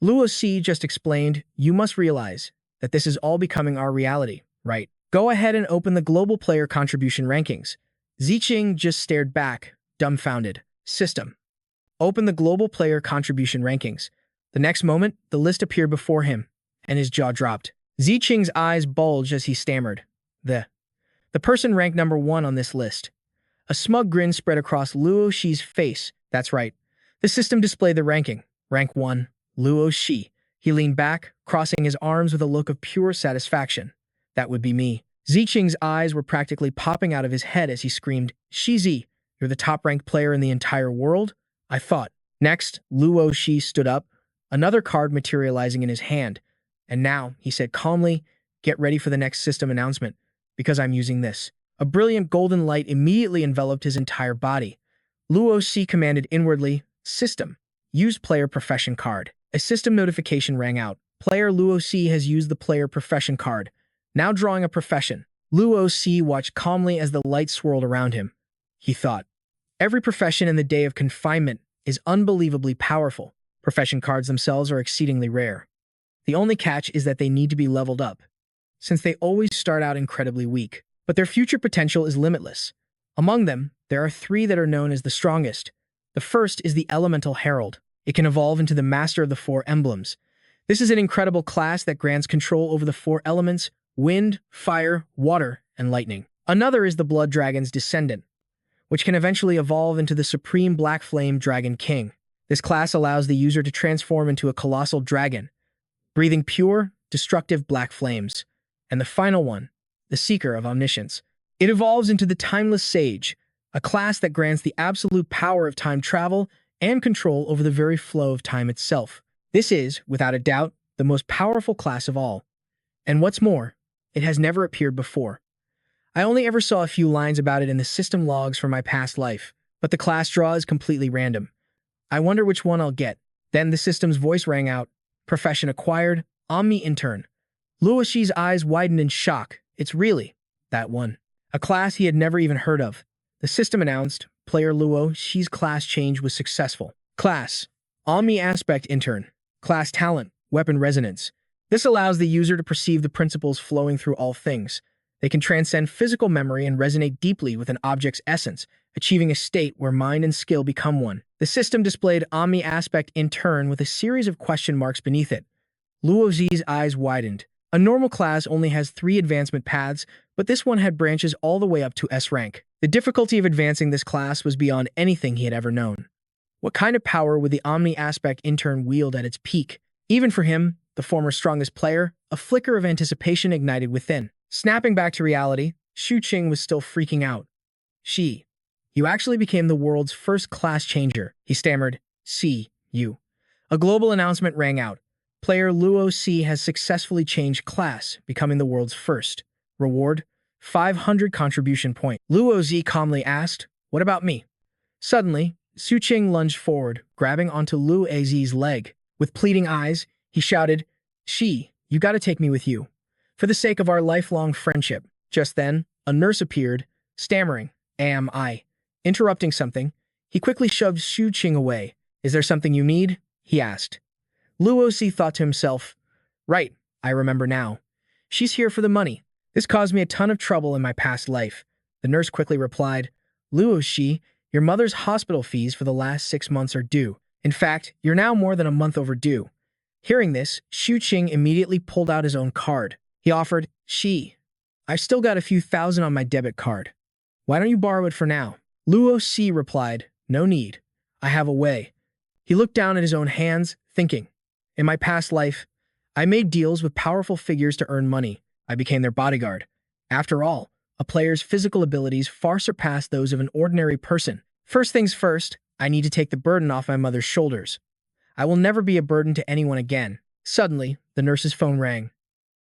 Luo Shi just explained, you must realize that this is all becoming our reality, right? Go ahead and open the global player contribution rankings. Zi Qing just stared back, dumbfounded. System. Open the global player contribution rankings. The next moment, the list appeared before him, and his jaw dropped. Zi Qing's eyes bulged as he stammered. The person ranked #1 on this list. A smug grin spread across Luo Shi's face. That's right. The system displayed the ranking. Rank 1, Luo Shi. He leaned back, crossing his arms with a look of pure satisfaction. That would be me. Zi Qing's eyes were practically popping out of his head as he screamed, Shizi, you're the top-ranked player in the entire world? I thought. Next, Luo Shi stood up, another card materializing in his hand. And now, he said calmly, get ready for the next system announcement, because I'm using this. A brilliant golden light immediately enveloped his entire body. Luo Shi commanded inwardly, System. Use player profession card. A system notification rang out. Player Luo Shi has used the player profession card. Now drawing a profession. Luo Shi watched calmly as the light swirled around him. He thought, every profession in the Day of Confinement is unbelievably powerful. Profession cards themselves are exceedingly rare. The only catch is that they need to be leveled up, since they always start out incredibly weak. But their future potential is limitless. Among them, there are 3 that are known as the strongest. The first is the Elemental Herald. It can evolve into the Master of the 4 Emblems. This is an incredible class that grants control over the 4 elements, wind, fire, water, and lightning. Another is the Blood Dragon's Descendant. which can eventually evolve into the Supreme Black Flame Dragon King. This class allows the user to transform into a colossal dragon, breathing pure, destructive black flames. And the final one, the Seeker of Omniscience. It evolves into the Timeless Sage, a class that grants the absolute power of time travel and control over the very flow of time itself. This is, without a doubt, the most powerful class of all. And what's more, it has never appeared before. I only ever saw a few lines about it in the system logs from my past life, but the class draw is completely random. I wonder which one I'll get. Then the system's voice rang out. Profession acquired, Omni Intern. Luo Shi's eyes widened in shock. It's really that one. A class he had never even heard of. The system announced, player Luo Shi's class change was successful. Class, Omni Aspect Intern. Class Talent, Weapon Resonance. This allows the user to perceive the principles flowing through all things. They can transcend physical memory and resonate deeply with an object's essence, achieving a state where mind and skill become one. The system displayed Omni Aspect in turn with a series of question marks beneath it. Luo Zi's eyes widened. A normal class only has 3 advancement paths, but this one had branches all the way up to S rank. The difficulty of advancing this class was beyond anything he had ever known. What kind of power would the Omni Aspect Intern wield at its peak? Even for him, the former strongest player, a flicker of anticipation ignited within. Snapping back to reality, Xu Qing was still freaking out. She, you actually became the world's first class changer, he stammered. See, you. A global announcement rang out. Player Luo C has successfully changed class, becoming the world's first. Reward, 500 contribution point. Luo Z calmly asked, what about me? Suddenly, Xu Qing lunged forward, grabbing onto Luo Z's leg. With pleading eyes, he shouted, She, you gotta take me with you. For the sake of our lifelong friendship. Just then, a nurse appeared, stammering, am I? Interrupting something, he quickly shoved Xu Qing away. Is there something you need? He asked. Luo Si thought to himself, right, I remember now. She's here for the money. This caused me a ton of trouble in my past life. The nurse quickly replied, Luo Shi, your mother's hospital fees for the last 6 months are due. In fact, you're now more than a month overdue. Hearing this, Xu Qing immediately pulled out his own card. He offered, She, I've still got a few thousand on my debit card. Why don't you borrow it for now? Luo Si replied, no need. I have a way. He looked down at his own hands, thinking, in my past life, I made deals with powerful figures to earn money. I became their bodyguard. After all, a player's physical abilities far surpass those of an ordinary person. First things first, I need to take the burden off my mother's shoulders. I will never be a burden to anyone again. Suddenly, the nurse's phone rang.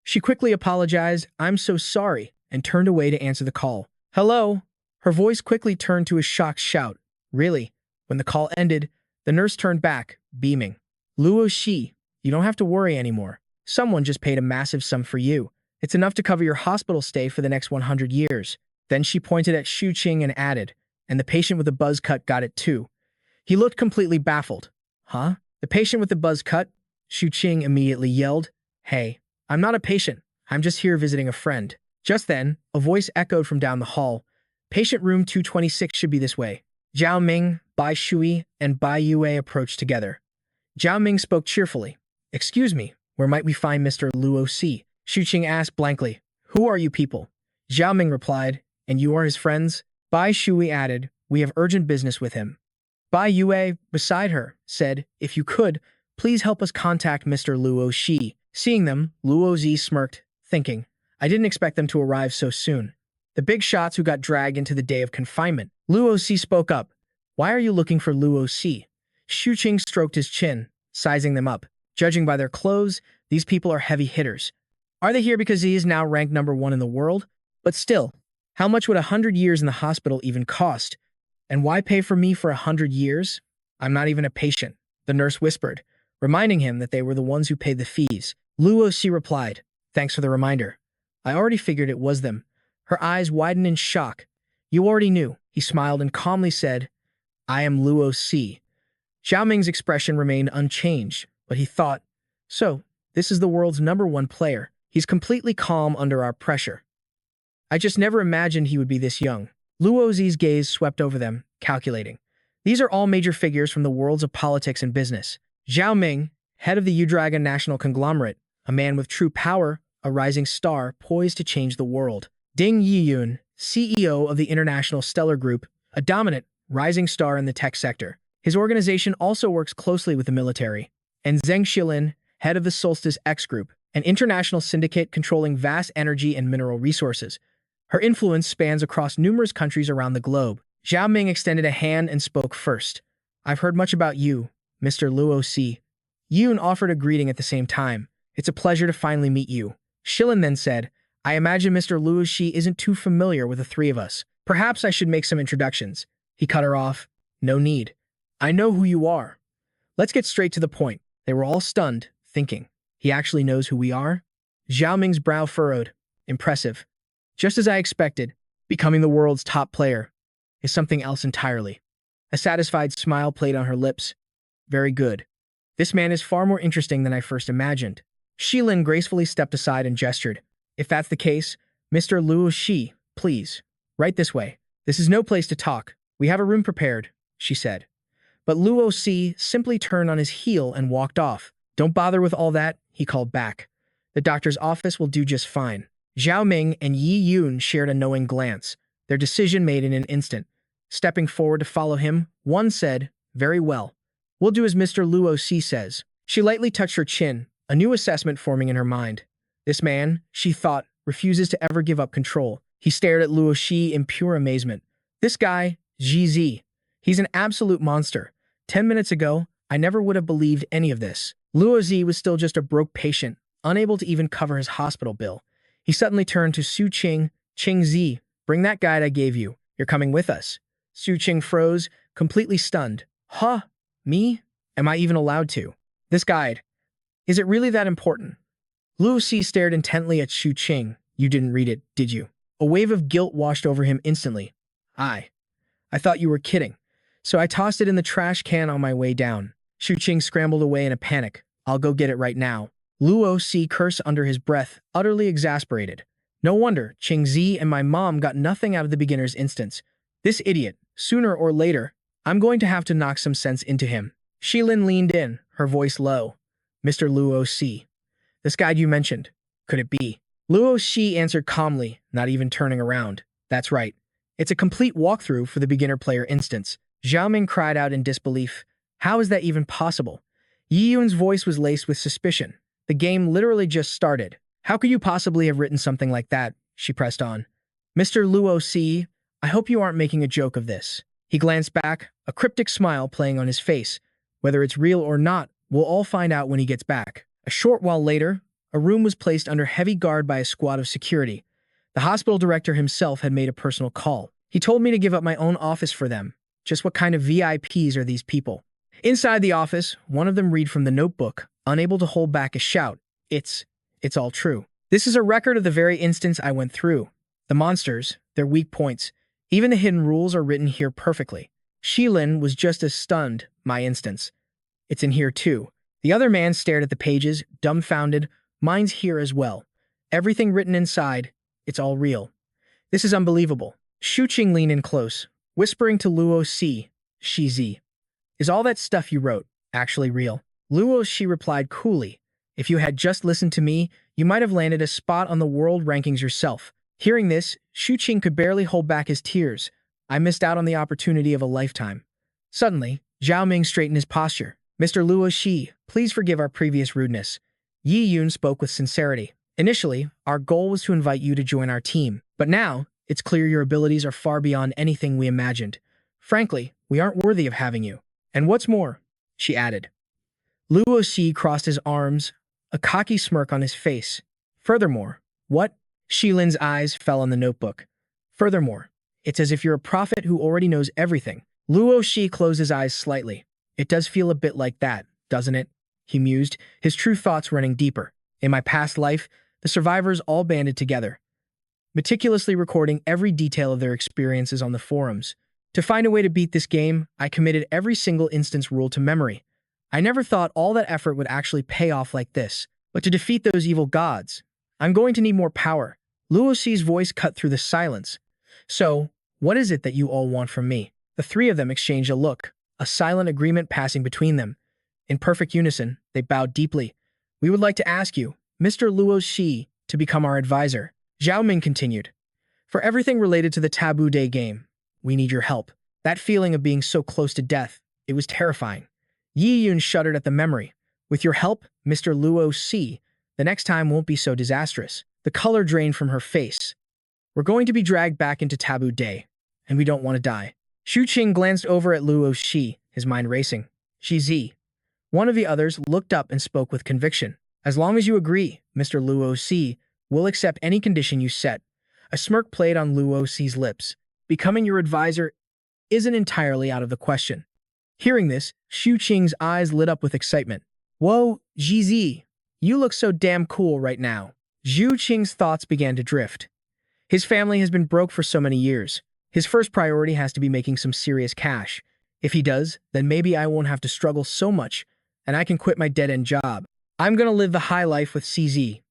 She quickly apologized, I'm so sorry, and turned away to answer the call. Hello? Her voice quickly turned to a shocked shout. Really? When the call ended, the nurse turned back, beaming. Luo Shi, you don't have to worry anymore. Someone just paid a massive sum for you. It's enough to cover your hospital stay for the next 100 years. Then she pointed at Xu Qing and added, and the patient with the buzz cut got it too. He looked completely baffled. Huh? The patient with the buzz cut? Xu Qing immediately yelled, Hey, I'm not a patient. I'm just here visiting a friend. Just then, a voice echoed from down the hall. Patient room 226 should be this way. Zhao Ming, Bai Shui, and Bai Yue approached together. Zhao Ming spoke cheerfully. Excuse me, where might we find Mr. Luo Si? Xu Qing asked blankly. Who are you people? Zhao Ming replied, and you are his friends? Bai Shui added, we have urgent business with him. Bai Yue, beside her, said, if you could, please help us contact Mr. Luo Shi. Seeing them, Luo Zi smirked, thinking, I didn't expect them to arrive so soon. The big shots who got dragged into the day of confinement. Luo Si spoke up. Why are you looking for Luo Si? Xu Qing stroked his chin, sizing them up. Judging by their clothes, these people are heavy hitters. Are they here because he is now ranked #1 in the world? But still, how much would 100 years in the hospital even cost? And why pay for me for 100 years? I'm not even a patient, the nurse whispered, reminding him that they were the ones who paid the fees. Luo Si replied, thanks for the reminder. I already figured it was them. Her eyes widened in shock. You already knew, he smiled and calmly said, I am Luo Si. Zhao Ming's expression remained unchanged, but he thought, so, this is the world's #1 player. He's completely calm under our pressure. I just never imagined he would be this young. Luo Zi's gaze swept over them, calculating. These are all major figures from the worlds of politics and business. Zhao Ming, head of the U-Dragon National Conglomerate, a man with true power, a rising star poised to change the world. Ding Yiyun, CEO of the International Stellar Group, a dominant, rising star in the tech sector. His organization also works closely with the military. And Zheng Xilin, head of the Solstice X Group, an international syndicate controlling vast energy and mineral resources. Her influence spans across numerous countries around the globe. Zhao Ming extended a hand and spoke first. I've heard much about you, Mr. Luo Si. Yoon offered a greeting at the same time. It's a pleasure to finally meet you. Shilin then said, I imagine Mr. Luo Shi isn't too familiar with the three of us. Perhaps I should make some introductions. He cut her off. No need. I know who you are. Let's get straight to the point. They were all stunned, thinking, he actually knows who we are? Zhao Ming's brow furrowed. Impressive. Just as I expected, becoming the world's top player is something else entirely. A satisfied smile played on her lips. Very good. This man is far more interesting than I first imagined. Shilin gracefully stepped aside and gestured. If that's the case, Mr. Luo Shi, please. Right this way. This is no place to talk. We have a room prepared, she said. But Luo Si simply turned on his heel and walked off. Don't bother with all that, he called back. The doctor's office will do just fine. Zhao Ming and Yi Yun shared a knowing glance, their decision made in an instant. Stepping forward to follow him, one said, very well. We'll do as Mr. Luo Si says. She lightly touched her chin, a new assessment forming in her mind. This man, she thought, refuses to ever give up control. He stared at Luo Shi in pure amazement. This guy, Ji Zi, he's an absolute monster. 10 minutes ago, I never would have believed any of this. Luo Zi was still just a broke patient, unable to even cover his hospital bill. He suddenly turned to Su Qing. Qing Zi, bring that guide I gave you. You're coming with us. Su Qing froze, completely stunned. Huh? Me? Am I even allowed to? This guide. Is it really that important? Luo Si stared intently at Su Qing. You didn't read it, did you? A wave of guilt washed over him instantly. I thought you were kidding. So I tossed it in the trash can on my way down. Su Qing scrambled away in a panic. I'll go get it right now. Luo Si cursed under his breath, utterly exasperated. No wonder Qing Zi and my mom got nothing out of the beginner's instance. This idiot, sooner or later, I'm going to have to knock some sense into him. Shilin leaned in, her voice low. Mr. Luo Si. This guide you mentioned, could it be? Luo Shi answered calmly, not even turning around. That's right. It's a complete walkthrough for the beginner player instance. Zhao Ming cried out in disbelief. How is that even possible? Yi Yun's voice was laced with suspicion. The game literally just started. How could you possibly have written something like that? She pressed on. Mr. Luo Si, I hope you aren't making a joke of this. He glanced back, a cryptic smile playing on his face. Whether it's real or not, we'll all find out when he gets back. A short while later, a room was placed under heavy guard by a squad of security. The hospital director himself had made a personal call. He told me to give up my own office for them. Just what kind of VIPs are these people? Inside the office, one of them read from the notebook, unable to hold back a shout. It's all true. This is a record of the very instance I went through. The monsters, their weak points, even the hidden rules are written here perfectly. Shilin was just as stunned, my instance. It's in here too. The other man stared at the pages, dumbfounded. Mine's here as well. Everything written inside, it's all real. This is unbelievable. Shu Qing leaned in close, whispering to Luo Si, Shi Zi. Is all that stuff you wrote actually real? Luo Shi replied coolly. If you had just listened to me, you might have landed a spot on the world rankings yourself. Hearing this, Shu Qing could barely hold back his tears. I missed out on the opportunity of a lifetime. Suddenly, Zhao Ming straightened his posture. Mr. Luo Shi, please forgive our previous rudeness. Yi Yun spoke with sincerity. Initially, our goal was to invite you to join our team, but now, it's clear your abilities are far beyond anything we imagined. Frankly, we aren't worthy of having you. And what's more, she added. Luo Shi crossed his arms, a cocky smirk on his face. Furthermore, what? Shilin's eyes fell on the notebook. Furthermore, it's as if you're a prophet who already knows everything. Luo Shi closed his eyes slightly. It does feel a bit like that, doesn't it? He mused, his true thoughts running deeper. In my past life, the survivors all banded together, meticulously recording every detail of their experiences on the forums. To find a way to beat this game, I committed every single instance rule to memory. I never thought all that effort would actually pay off like this. But to defeat those evil gods, I'm going to need more power. Luo Shi's voice cut through the silence. So, what is it that you all want from me? The three of them exchanged a look, a silent agreement passing between them. In perfect unison, they bowed deeply. We would like to ask you, Mr. Luo Shi, to become our advisor. Zhao Ming continued. For everything related to the Taboo Day game, we need your help. That feeling of being so close to death, it was terrifying. Yi Yun shuddered at the memory. With your help, Mr. Luo C, the next time won't be so disastrous. The color drained from her face. We're going to be dragged back into Taboo Day, and we don't want to die. Shu Qing glanced over at Luo Shi, his mind racing. Zi. One of the others looked up and spoke with conviction. As long as you agree, Mr. Luo Si, we'll accept any condition you set. A smirk played on Luo Si's lips. Becoming your advisor isn't entirely out of the question. Hearing this, Shu Qing's eyes lit up with excitement. Whoa, Zi, you look so damn cool right now. Zhu Qing's thoughts began to drift. His family has been broke for so many years. His first priority has to be making some serious cash. If he does, then maybe I won't have to struggle so much, and I can quit my dead-end job. I'm gonna live the high life with CZ.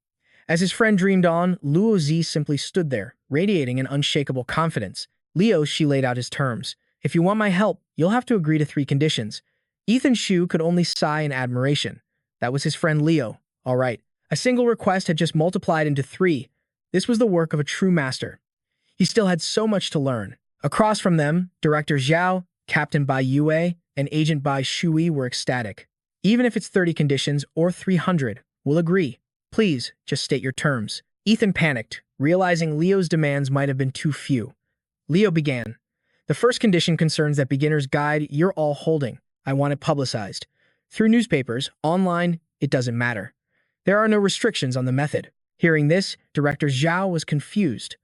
As his friend dreamed on, Luo Zi simply stood there, radiating an unshakable confidence. Leo Shi laid out his terms. If you want my help, you'll have to agree to 3 conditions. Ethan Shu could only sigh in admiration. That was his friend Leo. All right. A single request had just multiplied into 3. This was the work of a true master. He still had so much to learn. Across from them, Director Zhao, Captain Bai Yue, and Agent Bai Shui were ecstatic. Even if it's 30 conditions or 300, we'll agree. Please, just state your terms. Ethan panicked, realizing Leo's demands might have been too few. Leo began. The first condition concerns that beginner's guide you're all holding. I want it publicized. Through newspapers, online, it doesn't matter. There are no restrictions on the method. Hearing this, Director Zhao was confused.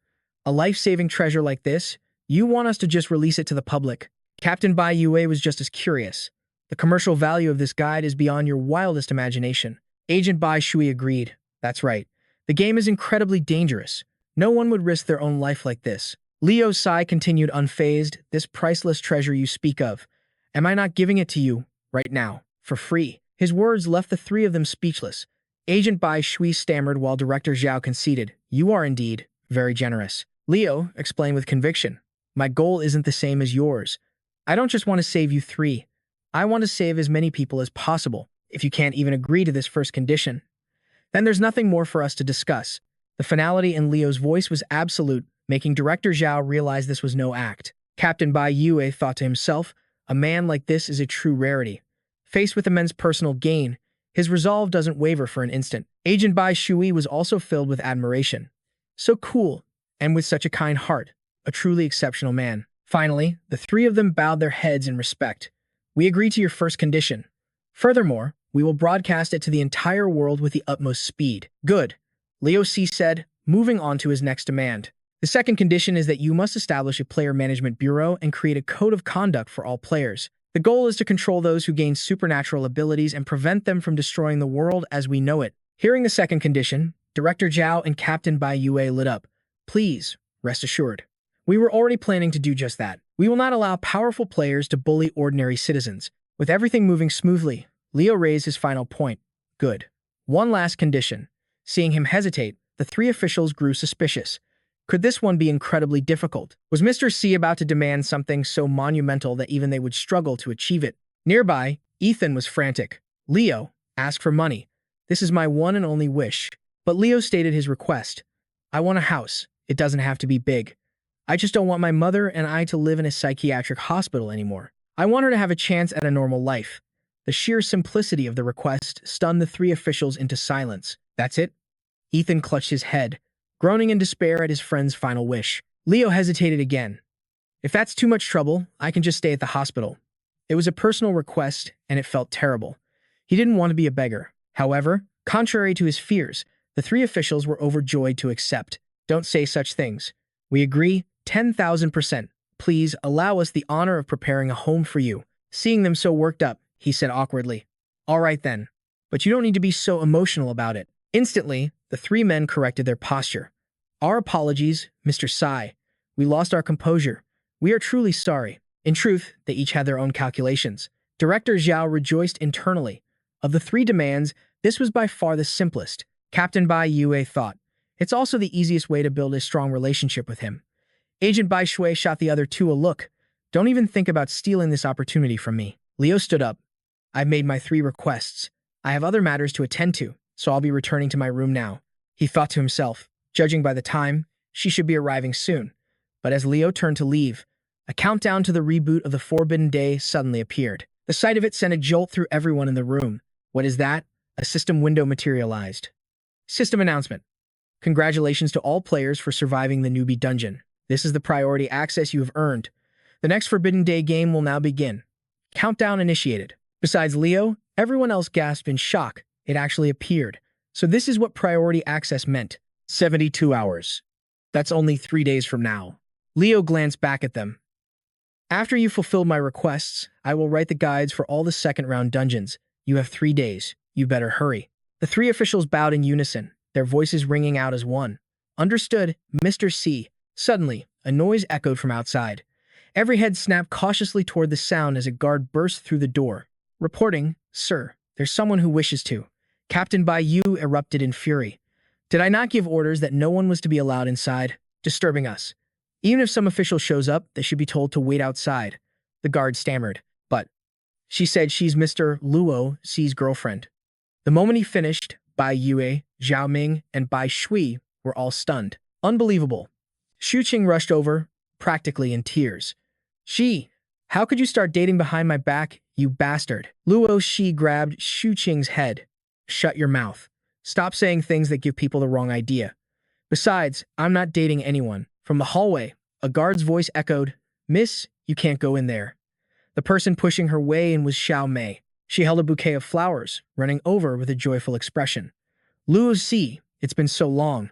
A life-saving treasure like this? You want us to just release it to the public? Captain Bai Yue was just as curious. The commercial value of this guide is beyond your wildest imagination. Agent Bai Shui agreed. That's right. The game is incredibly dangerous. No one would risk their own life like this. Leo Sai continued unfazed. This priceless treasure you speak of. Am I not giving it to you, right now, for free? His words left the 3 of them speechless. Agent Bai Shui stammered while Director Zhao conceded. You are indeed very generous. Leo explained with conviction. My goal isn't the same as yours. I don't just want to save you 3. I want to save as many people as possible. If you can't even agree to this first condition, then there's nothing more for us to discuss. The finality in Leo's voice was absolute, making Director Zhao realize this was no act. Captain Bai Yue thought to himself, a man like this is a true rarity. Faced with immense personal gain, his resolve doesn't waver for an instant. Agent Bai Shui was also filled with admiration. So cool, and with such a kind heart. A truly exceptional man. Finally, the 3 of them bowed their heads in respect. We agree to your first condition. Furthermore, we will broadcast it to the entire world with the utmost speed. Good, Leo C said, moving on to his next demand. The second condition is that you must establish a player management bureau and create a code of conduct for all players. The goal is to control those who gain supernatural abilities and prevent them from destroying the world as we know it. Hearing the second condition, Director Zhao and Captain Bai Yue lit up. Please, rest assured. We were already planning to do just that. We will not allow powerful players to bully ordinary citizens. With everything moving smoothly, Leo raised his final point. Good. One last condition. Seeing him hesitate, the 3 officials grew suspicious. Could this one be incredibly difficult? Was Mr. C about to demand something so monumental that even they would struggle to achieve it? Nearby, Ethan was frantic. Leo, ask for money. This is my one and only wish. But Leo stated his request. I want a house. It doesn't have to be big. I just don't want my mother and I to live in a psychiatric hospital anymore. I want her to have a chance at a normal life. The sheer simplicity of the request stunned the 3 officials into silence. That's it? Ethan clutched his head, groaning in despair at his friend's final wish. Leo hesitated again. If that's too much trouble, I can just stay at the hospital. It was a personal request, and it felt terrible. He didn't want to be a beggar. However, contrary to his fears, the 3 officials were overjoyed to accept. Don't say such things. We agree, 10,000%. Please allow us the honor of preparing a home for you. Seeing them so worked up, he said awkwardly. All right then, but you don't need to be so emotional about it. Instantly, the 3 men corrected their posture. Our apologies, Mr. Sai. We lost our composure. We are truly sorry. In truth, they each had their own calculations. Director Zhao rejoiced internally. Of the 3 demands, this was by far the simplest. Captain Bai Yue thought. It's also the easiest way to build a strong relationship with him. Agent Bai Shui shot the other 2 a look. Don't even think about stealing this opportunity from me. Leo stood up. I've made my 3 requests. I have other matters to attend to, so I'll be returning to my room now. He thought to himself, judging by the time, she should be arriving soon. But as Leo turned to leave, A countdown to the reboot of the Forbidden Day suddenly appeared. The sight of it sent a jolt through everyone in the room. What is that? A system window materialized. System announcement. Congratulations to all players for surviving the newbie dungeon. This is the priority access you have earned. The next Forbidden Day game will now begin. Countdown initiated. Besides Leo, everyone else gasped in shock. It actually appeared. So this is what priority access meant. 72 hours. That's only 3 days from now. Leo glanced back at them. After you fulfill my requests, I will write the guides for all the second-round dungeons. You have 3 days. You better hurry. The three officials bowed in unison, their voices ringing out as one. Understood, Mr. C. Suddenly, a noise echoed from outside. Every head snapped cautiously toward the sound as a guard burst through the door. Reporting, sir, there's someone who wishes to. Captain Bai Yu erupted in fury. Did I not give orders that no one was to be allowed inside, disturbing us? Even if some official shows up, they should be told to wait outside. The guard stammered. But she said she's Mr. Luo Ci's girlfriend. The moment he finished, Bai Yue, Zhao Ming, and Bai Shui were all stunned. Unbelievable. Xu Qing rushed over, practically in tears. She, how could you start dating behind my back, you bastard? Luo Shi grabbed Xu Qing's head. Shut your mouth. Stop saying things that give people the wrong idea. Besides, I'm not dating anyone. From the hallway, a guard's voice echoed, Miss, you can't go in there. The person pushing her way in was Xiao Mei. She held a bouquet of flowers, running over with a joyful expression. Luo Si, it's been so long.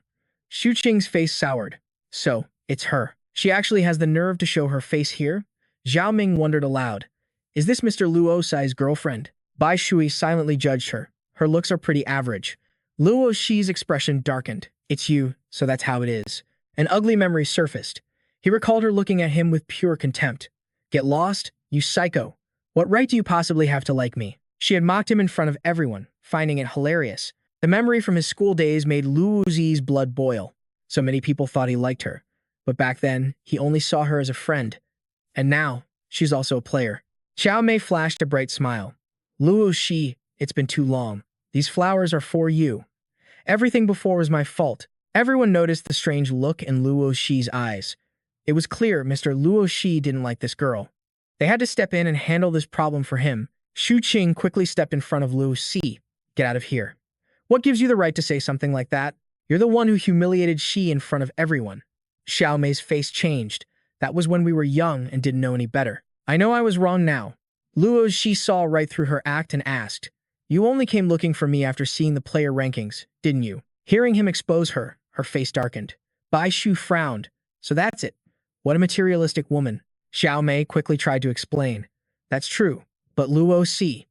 Xu Qing's face soured. So, it's her. She actually has the nerve to show her face here? Zhao Ming wondered aloud. Is this Mr. Luo Si's girlfriend? Bai Shui silently judged her. Her looks are pretty average. Luo Shi's expression darkened. It's you, so that's how it is. An ugly memory surfaced. He recalled her looking at him with pure contempt. Get lost, you psycho. What right do you possibly have to like me? She had mocked him in front of everyone, finding it hilarious. The memory from his school days made Luo Zi's blood boil. So many people thought he liked her. But back then, he only saw her as a friend. And now, she's also a player. Xiao Mei flashed a bright smile. Luo Shi, it's been too long. These flowers are for you. Everything before was my fault. Everyone noticed the strange look in Luo Shi's eyes. It was clear Mr. Luo Shi didn't like this girl. They had to step in and handle this problem for him. Xu Qing quickly stepped in front of Luo Shi. Get out of here. What gives you the right to say something like that? You're the one who humiliated Shi in front of everyone. Xiao Mei's face changed. That was when we were young and didn't know any better. I know I was wrong now. Luo Shi saw right through her act and asked, You only came looking for me after seeing the player rankings, didn't you? Hearing him expose her, her face darkened. Bai Shu frowned. So that's it. What a materialistic woman. Xiao Mei quickly tried to explain. That's true, but Luo Si,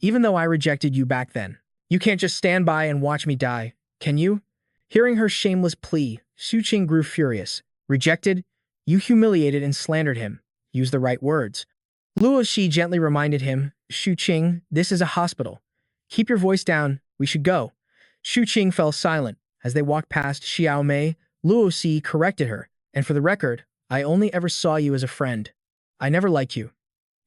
even though I rejected you back then, you can't just stand by and watch me die, can you? Hearing her shameless plea, Xu Qing grew furious. Rejected? You humiliated and slandered him. Use the right words. Luo Shi gently reminded him, Xu Qing, this is a hospital. Keep your voice down. We should go. Xu Qing fell silent. As they walked past Xiao Mei, Luo Si corrected her. And for the record, I only ever saw you as a friend. I never liked you.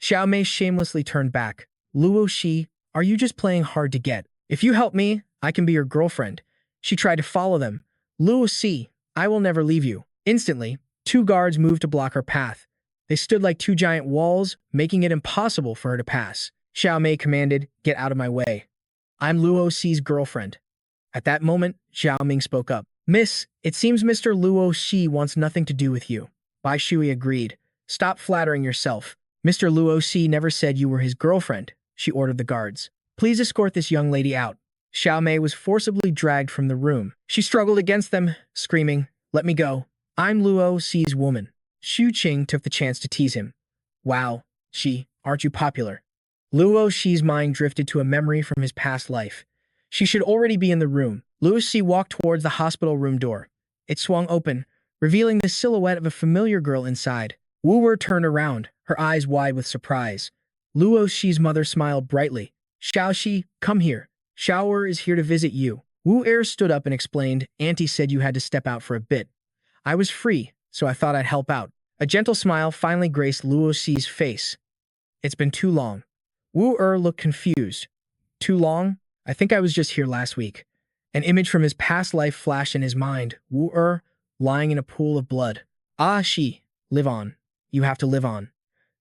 Xiao Mei shamelessly turned back. Luo Shi, are you just playing hard to get? If you help me, I can be your girlfriend. She tried to follow them. Luo Si, I will never leave you. Instantly, 2 guards moved to block her path. They stood like 2 giant walls, making it impossible for her to pass. Xiao Mei commanded, Get out of my way. I'm Luo Si's girlfriend. At that moment, Zhao Ming spoke up. Miss, it seems Mr. Luo Shi wants nothing to do with you. Bai Shui agreed. Stop flattering yourself. Mr. Luo Si never said you were his girlfriend, she ordered the guards. Please escort this young lady out. Xiao Mei was forcibly dragged from the room. She struggled against them, screaming, Let me go. I'm Luo Si's woman. Xu Qing took the chance to tease him. Wow, aren't you popular? Luo Shi's mind drifted to a memory from his past life. She should already be in the room. Luo Shi walked towards the hospital room door. It swung open, revealing the silhouette of a familiar girl inside. Wu Er turned around, her eyes wide with surprise. Luo Shi's mother smiled brightly. Xiao Shi, come here. Xiao Er is here to visit you. Wu Er stood up and explained, Auntie said you had to step out for a bit. I was free, so I thought I'd help out. A gentle smile finally graced Luo Shi's face. It's been too long. Wu Er looked confused. Too long? I think I was just here last week. An image from his past life flashed in his mind. Wu Er, lying in a pool of blood. Ah, Shi, live on. you have to live on.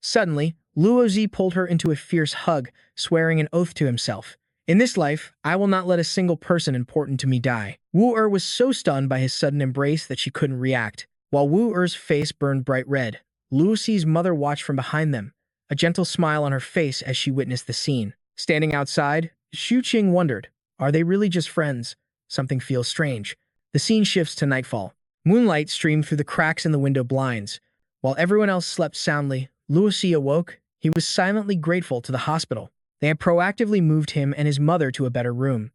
Suddenly, Luo Zi pulled her into a fierce hug, swearing an oath to himself. In this life, I will not let a single person important to me die. Wu Er was so stunned by his sudden embrace that she couldn't react. While Wu Er's face burned bright red, Luo Zi's mother watched from behind them, a gentle smile on her face as she witnessed the scene. Standing outside, Xu Qing wondered, are they really just friends? Something feels strange. The scene shifts to nightfall. Moonlight streamed through the cracks in the window blinds. While everyone else slept soundly, Luo Zi awoke. He was silently grateful to the hospital. They had proactively moved him and his mother to a better room.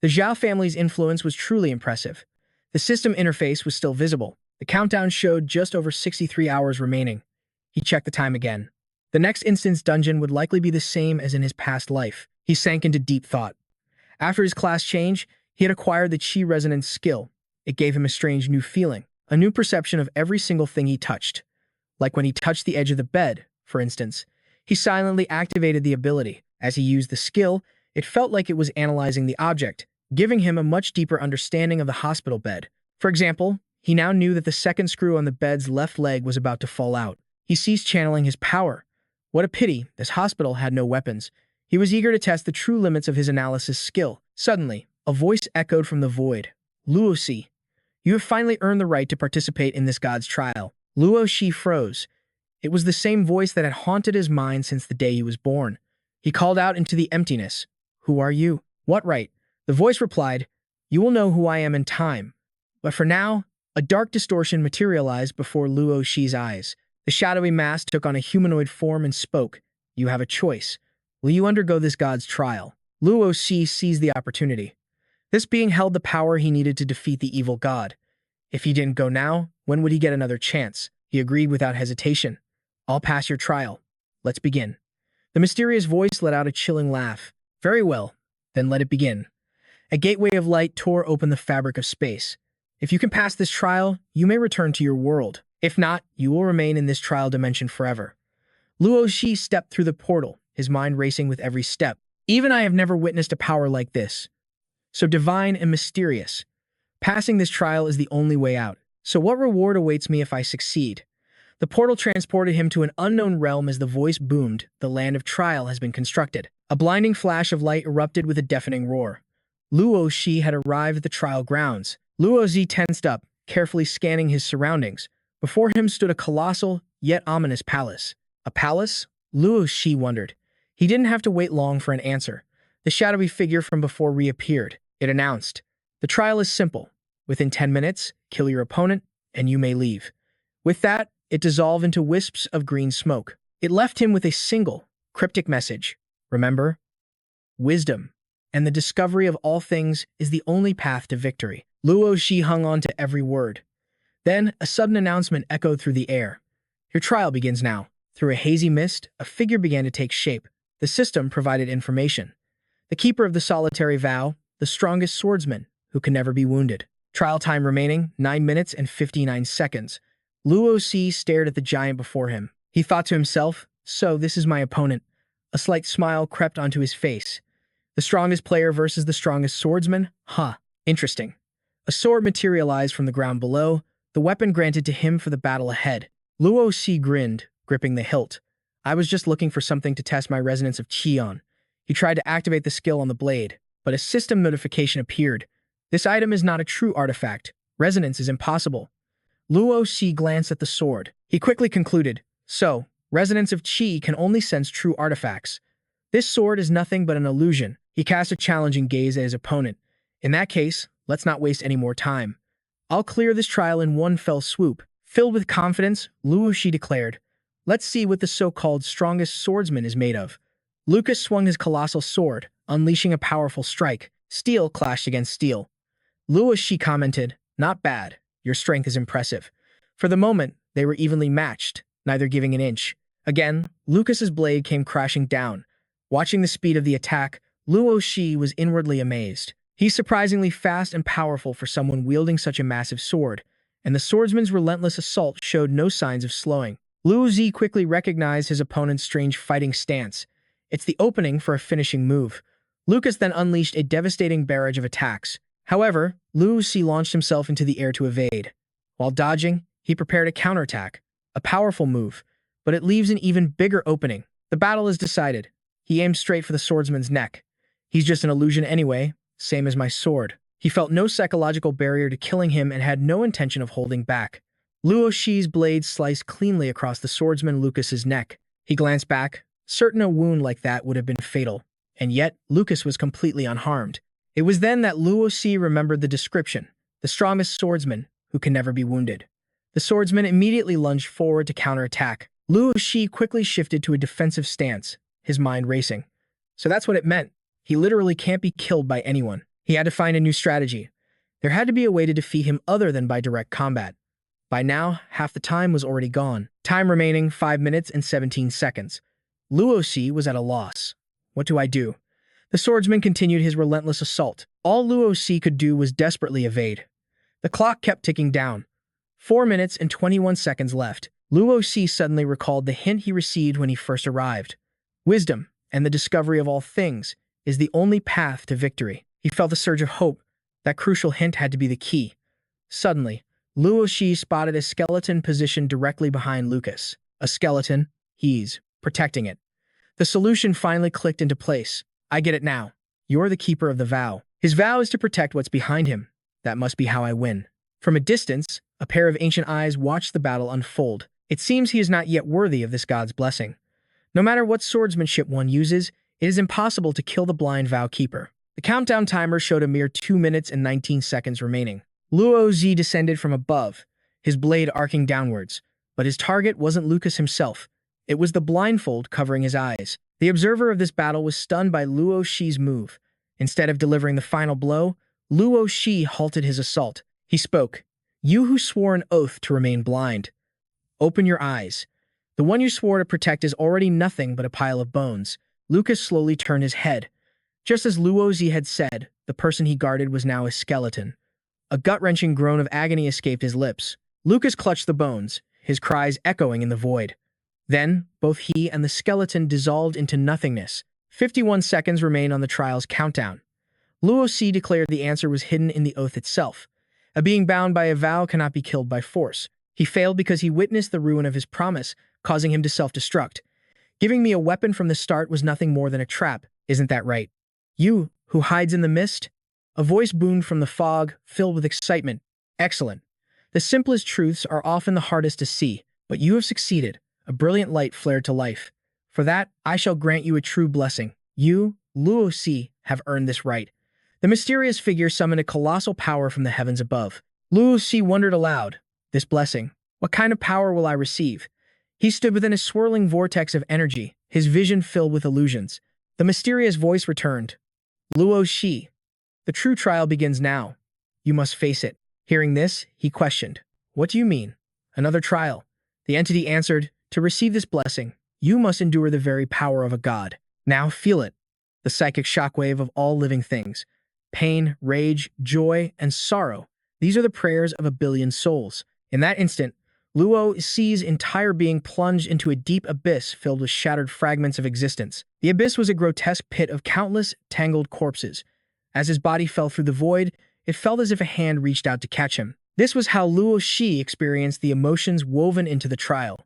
The Zhao family's influence was truly impressive. The system interface was still visible. The countdown showed just over 63 hours remaining. He checked the time again. The next instant's dungeon would likely be the same as in his past life. He sank into deep thought. After his class change, he had acquired the Qi resonance skill. It gave him a strange new feeling, a new perception of every single thing he touched. Like when he touched the edge of the bed, for instance, he silently activated the ability. As he used the skill, it felt like it was analyzing the object, giving him a much deeper understanding of the hospital bed. For example, he now knew that the second screw on the bed's left leg was about to fall out. He ceased channeling his power. What a pity, this hospital had no weapons. He was eager to test the true limits of his analysis skill. Suddenly, a voice echoed from the void. Luo Xi, you have finally earned the right to participate in this god's trial. Luo Xi froze. It was the same voice that had haunted his mind since the day he was born. He called out into the emptiness. Who are you? What right? The voice replied, you will know who I am in time. But for now, a dark distortion materialized before Luo Xi's eyes. The shadowy mask took on a humanoid form and spoke. You have a choice. Will you undergo this god's trial? Luo Xi seized the opportunity. This being held the power he needed to defeat the evil god. If he didn't go now, when would he get another chance? He agreed without hesitation. I'll pass your trial. Let's begin. The mysterious voice let out a chilling laugh. Very well, then let it begin. A gateway of light tore open the fabric of space. If you can pass this trial, you may return to your world. If not, you will remain in this trial dimension forever. Luo Xi stepped through the portal, his mind racing with every step. Even I have never witnessed a power like this. So divine and mysterious. Passing this trial is the only way out. So what reward awaits me if I succeed? The portal transported him to an unknown realm as the voice boomed. The land of trial has been constructed. A blinding flash of light erupted with a deafening roar. Luo Xi had arrived at the trial grounds. Luo Zi tensed up, carefully scanning his surroundings. Before him stood a colossal, yet ominous palace. A palace? Luo Xi wondered. He didn't have to wait long for an answer. The shadowy figure from before reappeared. It announced, the trial is simple. Within 10 minutes, kill your opponent, and you may leave. With that, it dissolved into wisps of green smoke. It left him with a single, cryptic message. Remember? Wisdom and the discovery of all things is the only path to victory. Luo Xi hung on to every word. Then, a sudden announcement echoed through the air. Your trial begins now. Through a hazy mist, a figure began to take shape. The system provided information. The keeper of the solitary vow, the strongest swordsman, who can never be wounded. Trial time remaining, 9 minutes and 59 seconds. Luo Xi stared at the giant before him. He thought to himself, so this is my opponent. A slight smile crept onto his face. The strongest player versus the strongest swordsman? Huh, interesting. A sword materialized from the ground below, the weapon granted to him for the battle ahead. Luo Xi grinned, gripping the hilt. I was just looking for something to test my resonance of qi on. He tried to activate the skill on the blade, but a system notification appeared. This item is not a true artifact. Resonance is impossible. Luo Xi glanced at the sword. He quickly concluded, so, resonance of qi can only sense true artifacts. This sword is nothing but an illusion. He cast a challenging gaze at his opponent. In that case, let's not waste any more time. I'll clear this trial in one fell swoop. Filled with confidence, Luo Xi declared, let's see what the so-called strongest swordsman is made of. Lucas swung his colossal sword, unleashing a powerful strike. Steel clashed against steel. Luo Xi commented, not bad. Your strength is impressive. For the moment, they were evenly matched, neither giving an inch. Again, Lucas's blade came crashing down. Watching the speed of the attack, Luo Xi was inwardly amazed. He's surprisingly fast and powerful for someone wielding such a massive sword, and the swordsman's relentless assault showed no signs of slowing. Luo Zi quickly recognized his opponent's strange fighting stance. It's the opening for a finishing move. Lucas then unleashed a devastating barrage of attacks. However, Luo Zi launched himself into the air to evade. While dodging, he prepared a counterattack. A powerful move. but it leaves an even bigger opening. The battle is decided. He aimed straight for the swordsman's neck. He's just an illusion anyway, same as my sword. He felt no psychological barrier to killing him and had no intention of holding back. Luo Shi's blade sliced cleanly across the swordsman Lucas's neck. He glanced back, certain a wound like that would have been fatal. And yet, Lucas was completely unharmed. It was then that Luo Shi remembered the description, the strongest swordsman who can never be wounded. The swordsman immediately lunged forward to counterattack. Luo Shi quickly shifted to a defensive stance, his mind racing. So that's what it meant. He literally can't be killed by anyone. He had to find a new strategy. There had to be a way to defeat him other than by direct combat. By now, half the time was already gone. Time remaining 5 minutes and 17 seconds. Luo Shi was at a loss. What do I do? The swordsman continued his relentless assault. All Luo Shi could do was desperately evade. The clock kept ticking down. 4 minutes and 21 seconds left. Luo Shi suddenly recalled the hint he received when he first arrived. Wisdom, and the discovery of all things, is the only path to victory. He felt a surge of hope. That crucial hint had to be the key. Suddenly, Luo Shi spotted a skeleton positioned directly behind Lucas. A skeleton. He's protecting it. The solution finally clicked into place. I get it now. You're the keeper of the vow. His vow is to protect what's behind him. That must be how I win. From a distance, a pair of ancient eyes watched the battle unfold. It seems he is not yet worthy of this god's blessing. No matter what swordsmanship one uses, it is impossible to kill the blind vow keeper. The countdown timer showed a mere 2 minutes and 19 seconds remaining. Luo Shi descended from above, his blade arcing downwards, but his target wasn't Lucas himself. It was the blindfold covering his eyes. The observer of this battle was stunned by Luo Shi's move. Instead of delivering the final blow, Luo Shi halted his assault. He spoke, "You who swore an oath to remain blind. Open your eyes. The one you swore to protect is already nothing but a pile of bones." Lucas slowly turned his head. Just as Luo Shi had said, the person he guarded was now a skeleton. A gut-wrenching groan of agony escaped his lips. Lucas clutched the bones, his cries echoing in the void. Then, both he and the skeleton dissolved into nothingness. 51 seconds remained on the trial's countdown. Luo Shi declared the answer was hidden in the oath itself. A being bound by a vow cannot be killed by force. He failed because he witnessed the ruin of his promise, causing him to self-destruct. Giving me a weapon from the start was nothing more than a trap. Isn't that right? You, who hides in the mist? A voice boomed from the fog, filled with excitement. Excellent. The simplest truths are often the hardest to see, but you have succeeded. A brilliant light flared to life. For that, I shall grant you a true blessing. You, Luo Shi, have earned this right. The mysterious figure summoned a colossal power from the heavens above. Luo Shi wondered aloud. This blessing. What kind of power will I receive? He stood within a swirling vortex of energy, his vision filled with illusions. The mysterious voice returned. Luo Shi. The true trial begins now. You must face it. Hearing this, he questioned. What do you mean? Another trial. The entity answered, to receive this blessing, you must endure the very power of a god. Now feel it. The psychic shockwave of all living things. Pain, rage, joy, and sorrow. These are the prayers of a billion souls. In that instant, Luo Shi's entire being plunged into a deep abyss filled with shattered fragments of existence. The abyss was a grotesque pit of countless, tangled corpses. As his body fell through the void, it felt as if a hand reached out to catch him. This was how Luo Shi experienced the emotions woven into the trial.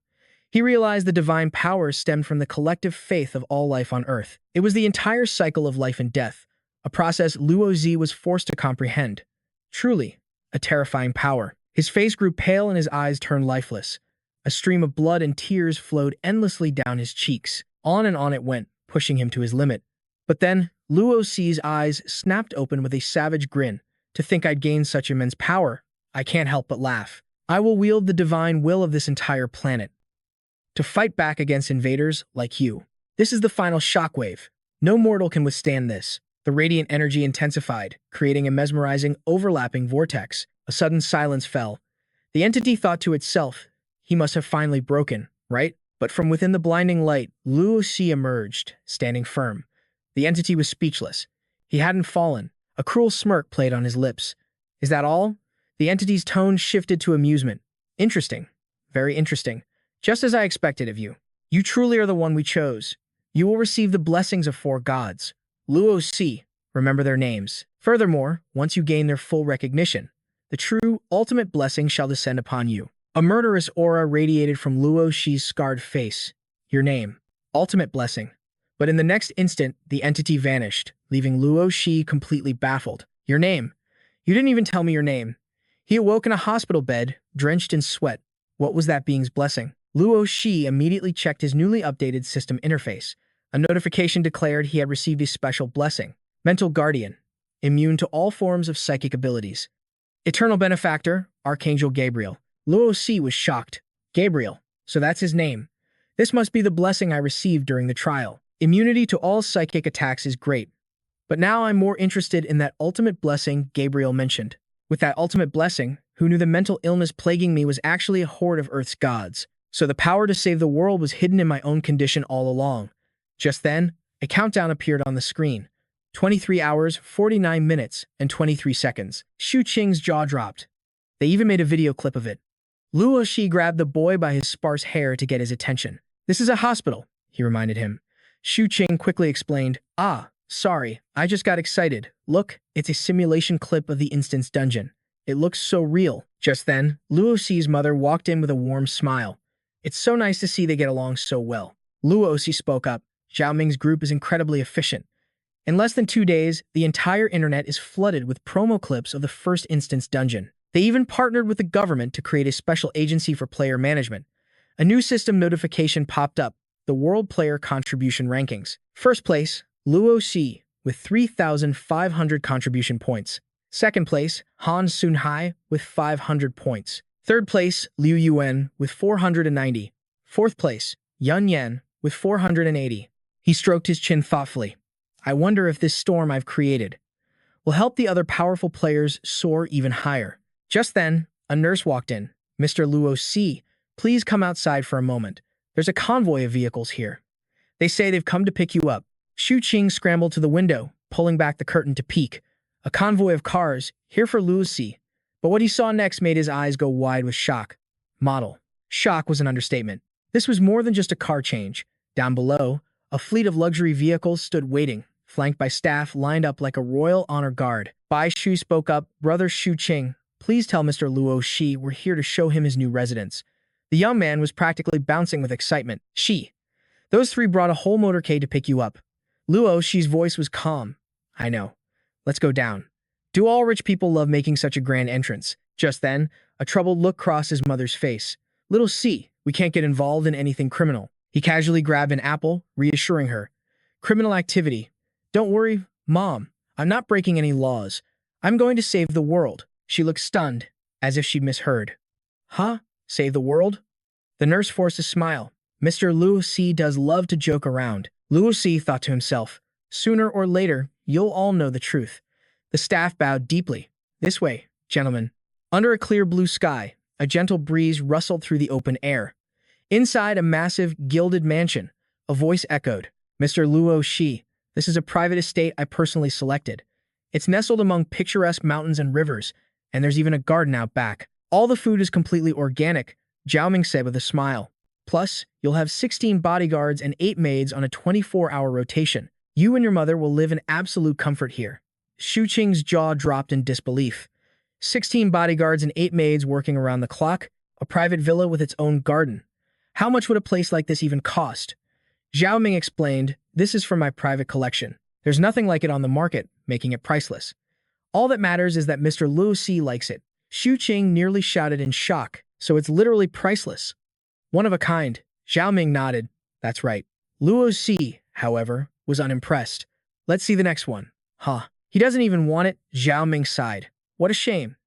He realized the divine power stemmed from the collective faith of all life on Earth. It was the entire cycle of life and death, a process Luo Shi was forced to comprehend. Truly, a terrifying power. His face grew pale and his eyes turned lifeless. A stream of blood and tears flowed endlessly down his cheeks. On and on it went, pushing him to his limit. But then, Luo Shi's eyes snapped open with a savage grin. To think I'd gained such immense power, I can't help but laugh. I will wield the divine will of this entire planet to fight back against invaders like you. This is the final shockwave. No mortal can withstand this. The radiant energy intensified, creating a mesmerizing, overlapping vortex. A sudden silence fell. The entity thought to itself, he must have finally broken, right? But from within the blinding light, Luo Shi emerged, standing firm. The entity was speechless. He hadn't fallen. A cruel smirk played on his lips. Is that all? The entity's tone shifted to amusement. Interesting. Very interesting. Just as I expected of you. You truly are the one we chose. You will receive the blessings of 4 gods. Luo Shi, remember their names. Furthermore, once you gain their full recognition, the true, ultimate blessing shall descend upon you. A murderous aura radiated from Luo Shi's scarred face. Your name. Ultimate blessing. But in the next instant, the entity vanished, leaving Luo Shi completely baffled. Your name. You didn't even tell me your name. He awoke in a hospital bed, drenched in sweat. What was that being's blessing? Luo Shi immediately checked his newly updated system interface. A notification declared he had received a special blessing. Mental Guardian. Immune to all forms of psychic abilities. Eternal Benefactor, Archangel Gabriel. Luo Shi was shocked. Gabriel. So that's his name. This must be the blessing I received during the trial. Immunity to all psychic attacks is great. But now I'm more interested in that ultimate blessing Gabriel mentioned. With that ultimate blessing, who knew the mental illness plaguing me was actually a horde of Earth's gods? So the power to save the world was hidden in my own condition all along. Just then, a countdown appeared on the screen. 23 hours, 49 minutes, and 23 seconds. Shu Qing's jaw dropped. They even made a video clip of it. Luo Shi grabbed the boy by his sparse hair to get his attention. This is a hospital, he reminded him. Shu Qing quickly explained, sorry, I just got excited. Look, it's a simulation clip of the instance dungeon. It looks so real. Just then, Luo Shi's mother walked in with a warm smile. It's so nice to see they get along so well. Luo Shi spoke up. Zhao Ming's group is incredibly efficient. In less than 2 days, the entire internet is flooded with promo clips of the first instance dungeon. They even partnered with the government to create a special agency for player management. A new system notification popped up, the World Player Contribution Rankings. First place, Luo Shi, with 3,500 contribution points. Second place, Han Sunhai, with 500 points. Third place, Liu Yuan, with 490. Fourth place, Yun Yan, with 480. He stroked his chin thoughtfully. I wonder if this storm I've created will help the other powerful players soar even higher. Just then, a nurse walked in. Mr. Luo Shi, please come outside for a moment. There's a convoy of vehicles here. They say they've come to pick you up. Shu Qing scrambled to the window, pulling back the curtain to peek. A convoy of cars, here for Luo Shi. But what he saw next made his eyes go wide with shock. Model. Shock was an understatement. This was more than just a car change. Down below, a fleet of luxury vehicles stood waiting, flanked by staff lined up like a royal honor guard. Bai Shu spoke up, Brother Shu Qing, please tell Mr. Luo Shi we're here to show him his new residence. The young man was practically bouncing with excitement. Shi. Those three brought a whole motorcade to pick you up. Luo Shi's voice was calm. I know. Let's go down. Do all rich people love making such a grand entrance? Just then, a troubled look crossed his mother's face. Little C, we can't get involved in anything criminal. He casually grabbed an apple, reassuring her. Criminal activity. Don't worry, Mom. I'm not breaking any laws. I'm going to save the world. She looked stunned, as if she'd misheard. Huh? Save the world? The nurse forced a smile. Mr. Luo Shi does love to joke around. Luo Shi thought to himself, sooner or later, you'll all know the truth. The staff bowed deeply. This way, gentlemen. Under a clear blue sky, a gentle breeze rustled through the open air. Inside a massive, gilded mansion, a voice echoed, Mr. Luo Shi, this is a private estate I personally selected. It's nestled among picturesque mountains and rivers, and there's even a garden out back. All the food is completely organic, Zhao Ming said with a smile. Plus, you'll have 16 bodyguards and 8 maids on a 24-hour rotation. You and your mother will live in absolute comfort here. Shu Qing's jaw dropped in disbelief. 16 bodyguards and 8 maids working around the clock, a private villa with its own garden. How much would a place like this even cost? Zhao Ming explained, this is from my private collection. There's nothing like it on the market, making it priceless. All that matters is that Mr. Luo Shi likes it. Shu Qing nearly shouted in shock, so it's literally priceless. One of a kind. Zhao Ming nodded. That's right. Luo Shi, however, was unimpressed. Let's see the next one. Huh. He doesn't even want it, Zhao Ming sighed. What a shame.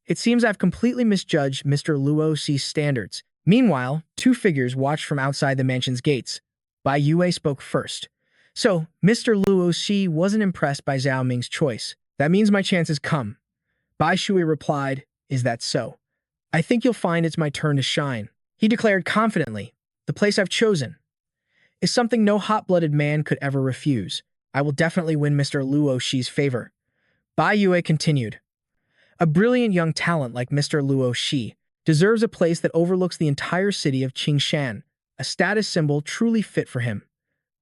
It seems I've completely misjudged Mr. Luo Shi's standards. Meanwhile, 2 figures watched from outside the mansion's gates. Bai Yue spoke first. So, Mr. Luo Shi wasn't impressed by Zhao Ming's choice. That means my chance has come. Bai Shui replied, is that so? I think you'll find it's my turn to shine. He declared confidently, the place I've chosen is something no hot-blooded man could ever refuse. I will definitely win Mr. Luo Shi's favor. Bai Yue continued, a brilliant young talent like Mr. Luo Shi deserves a place that overlooks the entire city of Qingshan, a status symbol truly fit for him.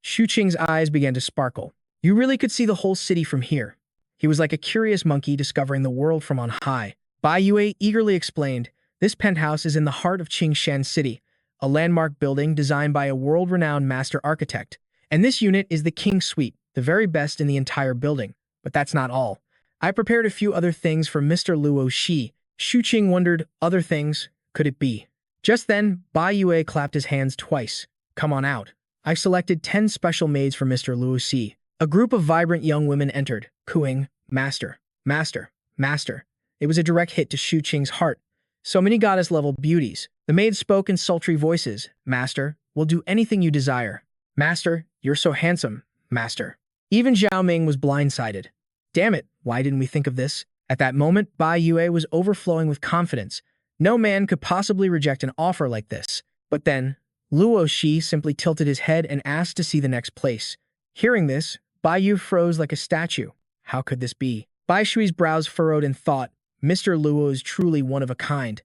Shu Qing's eyes began to sparkle. You really could see the whole city from here. He was like a curious monkey discovering the world from on high. Bai Yue eagerly explained, This penthouse is in the heart of Qingshan City, a landmark building designed by a world-renowned master architect. And this unit is the King Suite, the very best in the entire building. But that's not all. I prepared a few other things for Mr. Luo Shi. Shu Qing wondered, other things, could it be? Just then, Bai Yue clapped his hands twice. Come on out. I've selected 10 special maids for Mr. Luo Shi. A group of vibrant young women entered, cooing, Master, Master, Master. It was a direct hit to Shu Qing's heart. So many goddess-level beauties. The maids spoke in sultry voices. Master, we'll do anything you desire. Master, you're so handsome. Master. Even Zhao Ming was blindsided. Damn it, why didn't we think of this? At that moment, Bai Yue was overflowing with confidence. No man could possibly reject an offer like this. But then, Luo Shi simply tilted his head and asked to see the next place. Hearing this, Bai Yu froze like a statue. How could this be? Bai Shui's brows furrowed in thought. Mr. Luo is truly one of a kind.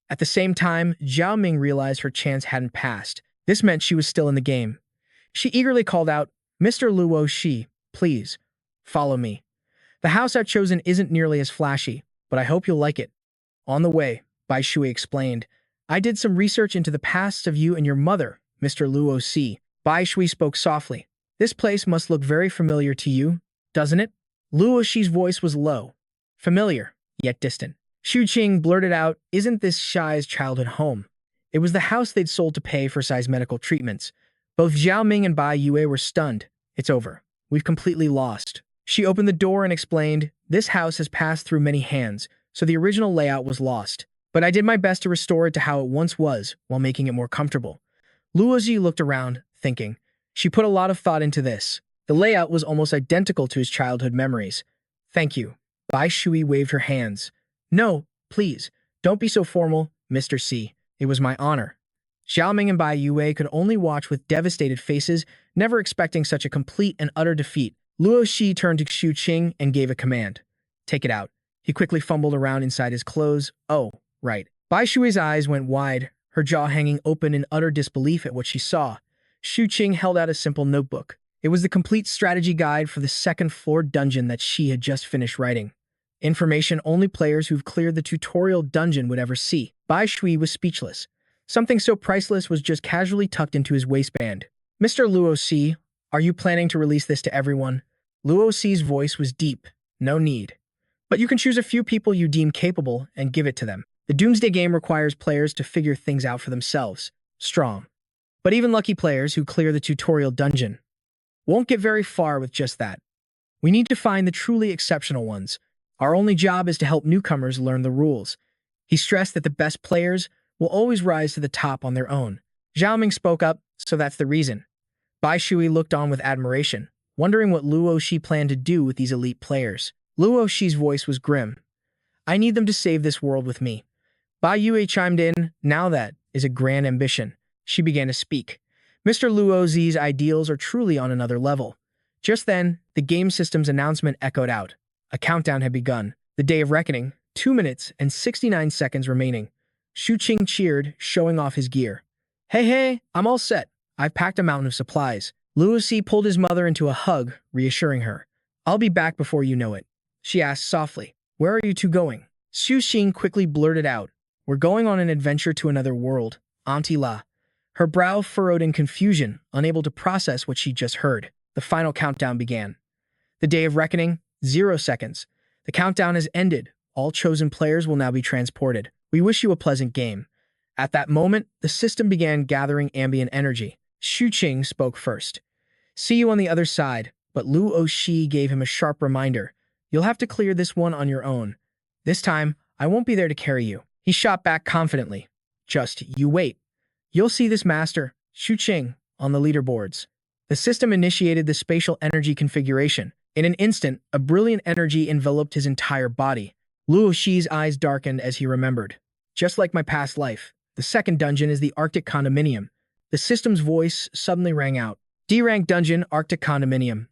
At the same time, Zhao Ming realized her chance hadn't passed. This meant she was still in the game. She eagerly called out, Mr. Luo Shi, please, follow me. The house I've chosen isn't nearly as flashy, but I hope you'll like it. On the way, Bai Shui explained, I did some research into the past of you and your mother, Mr. Luo Shi. Bai Shui spoke softly. This place must look very familiar to you, doesn't it? Luo Shi's voice was low. Familiar, yet distant. Shu Qing blurted out, isn't this Shai's childhood home? It was the house they'd sold to pay for Shai's medical treatments. Both Zhao Ming and Bai Yue were stunned. It's over. We've completely lost. She opened the door and explained, this house has passed through many hands, so the original layout was lost. But I did my best to restore it to how it once was, while making it more comfortable. Luo Ji looked around, thinking. She put a lot of thought into this. The layout was almost identical to his childhood memories. Thank you. Bai Shui waved her hands. No, please, don't be so formal, Mr. C. It was my honor. Xiaoming and Bai Yue could only watch with devastated faces, never expecting such a complete and utter defeat. Luo Shi turned to Shu Qing and gave a command. Take it out. He quickly fumbled around inside his clothes. Oh, right. Bai Shui's eyes went wide, her jaw hanging open in utter disbelief at what she saw. Shu Qing held out a simple notebook. It was the complete strategy guide for the second-floor dungeon that she had just finished writing. Information only players who've cleared the tutorial dungeon would ever see. Bai Shui was speechless. Something so priceless was just casually tucked into his waistband. Mr. Luo Shi, are you planning to release this to everyone? Luo Shi's voice was deep. No need. But you can choose a few people you deem capable and give it to them. The Doomsday game requires players to figure things out for themselves. Strong. But even lucky players who clear the tutorial dungeon won't get very far with just that. We need to find the truly exceptional ones. Our only job is to help newcomers learn the rules. He stressed that the best players will always rise to the top on their own. Zhao Ming spoke up, so that's the reason. Bai Shui looked on with admiration, wondering what Luo Shi planned to do with these elite players. Luo Shi's voice was grim. I need them to save this world with me. Bai Yue chimed in, now that is a grand ambition. She began to speak. Mr. Luo Zi's ideals are truly on another level. Just then, the game system's announcement echoed out. A countdown had begun. The day of reckoning, 2 minutes and 69 seconds remaining. Shu Qing cheered, showing off his gear. Hey, I'm all set. I've packed a mountain of supplies. Luo Shi pulled his mother into a hug, reassuring her. I'll be back before you know it. She asked softly, where are you two going? Shu Qing quickly blurted out. We're going on an adventure to another world, Auntie La. Her brow furrowed in confusion, unable to process what she'd just heard. The final countdown began. The day of reckoning, 0 seconds. The countdown has ended. All chosen players will now be transported. We wish you a pleasant game. At that moment, the system began gathering ambient energy. Shu Qing spoke first. See you on the other side, but Luo Shi gave him a sharp reminder. You'll have to clear this one on your own. This time, I won't be there to carry you. He shot back confidently. Just you wait. You'll see this master, Shu Qing, on the leaderboards. The system initiated the spatial energy configuration. In an instant, a brilliant energy enveloped his entire body. Luo Shi's eyes darkened as he remembered. Just like my past life, the second dungeon is the Arctic Condominium. The system's voice suddenly rang out. D-rank dungeon, Arctic Condominium.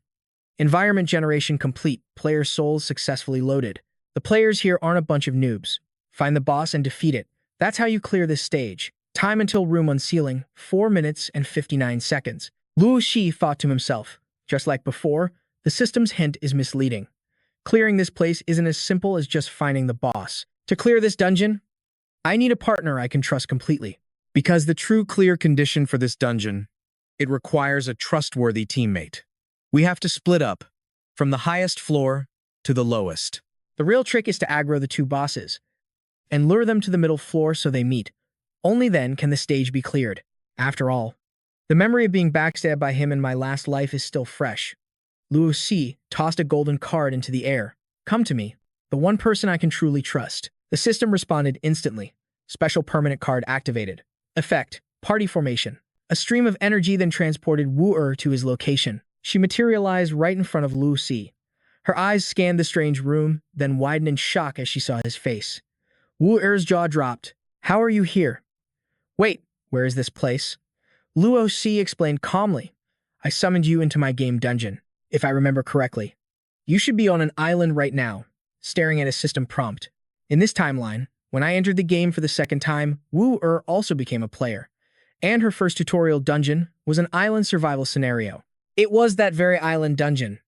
Environment generation complete. Player souls successfully loaded. The players here aren't a bunch of noobs. Find the boss and defeat it. That's how you clear this stage. Time until room unsealing, 4 minutes and 59 seconds. Luo Shi thought to himself. Just like before, the system's hint is misleading. Clearing this place isn't as simple as just finding the boss. To clear this dungeon, I need a partner I can trust completely. Because the true clear condition for this dungeon, it requires a trustworthy teammate. We have to split up, from the highest floor to the lowest. The real trick is to aggro the two bosses and lure them to the middle floor so they meet. Only then can the stage be cleared. After all, the memory of being backstabbed by him in my last life is still fresh. Luo Si tossed a golden card into the air. Come to me, the one person I can truly trust. The system responded instantly. Special permanent card activated. Effect: party formation. A stream of energy then transported Wu to his location. She materialized right in front of Luo Si. Her eyes scanned the strange room, then widened in shock as she saw his face. Wu-er's jaw dropped. How are you here? Wait, where is this place? Luo Si explained calmly. I summoned you into my game dungeon, if I remember correctly. You should be on an island right now, staring at a system prompt. In this timeline, when I entered the game for the second time, Wu-er also became a player, and her first tutorial dungeon was an island survival scenario. It was that very island dungeon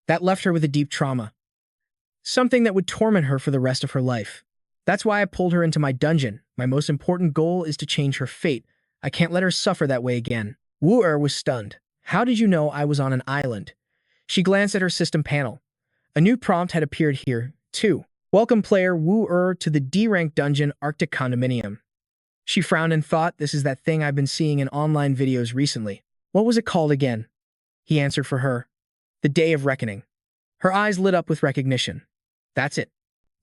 that left her with a deep trauma, something that would torment her for the rest of her life. That's why I pulled her into my dungeon. My most important goal is to change her fate. I can't let her suffer that way again. Wu-er was stunned. How did you know I was on an island? She glanced at her system panel. A new prompt had appeared here, too. Welcome player Wu-er to the D-rank dungeon Arctic Condominium. She frowned and thought, this is that thing I've been seeing in online videos recently. What was it called again? He answered for her. The Day of Reckoning. Her eyes lit up with recognition. That's it.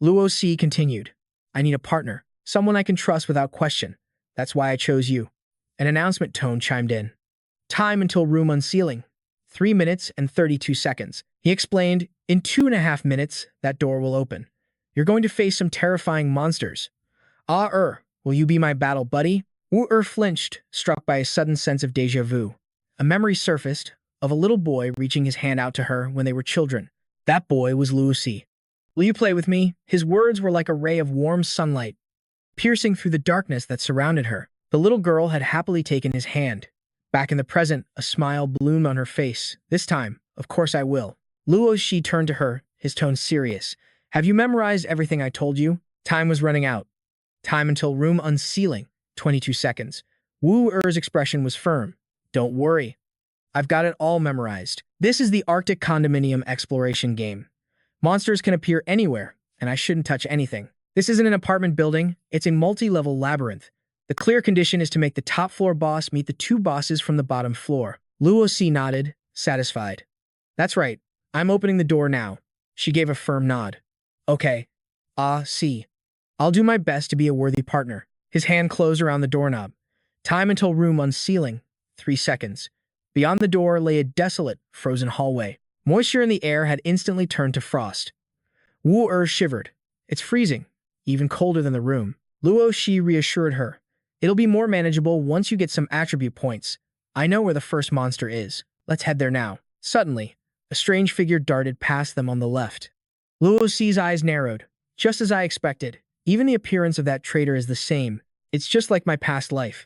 Luo Si continued. I need a partner, someone I can trust without question. That's why I chose you. An announcement tone chimed in. Time until room unsealing. 3 minutes and 32 seconds. He explained, in 2.5 minutes, that door will open. You're going to face some terrifying monsters. Will you be my battle buddy? Wu-er flinched, struck by a sudden sense of déjà vu. A memory surfaced of a little boy reaching his hand out to her when they were children. That boy was Luo Si. Will you play with me? His words were like a ray of warm sunlight, piercing through the darkness that surrounded her. The little girl had happily taken his hand. Back in the present, a smile bloomed on her face. This time, of course I will. Luo Si turned to her, his tone serious. Have you memorized everything I told you? Time was running out. Time until room unsealing. 22 seconds. Wu-er's expression was firm. Don't worry. I've got it all memorized. This is the Arctic Condominium exploration game. Monsters can appear anywhere, and I shouldn't touch anything. This isn't an apartment building, it's a multi-level labyrinth. The clear condition is to make the top floor boss meet the two bosses from the bottom floor. Luo Si nodded, satisfied. That's right, I'm opening the door now. She gave a firm nod. Okay. Si. I'll do my best to be a worthy partner. His hand closed around the doorknob. Time until room unsealing. 3 seconds. Beyond the door lay a desolate, frozen hallway. Moisture in the air had instantly turned to frost. Wu-er shivered. It's freezing, even colder than the room. Luo Si reassured her. It'll be more manageable once you get some attribute points. I know where the first monster is. Let's head there now. Suddenly, a strange figure darted past them on the left. Luo Si's eyes narrowed. Just as I expected. Even the appearance of that traitor is the same. It's just like my past life.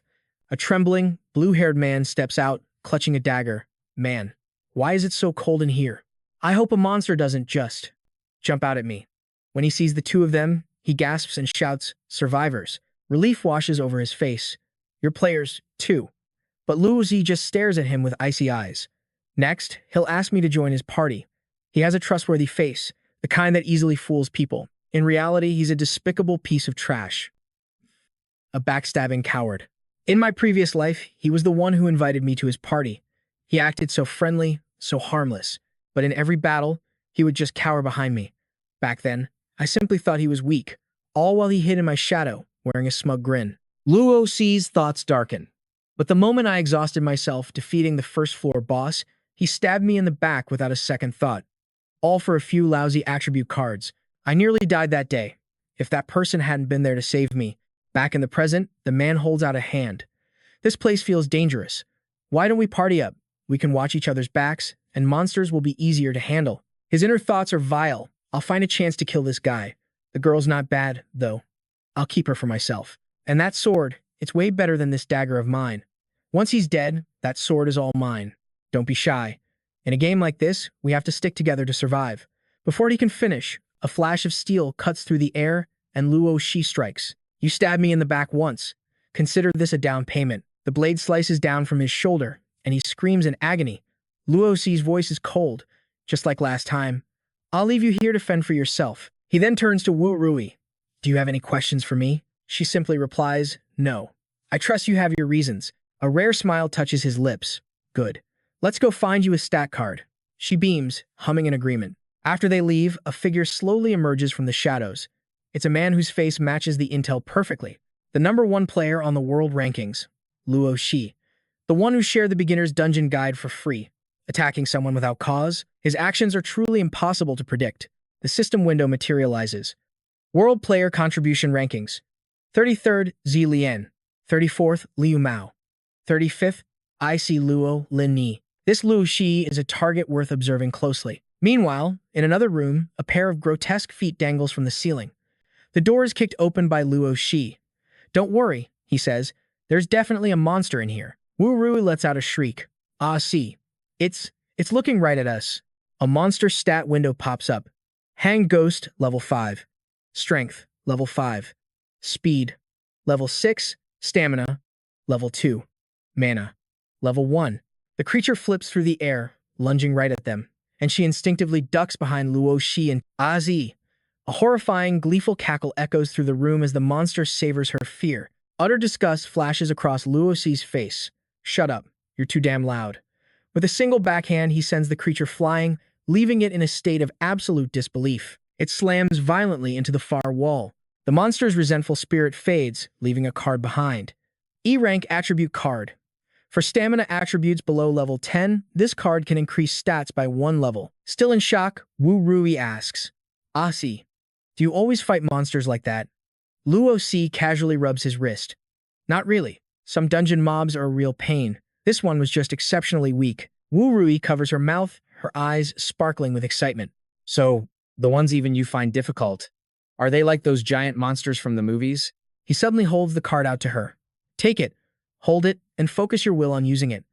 A trembling, blue-haired man steps out, clutching a dagger. Man, why is it so cold in here? I hope a monster doesn't just jump out at me. When he sees the two of them, he gasps and shouts, survivors. Relief washes over his face. You're players, too. But Luo Si just stares at him with icy eyes. Next, he'll ask me to join his party. He has a trustworthy face, the kind that easily fools people. In reality, he's a despicable piece of trash. A backstabbing coward. In my previous life, he was the one who invited me to his party. He acted so friendly, so harmless. But in every battle, he would just cower behind me. Back then, I simply thought he was weak, all while he hid in my shadow, wearing a smug grin. Luo Si's thoughts darken. But the moment I exhausted myself defeating the first floor boss, he stabbed me in the back without a second thought. All for a few lousy attribute cards. I nearly died that day. If that person hadn't been there to save me. Back in the present, the man holds out a hand. This place feels dangerous. Why don't we party up? We can watch each other's backs, and monsters will be easier to handle. His inner thoughts are vile. I'll find a chance to kill this guy. The girl's not bad, though. I'll keep her for myself. And that sword, it's way better than this dagger of mine. Once he's dead, that sword is all mine. Don't be shy. In a game like this, we have to stick together to survive. Before he can finish, a flash of steel cuts through the air, and Luo Si strikes. You stabbed me in the back once. Consider this a down payment. The blade slices down from his shoulder, and he screams in agony. Luo Xi's voice is cold, just like last time. I'll leave you here to fend for yourself. He then turns to Wu Rui. Do you have any questions for me? She simply replies, no. I trust you have your reasons. A rare smile touches his lips. Good. Let's go find you a stat card. She beams, humming in agreement. After they leave, a figure slowly emerges from the shadows. It's a man whose face matches the intel perfectly. The #1 player on the world rankings, Luo Xi. The one who shared the beginner's dungeon guide for free. Attacking someone without cause, his actions are truly impossible to predict. The system window materializes. World player contribution rankings. 33rd, Zi Lian. 34th, Liu Mao. 35th, IC Luo Lin Ni. This Luo Xi is a target worth observing closely. Meanwhile, in another room, a pair of grotesque feet dangles from the ceiling. The door is kicked open by Luo Xi. Don't worry, he says. There's definitely a monster in here. Wu Rui lets out a shriek. Ah, see. It's looking right at us. A monster stat window pops up. Hang Ghost, level 5. Strength, level 5. Speed, level 6. Stamina, level 2. Mana, level 1. The creature flips through the air, lunging right at them, and she instinctively ducks behind Luo Xi and Azi. A horrifying, gleeful cackle echoes through the room as the monster savors her fear. Utter disgust flashes across Luo Xi's face. Shut up, you're too damn loud. With a single backhand, he sends the creature flying, leaving it in a state of absolute disbelief. It slams violently into the far wall. The monster's resentful spirit fades, leaving a card behind. E-rank attribute card. For stamina attributes below level 10, this card can increase stats by 1 level. Still in shock, Wu Rui asks, Asi, do you always fight monsters like that? Luo Xi casually rubs his wrist. Not really. Some dungeon mobs are a real pain. This one was just exceptionally weak. Wu Rui covers her mouth, her eyes sparkling with excitement. So, the ones even you find difficult, are they like those giant monsters from the movies? He suddenly holds the card out to her. Take it, hold it, and focus your will on using it.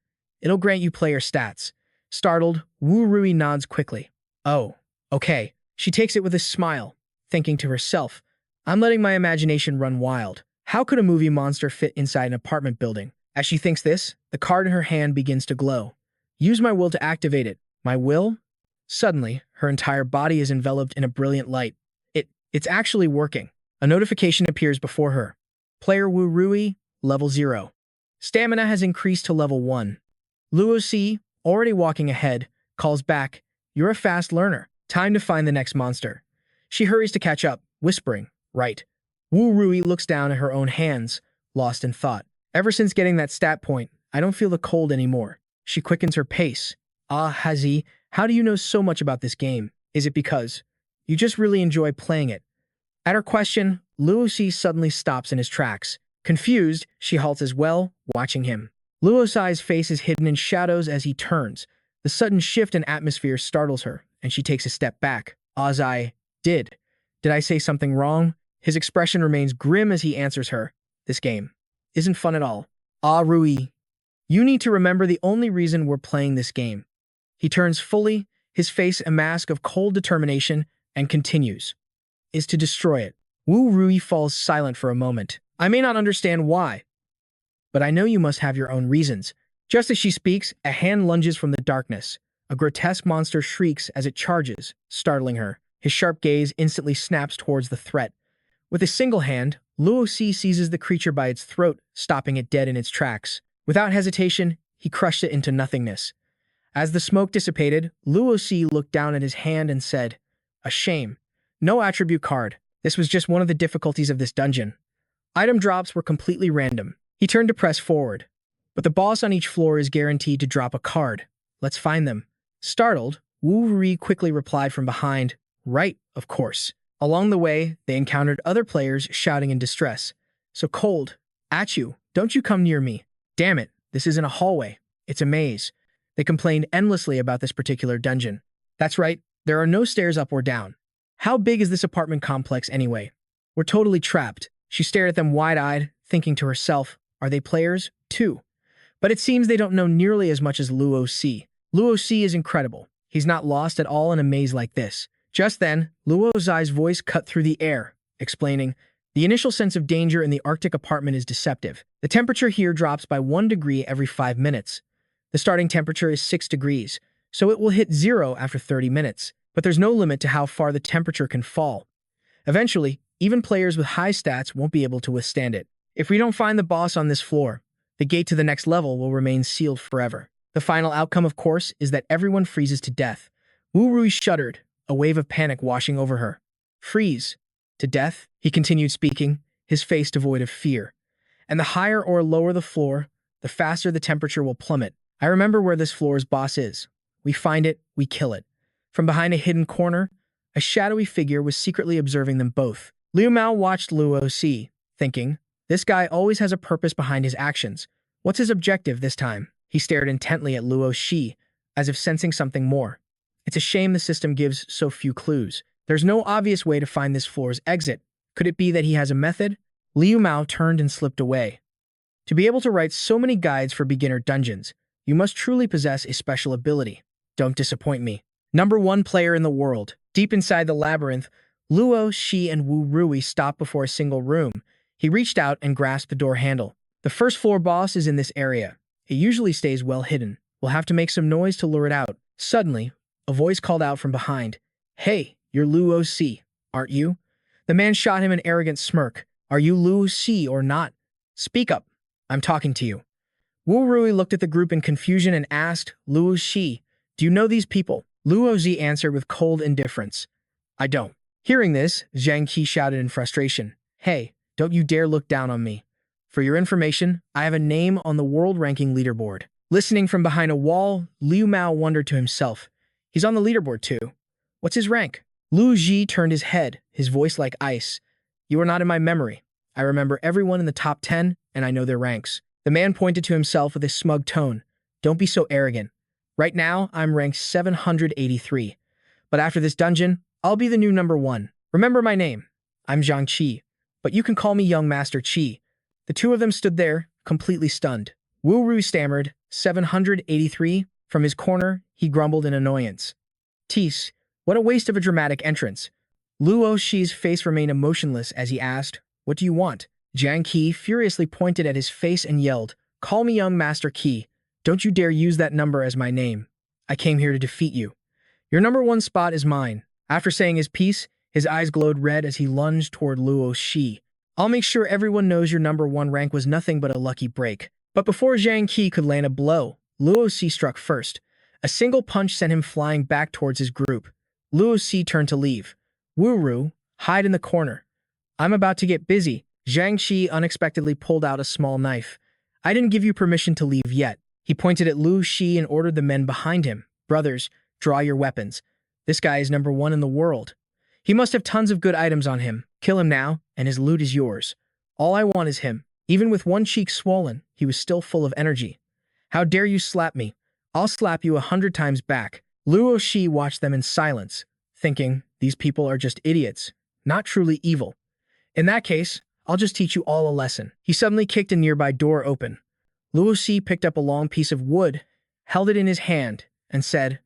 It'll grant you player stats. Startled, Wu Rui nods quickly. Oh, okay. She takes it with a smile, thinking to herself, I'm letting my imagination run wild. How could a movie monster fit inside an apartment building? As she thinks this, the card in her hand begins to glow. Use my will to activate it. My will? Suddenly, her entire body is enveloped in a brilliant light. It's actually working. A notification appears before her. Player Wu Rui, level 0. Stamina has increased to level 1. Luo Xi, already walking ahead, calls back, You're a fast learner. Time to find the next monster. She hurries to catch up, whispering, Right. Wu Rui looks down at her own hands, lost in thought. Ever since getting that stat point, I don't feel the cold anymore. She quickens her pace. Ah, Hazi, how do you know so much about this game? Is it because you just really enjoy playing it? At her question, Luo Xi suddenly stops in his tracks. Confused, she halts as well, watching him. Luo Xi's face is hidden in shadows as he turns. The sudden shift in atmosphere startles her, and she takes a step back. Did I say something wrong? His expression remains grim as he answers her. This game isn't fun at all. Ah, Rui, you need to remember the only reason we're playing this game. He turns fully, his face a mask of cold determination, and continues. Is to destroy it. Wu Rui falls silent for a moment. I may not understand why, but I know you must have your own reasons. Just as she speaks, a hand lunges from the darkness. A grotesque monster shrieks as it charges, startling her. His sharp gaze instantly snaps towards the threat. With a single hand, Luo Xi seizes the creature by its throat, stopping it dead in its tracks. Without hesitation, he crushed it into nothingness. As the smoke dissipated, Luo Xi looked down at his hand and said, A shame. No attribute card. This was just one of the difficulties of this dungeon. Item drops were completely random. He turned to press forward. But the boss on each floor is guaranteed to drop a card. Let's find them. Startled, Wu Rui quickly replied from behind, Right, of course. Along the way, they encountered other players shouting in distress. So cold. At you. Don't you come near me. Damn it, this isn't a hallway. It's a maze. They complained endlessly about this particular dungeon. That's right, there are no stairs up or down. How big is this apartment complex anyway? We're totally trapped. She stared at them wide-eyed, thinking to herself, Are they players, too? But it seems they don't know nearly as much as Luo Xi. Luo Xi is incredible. He's not lost at all in a maze like this. Just then, Luo Xi's voice cut through the air, explaining, The initial sense of danger in the Arctic apartment is deceptive. The temperature here drops by 1 degree every 5 minutes. The starting temperature is 6 degrees, so it will hit 0 after 30 minutes. But there's no limit to how far the temperature can fall. Eventually, even players with high stats won't be able to withstand it. If we don't find the boss on this floor, the gate to the next level will remain sealed forever. The final outcome, of course, is that everyone freezes to death. Wu Rui shuddered, a wave of panic washing over her. Freeze. To death? He continued speaking, his face devoid of fear. And the higher or lower the floor, the faster the temperature will plummet. I remember where this floor's boss is. We find it, we kill it. From behind a hidden corner, a shadowy figure was secretly observing them both. Liu Mao watched Luo Xi, thinking, this guy always has a purpose behind his actions. What's his objective this time? He stared intently at Luo Xi, as if sensing something more. It's a shame the system gives so few clues. There's no obvious way to find this floor's exit. Could it be that he has a method? Liu Mao turned and slipped away. To be able to write so many guides for beginner dungeons, you must truly possess a special ability. Don't disappoint me. Number 1 player in the world. Deep inside the labyrinth, Luo Xi and Wu Rui stopped before a single room. He reached out and grasped the door handle. The first floor boss is in this area. It usually stays well hidden. We'll have to make some noise to lure it out. Suddenly, a voice called out from behind. Hey, you're Luo Xi, aren't you? The man shot him an arrogant smirk. Are you Luo Xi or not? Speak up. I'm talking to you. Wu Rui looked at the group in confusion and asked, Luo Xi, do you know these people? Luo Xi answered with cold indifference. I don't. Hearing this, Zhang Qi shouted in frustration. Hey, don't you dare look down on me. For your information, I have a name on the world ranking leaderboard. Listening from behind a wall, Liu Mao wondered to himself. He's on the leaderboard too. What's his rank? Lu Ji turned his head, his voice like ice. You are not in my memory. I remember everyone in the top 10, and I know their ranks. The man pointed to himself with a smug tone. Don't be so arrogant. Right now, I'm ranked 783. But after this dungeon, I'll be the new number 1. Remember my name. I'm Zhang Qi, but you can call me Young Master Qi. The two of them stood there, completely stunned. Wu Rui stammered, 783? From his corner, he grumbled in annoyance. Tease, what a waste of a dramatic entrance. Luo Xi's face remained emotionless as he asked, what do you want? Zhang Qi furiously pointed at his face and yelled, call me Young Master Qi. Don't you dare use that number as my name. I came here to defeat you. Your number 1 spot is mine. After saying his piece, his eyes glowed red as he lunged toward Luo Xi. I'll make sure everyone knows your number 1 rank was nothing but a lucky break. But before Zhang Qi could land a blow, Luo Xi struck first. A single punch sent him flying back towards his group. Luo Xi turned to leave. Wu Ru, hide in the corner. I'm about to get busy. Zhang Qi unexpectedly pulled out a small knife. I didn't give you permission to leave yet. He pointed at Lu Xi and ordered the men behind him. Brothers, draw your weapons. This guy is number 1 in the world. He must have tons of good items on him. Kill him now, and his loot is yours. All I want is him. Even with one cheek swollen, he was still full of energy. How dare you slap me? I'll slap you 100 times back. Luo Xi watched them in silence, thinking, these people are just idiots, not truly evil. In that case, I'll just teach you all a lesson. He suddenly kicked a nearby door open. Luo Xi picked up a long piece of wood, held it in his hand, and said,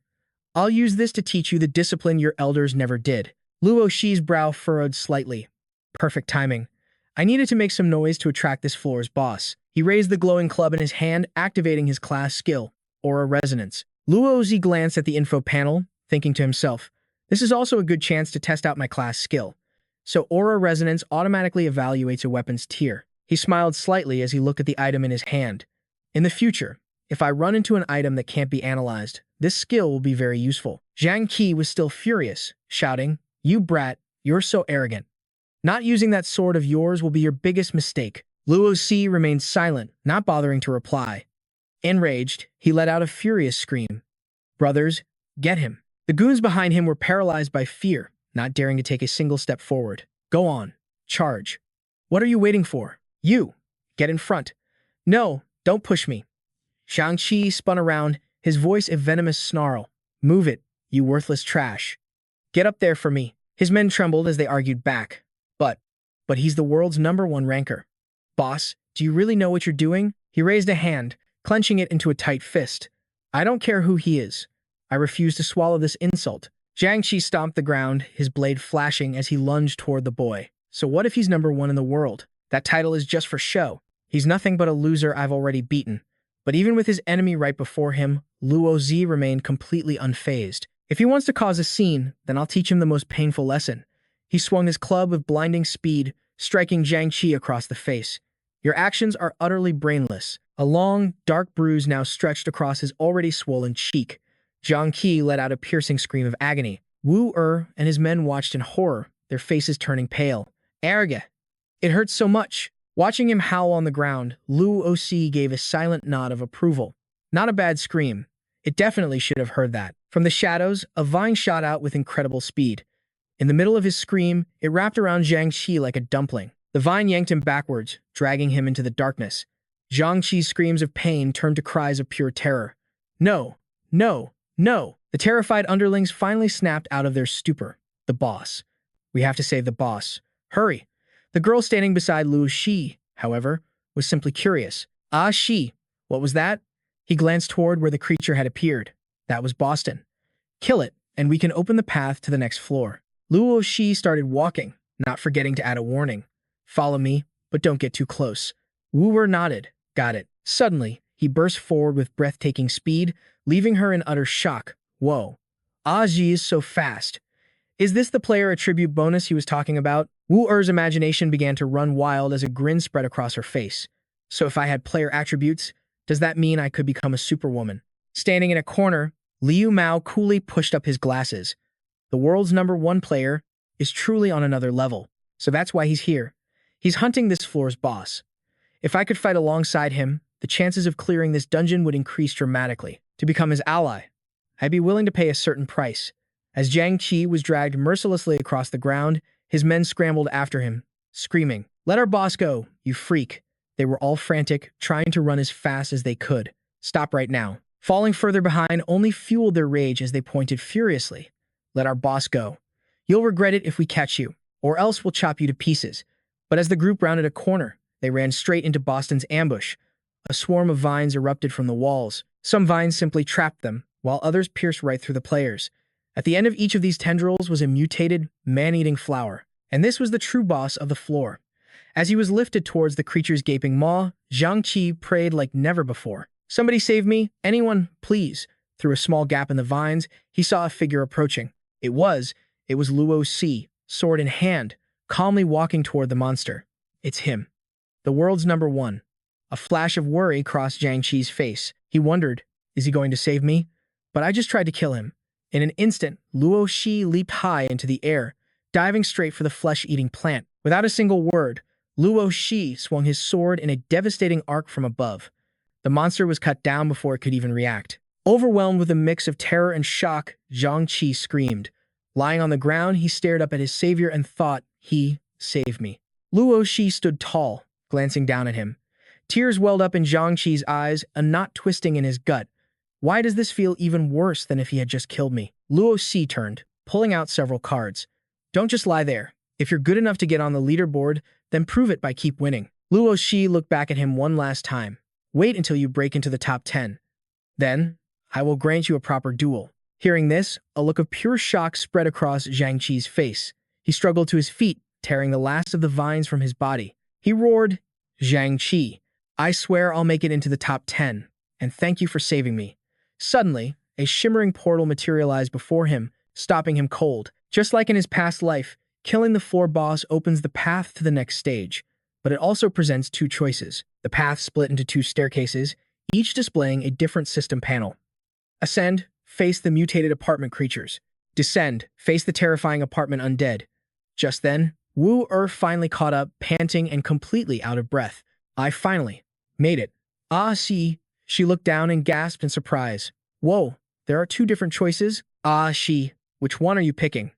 I'll use this to teach you the discipline your elders never did. Luo Xi's brow furrowed slightly. Perfect timing. I needed to make some noise to attract this floor's boss. He raised the glowing club in his hand, activating his class skill, Aura Resonance. Luo Xi glanced at the info panel, thinking to himself, this is also a good chance to test out my class skill. So Aura Resonance automatically evaluates a weapon's tier. He smiled slightly as he looked at the item in his hand. In the future, if I run into an item that can't be analyzed, this skill will be very useful. Zhang Qi was still furious, shouting, you brat, you're so arrogant. Not using that sword of yours will be your biggest mistake. Luo Xi remained silent, not bothering to reply. Enraged, he let out a furious scream. Brothers, get him. The goons behind him were paralyzed by fear, not daring to take a single step forward. Go on. Charge. What are you waiting for? You. Get in front. No, don't push me. Zhang Qi spun around, his voice a venomous snarl. Move it, you worthless trash. Get up there for me. His men trembled as they argued back. But he's the world's number 1 ranker. Boss, do you really know what you're doing? He raised a hand, clenching it into a tight fist. I don't care who he is. I refuse to swallow this insult. Zhang Qi stomped the ground, his blade flashing as he lunged toward the boy. So what if he's number one in the world? That title is just for show. He's nothing but a loser I've already beaten. But even with his enemy right before him, Luo Zi remained completely unfazed. If he wants to cause a scene, then I'll teach him the most painful lesson. He swung his club with blinding speed, striking Zhang Qi across the face. Your actions are utterly brainless. A long, dark bruise now stretched across his already swollen cheek. Zhang Qi let out a piercing scream of agony. Wu and his men watched in horror, their faces turning pale. Arrogant. It hurts so much. Watching him howl on the ground, Lu Oci gave a silent nod of approval. Not a bad scream. It definitely should have heard that. From the shadows, a vine shot out with incredible speed. In the middle of his scream, it wrapped around Zhang Qi like a dumpling. The vine yanked him backwards, dragging him into the darkness. Zhang Qi's screams of pain turned to cries of pure terror. No, no, no. The terrified underlings finally snapped out of their stupor. The boss. We have to save the boss. Hurry. The girl standing beside Lu Shi, however, was simply curious. Ah, Shi, what was that? He glanced toward where the creature had appeared. That was Boston. Kill it, and we can open the path to the next floor. Luo Shi started walking, not forgetting to add a warning. Follow me, but don't get too close. Wu nodded. Got it. Suddenly, he burst forward with breathtaking speed, leaving her in utter shock. Whoa. Ah Ji is so fast. Is this the player attribute bonus he was talking about? Wu-Er's imagination began to run wild as a grin spread across her face. So if I had player attributes, does that mean I could become a superwoman? Standing in a corner, Liu Mao coolly pushed up his glasses. The world's #1 player is truly on another level, so that's why he's here. He's hunting this floor's boss. If I could fight alongside him, the chances of clearing this dungeon would increase dramatically. To become his ally, I'd be willing to pay a certain price. As Zhang Qi was dragged mercilessly across the ground, his men scrambled after him, screaming, "Let our boss go, you freak!" They were all frantic, trying to run as fast as they could. Stop right now. Falling further behind only fueled their rage as they pointed furiously. Let our boss go. You'll regret it if we catch you, or else we'll chop you to pieces. But as the group rounded a corner, they ran straight into Boston's ambush. A swarm of vines erupted from the walls. Some vines simply trapped them, while others pierced right through the players. At the end of each of these tendrils was a mutated, man-eating flower, and this was the true boss of the floor. As he was lifted towards the creature's gaping maw, Zhang Qi prayed like never before. Somebody save me, anyone, please. Through a small gap in the vines, he saw a figure approaching. It was Luo Si, sword in hand, calmly walking toward the monster. It's him. The world's #1. A flash of worry crossed Zhang Qi's face. He wondered, is he going to save me? But I just tried to kill him. In an instant, Luo Shi leaped high into the air, diving straight for the flesh-eating plant. Without a single word, Luo Shi swung his sword in a devastating arc from above. The monster was cut down before it could even react. Overwhelmed with a mix of terror and shock, Zhang Qi screamed. Lying on the ground, he stared up at his savior and thought, he saved me. Luo Shi stood tall, glancing down at him. Tears welled up in Zhang Qi's eyes, a knot twisting in his gut. Why does this feel even worse than if he had just killed me? Luo Si turned, pulling out several cards. Don't just lie there. If you're good enough to get on the leaderboard, then prove it by keep winning. Luo Shi looked back at him one last time. Wait until you break into the top 10. Then, I will grant you a proper duel. Hearing this, a look of pure shock spread across Zhang Qi's face. He struggled to his feet, tearing the last of the vines from his body. He roared, Zhang Qi, I swear I'll make it into the top 10, and thank you for saving me. Suddenly, a shimmering portal materialized before him, stopping him cold. Just like in his past life, killing the floor boss opens the path to the next stage, but it also presents two choices. The path split into two staircases, each displaying a different system panel. Ascend, face the mutated apartment creatures. Descend, face the terrifying apartment undead. Just then, Wu finally caught up, panting and completely out of breath. I finally made it. Ah, see. She looked down and gasped in surprise. Whoa, there are two different choices? Ah, she. Which one are you picking?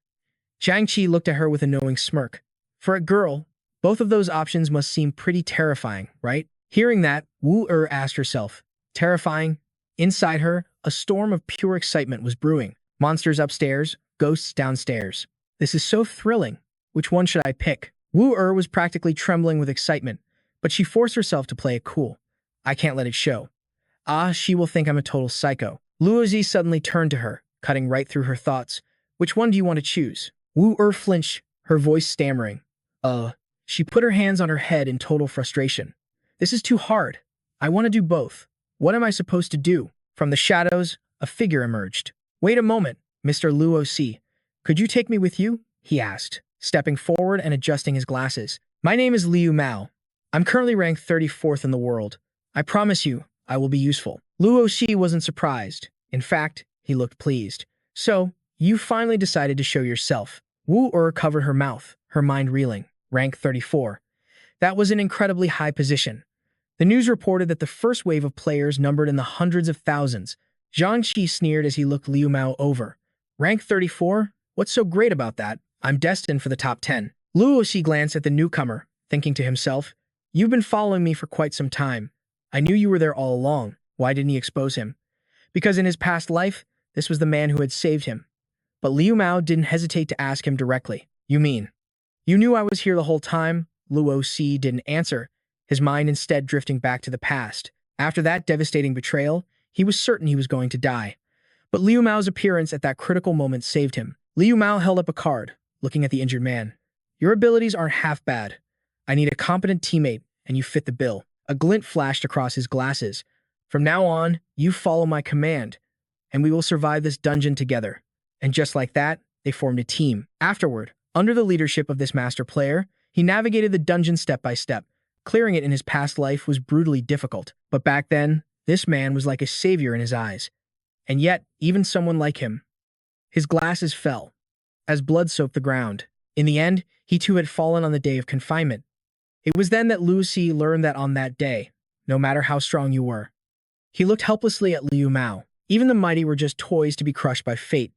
Zhang Qi looked at her with a knowing smirk. For a girl, both of those options must seem pretty terrifying, right? Hearing that, Wu asked herself. Terrifying? Inside her, a storm of pure excitement was brewing. Monsters upstairs, ghosts downstairs. This is so thrilling. Which one should I pick? Wu was practically trembling with excitement, but she forced herself to play it cool. I can't let it show. Ah, she will think I'm a total psycho. Luozi suddenly turned to her, cutting right through her thoughts. Which one do you want to choose? Wu flinched, her voice stammering. She put her hands on her head in total frustration. This is too hard. I want to do both. What am I supposed to do? From the shadows, a figure emerged. Wait a moment, Mr. Luo. Could you take me with you? He asked, stepping forward and adjusting his glasses. My name is Liu Mao. I'm currently ranked 34th in the world. I promise you, I will be useful. Luo wasn't surprised. In fact, he looked pleased. So, you finally decided to show yourself. Wu covered her mouth, her mind reeling. Rank 34. That was an incredibly high position. The news reported that the first wave of players numbered in the hundreds of thousands. Zhang Qi sneered as he looked Liu Mao over. Rank 34? What's so great about that? I'm destined for the top 10. Luo glanced at the newcomer, thinking to himself, You've been following me for quite some time. I knew you were there all along. Why didn't he expose him? Because in his past life, this was the man who had saved him. But Liu Mao didn't hesitate to ask him directly. You mean? You knew I was here the whole time? Luo didn't answer, his mind instead drifting back to the past. After that devastating betrayal, he was certain he was going to die. But Liu Mao's appearance at that critical moment saved him. Liu Mao held up a card, looking at the injured man. Your abilities aren't half bad. I need a competent teammate, and you fit the bill. A glint flashed across his glasses. From now on, you follow my command, and we will survive this dungeon together. And just like that, they formed a team. Afterward, under the leadership of this master player, he navigated the dungeon step by step. Clearing it in his past life was brutally difficult. But back then, this man was like a savior in his eyes. And yet, even someone like him. His glasses fell, as blood soaked the ground. In the end, he too had fallen on the day of confinement. It was then that Luo learned that on that day, no matter how strong you were, he looked helplessly at Liu Mao. Even the mighty were just toys to be crushed by fate.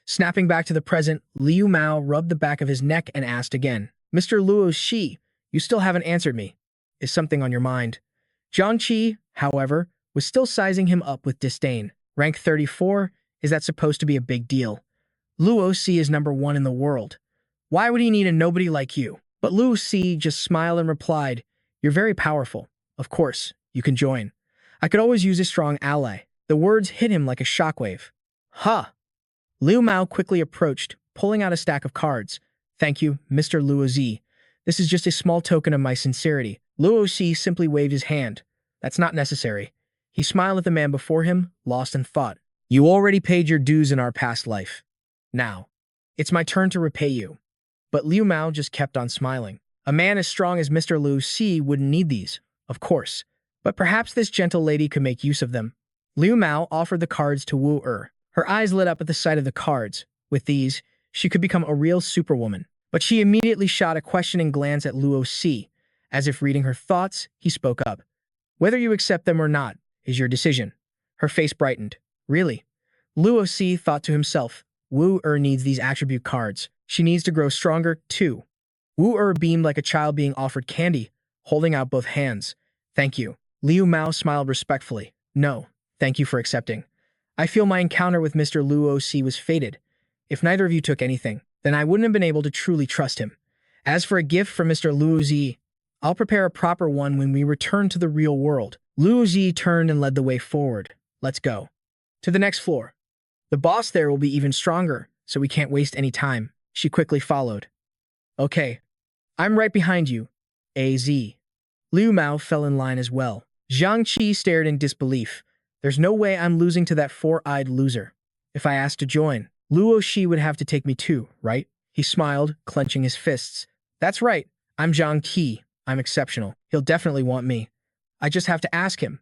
Snapping back to the present, Liu Mao rubbed the back of his neck and asked again, Mr. Luo, you still haven't answered me. Is something on your mind? Zhang Qi, however, was still sizing him up with disdain. Rank 34? Is that supposed to be a big deal? Luo is number 1 in the world. Why would he need a nobody like you? But Luo just smiled and replied, You're very powerful. Of course, you can join. I could always use a strong ally. The words hit him like a shockwave. Huh! Liu Mao quickly approached, pulling out a stack of cards. Thank you, Mr. Luo. This is just a small token of my sincerity. Luo simply waved his hand. That's not necessary. He smiled at the man before him, lost in thought. You already paid your dues in our past life. Now, it's my turn to repay you. But Liu Mao just kept on smiling. A man as strong as Mr. Luo wouldn't need these, of course. But perhaps this gentle lady could make use of them. Liu Mao offered the cards to Wu. Her eyes lit up at the sight of the cards. With these, she could become a real superwoman. But she immediately shot a questioning glance at Luo. As if reading her thoughts, he spoke up. Whether you accept them or not is your decision. Her face brightened. Really? Luo thought to himself. Wu needs these attribute cards. She needs to grow stronger, too. Wu beamed like a child being offered candy, holding out both hands. Thank you. Liu Mao smiled respectfully. No, thank you for accepting. I feel my encounter with Mr. Luo was fated. If neither of you took anything, then I wouldn't have been able to truly trust him. As for a gift from Mr. Luo, I'll prepare a proper one when we return to the real world. Luo turned and led the way forward. Let's go. To the next floor. The boss there will be even stronger, so we can't waste any time. She quickly followed. Okay. I'm right behind you. AZ. Liu Mao fell in line as well. Zhang Qi stared in disbelief. There's no way I'm losing to that four-eyed loser. If I asked to join, Luo would have to take me too, right? He smiled, clenching his fists. That's right. I'm Zhang Qi. I'm exceptional. He'll definitely want me. I just have to ask him.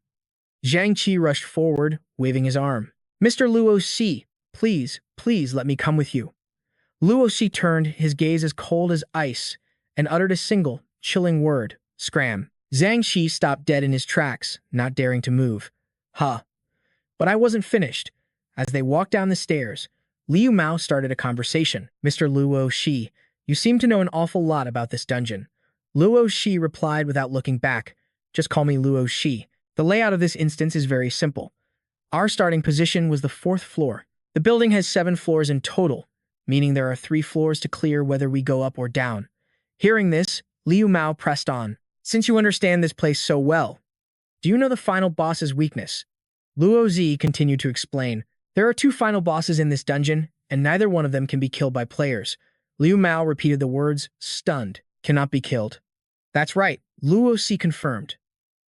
Zhang Qi rushed forward, waving his arm. Mr. Luo, please let me come with you. Luo turned, his gaze as cold as ice, and uttered a single, chilling word. Scram. Zhang Qi stopped dead in his tracks, not daring to move. Huh. But I wasn't finished. As they walked down the stairs, Liu Mao started a conversation. Mr. Luo, you seem to know an awful lot about this dungeon. Luo replied without looking back. Just call me Luo. The layout of this instance is very simple. Our starting position was the 4th floor. The building has 7 floors in total, meaning there are 3 floors to clear whether we go up or down. Hearing this, Liu Mao pressed on. Since you understand this place so well, do you know the final boss's weakness? Luo continued to explain. There are 2 final bosses in this dungeon, and neither one of them can be killed by players. Liu Mao repeated the words, stunned. cannot be killed. That's right, Luo Si confirmed.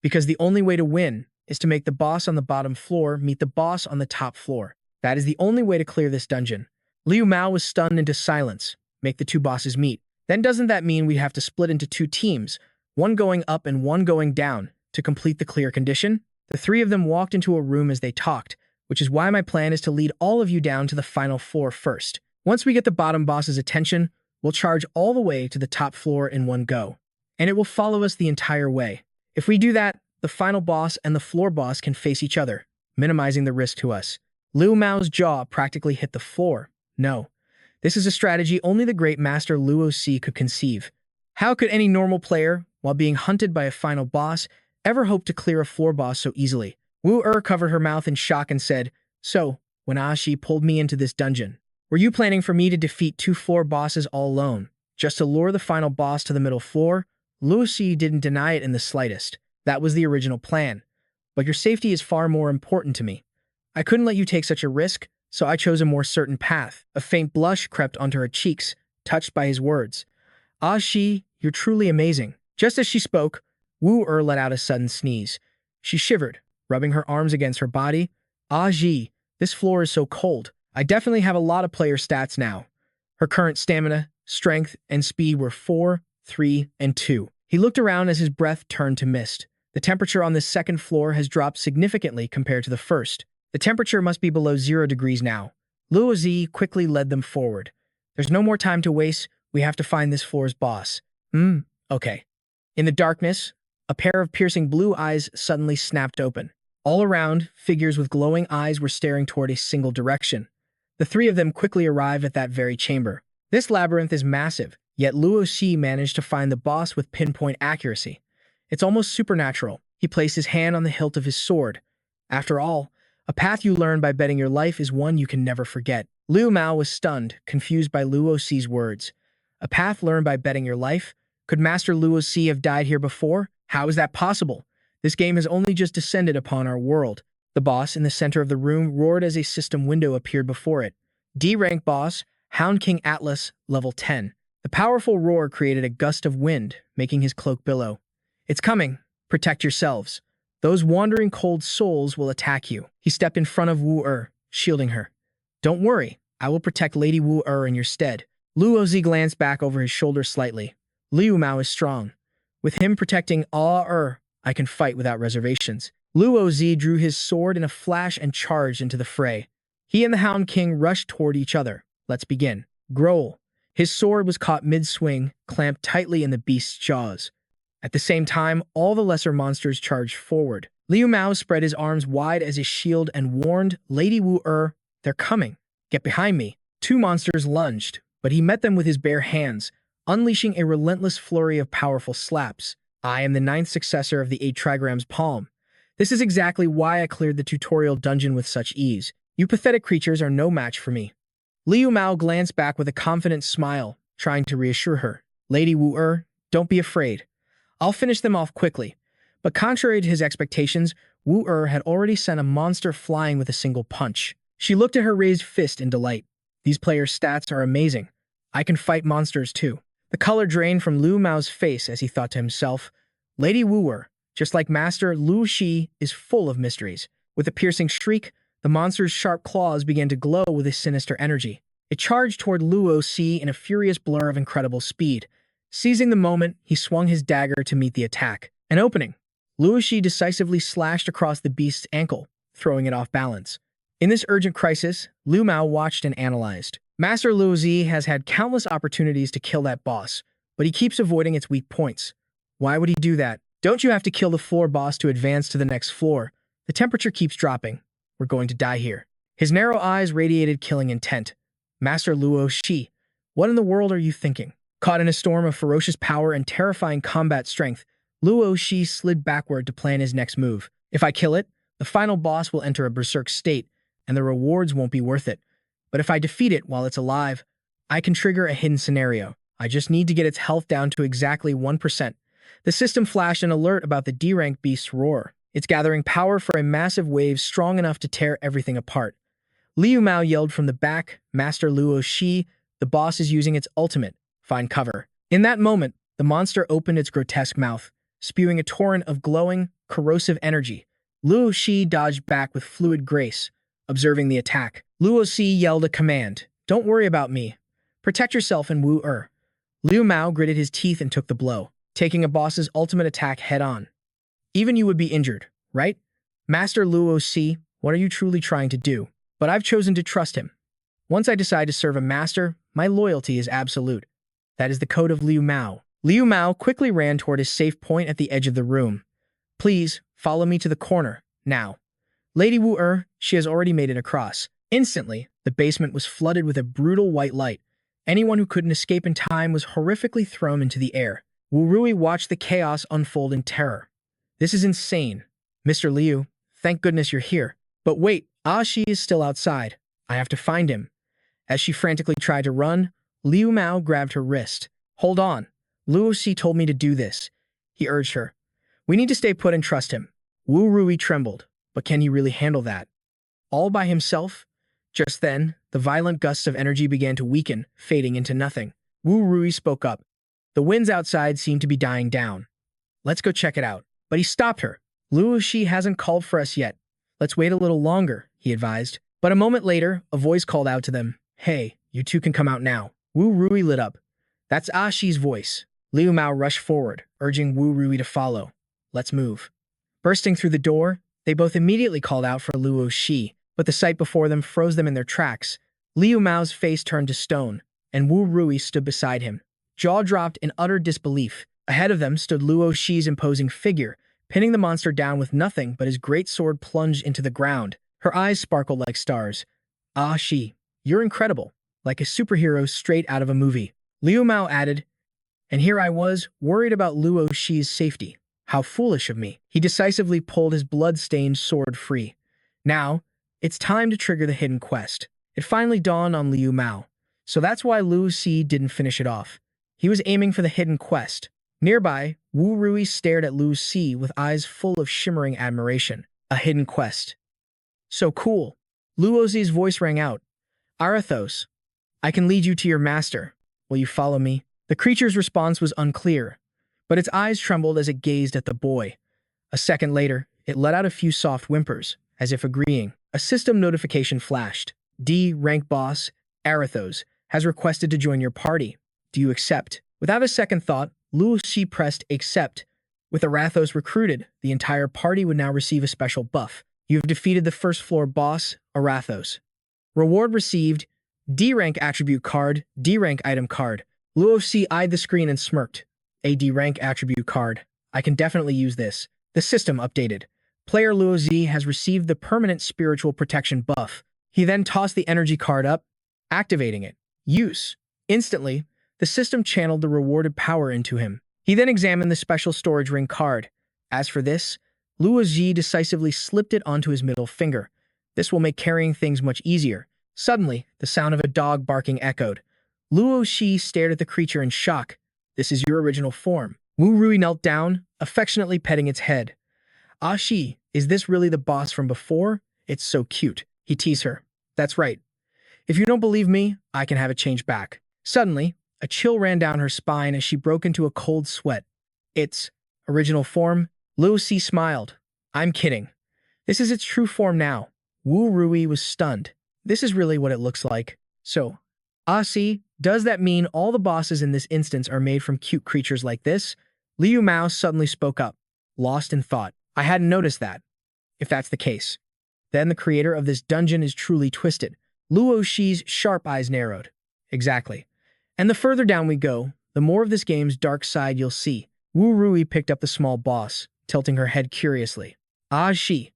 Because the only way to win is to make the boss on the bottom floor meet the boss on the top floor. That is the only way to clear this dungeon. Liu Mao was stunned into silence. Make the two bosses meet. Then doesn't that mean we have to split into two teams, one going up and one going down, to complete the clear condition? The three of them walked into a room as they talked, which is why my plan is to lead all of you down to the final floor first. Once we get the bottom boss's attention, we'll charge all the way to the top floor in one go, and it will follow us the entire way. If we do that, the final boss and the floor boss can face each other, minimizing the risk to us. Liu Mao's jaw practically hit the floor. No, this is a strategy only the great master Luo Si could conceive. How could any normal player, while being hunted by a final boss, ever hope to clear a floor boss so easily? Wu covered her mouth in shock and said, "So, when Ashi pulled me into this dungeon, were you planning for me to defeat two floor bosses all alone, just to lure the final boss to the middle floor?" Luo Si didn't deny it in the slightest. That was the original plan. But your safety is far more important to me. I couldn't let you take such a risk, so I chose a more certain path. A faint blush crept onto her cheeks, touched by his words. "Ah, you're truly amazing." Just as she spoke, Wu let out a sudden sneeze. She shivered, rubbing her arms against her body. "Ah, this floor is so cold. I definitely have a lot of player stats now." Her current stamina, strength, and speed were 4, 3, and 2. He looked around as his breath turned to mist. The temperature on this second floor has dropped significantly compared to the first. The temperature must be below 0 degrees now. Luo Zi quickly led them forward. "There's no more time to waste. We have to find this floor's boss." Okay. In the darkness, a pair of piercing blue eyes suddenly snapped open. All around, figures with glowing eyes were staring toward a single direction. The three of them quickly arrived at that very chamber. This labyrinth is massive, yet Luo Xi managed to find the boss with pinpoint accuracy. It's almost supernatural. He placed his hand on the hilt of his sword. After all, a path you learn by betting your life is one you can never forget. Liu Mao was stunned, confused by Luo Xi's words. A path learned by betting your life? Could Master Luo Xi have died here before? How is that possible? This game has only just descended upon our world. The boss in the center of the room roared as a system window appeared before it. D-rank boss, Hound King Atlas, level 10. The powerful roar created a gust of wind, making his cloak billow. "It's coming. Protect yourselves. Those wandering cold souls will attack you." He stepped in front of Wu shielding her. "Don't worry. I will protect Lady Wu in your stead." Luo Zi glanced back over his shoulder slightly. Liu Mao is strong. With him protecting I can fight without reservations. Luo Zi drew his sword in a flash and charged into the fray. He and the Hound King rushed toward each other. Let's begin. Growl. His sword was caught mid-swing, clamped tightly in the beast's jaws. At the same time, all the lesser monsters charged forward. Liu Mao spread his arms wide as a shield and warned, "Lady Wu they're coming. Get behind me." Two monsters lunged, but he met them with his bare hands, unleashing a relentless flurry of powerful slaps. I am the 9th successor of the 8 trigrams palm. This is exactly why I cleared the tutorial dungeon with such ease. You pathetic creatures are no match for me. Liu Mao glanced back with a confident smile, trying to reassure her. "Lady Wu don't be afraid. I'll finish them off quickly." But contrary to his expectations, Wu had already sent a monster flying with a single punch. She looked at her raised fist in delight. "These players' stats are amazing. I can fight monsters too." The color drained from Liu Mao's face as he thought to himself, "Lady Wu just like Master Lu Shi, is full of mysteries." With a piercing shriek, the monster's sharp claws began to glow with a sinister energy. It charged toward Luo Si in a furious blur of incredible speed. Seizing the moment, he swung his dagger to meet the attack. An opening. Luo Si decisively slashed across the beast's ankle, throwing it off balance. In this urgent crisis, Liu Mao watched and analyzed. Master Luo Zi has had countless opportunities to kill that boss, but he keeps avoiding its weak points. Why would he do that? Don't you have to kill the floor boss to advance to the next floor? The temperature keeps dropping. We're going to die here. His narrow eyes radiated killing intent. Master Luo Shi, what in the world are you thinking? Caught in a storm of ferocious power and terrifying combat strength, Luo Shi slid backward to plan his next move. If I kill it, the final boss will enter a berserk state, and the rewards won't be worth it. But if I defeat it while it's alive, I can trigger a hidden scenario. I just need to get its health down to exactly 1%. The system flashed an alert about the D-rank beast's roar. It's gathering power for a massive wave strong enough to tear everything apart. Liu Mao yelled from the back, "Master Luo Shi, the boss is using its ultimate. Find cover." In that moment, The monster opened its grotesque mouth, spewing a torrent of glowing, corrosive energy. Luo Shi dodged back with fluid grace, observing the attack. Luo Shi yelled a command. Don't worry about me. Protect yourself and Wu Er. Liu Mao gritted his teeth and took the blow, taking a boss's ultimate attack head-on. Even you would be injured, right? Master Luo Shi, what are you truly trying to do? But I've chosen to trust him. Once I decide to serve a master, my loyalty is absolute. That is the code of Liu Mao. Liu Mao quickly ran toward his safe point at the edge of the room. Please, follow me to the corner, now. Lady Wu Er, she has already made it across. Instantly, the basement was flooded with a brutal white light. Anyone who couldn't escape in time was horrifically thrown into the air. Wu Rui watched the chaos unfold in terror. This is insane. Mr. Liu, thank goodness you're here. But wait, Shi is still outside. I have to find him. As she frantically tried to run, Liu Mao grabbed her wrist. Hold on. Luo Shi told me to do this. He urged her. We need to stay put and trust him. Wu Rui trembled. But can he really handle that? All by himself? Just then, the violent gusts of energy began to weaken, fading into nothing. Wu Rui spoke up. The winds outside seemed to be dying down. Let's go check it out. But he stopped her. Luo Shi hasn't called for us yet. Let's wait a little longer, he advised. But a moment later, a voice called out to them. Hey, you two can come out now. Wu Rui lit up. That's Shi's voice. Liu Mao rushed forward, urging Wu Rui to follow. Let's move. Bursting through the door, they both immediately called out for Luo Shi, but the sight before them froze them in their tracks. Liu Mao's face turned to stone, and Wu Rui stood beside him, jaw dropped in utter disbelief. Ahead of them stood Luo Shi's imposing figure, pinning the monster down with nothing but his great sword plunged into the ground. Her eyes sparkled like stars. Shi, you're incredible, like a superhero straight out of a movie. Liu Mao added, and here I was, worried about Luo Shi's safety. How foolish of me. He decisively pulled his blood-stained sword free. Now, it's time to trigger the hidden quest. It finally dawned on Liu Mao. So that's why Luo Shi didn't finish it off. He was aiming for the hidden quest. Nearby, Wu Rui stared at Luo Shi with eyes full of shimmering admiration. A hidden quest. So cool. Luo Shi's voice rang out. Arathos, I can lead you to your master. Will you follow me? The creature's response was unclear, but its eyes trembled as it gazed at the boy. A second later, it let out a few soft whimpers, as if agreeing. A system notification flashed. D. Rank Boss, Arathos, has requested to join your party. Do you accept? Without a second thought, Luo Shi pressed accept. With Arathos recruited, the entire party would now receive a special buff. You have defeated the first floor boss, Arathos. Reward received, D-Rank Attribute Card, D-Rank Item Card. Luo Shi eyed the screen and smirked. A D-Rank Attribute Card. I can definitely use this. The system updated. Player Luo Shi has received the permanent spiritual protection buff. He then tossed the energy card up, activating it. Use. Instantly, the system channeled the rewarded power into him. He then examined the special storage ring card. As for this, Luo Shi decisively slipped it onto his middle finger. This will make carrying things much easier. Suddenly, the sound of a dog barking echoed. Luo Shi stared at the creature in shock. This is your original form. Wu Rui knelt down, affectionately petting its head. Shi, is this really the boss from before? It's so cute. He teased her. That's right. If you don't believe me, I can have it changed back. Suddenly, a chill ran down her spine as she broke into a cold sweat. Its original form? Luo Shi smiled. I'm kidding. This is its true form now. Wu Rui was stunned. This is really what it looks like. So, Shi, does that mean all the bosses in this instance are made from cute creatures like this? Liu Mao suddenly spoke up, lost in thought. I hadn't noticed that. If that's the case, then the creator of this dungeon is truly twisted. Luo Shi's sharp eyes narrowed. Exactly. And the further down we go, the more of this game's dark side you'll see. Wu Rui picked up the small boss, tilting her head curiously. Shi,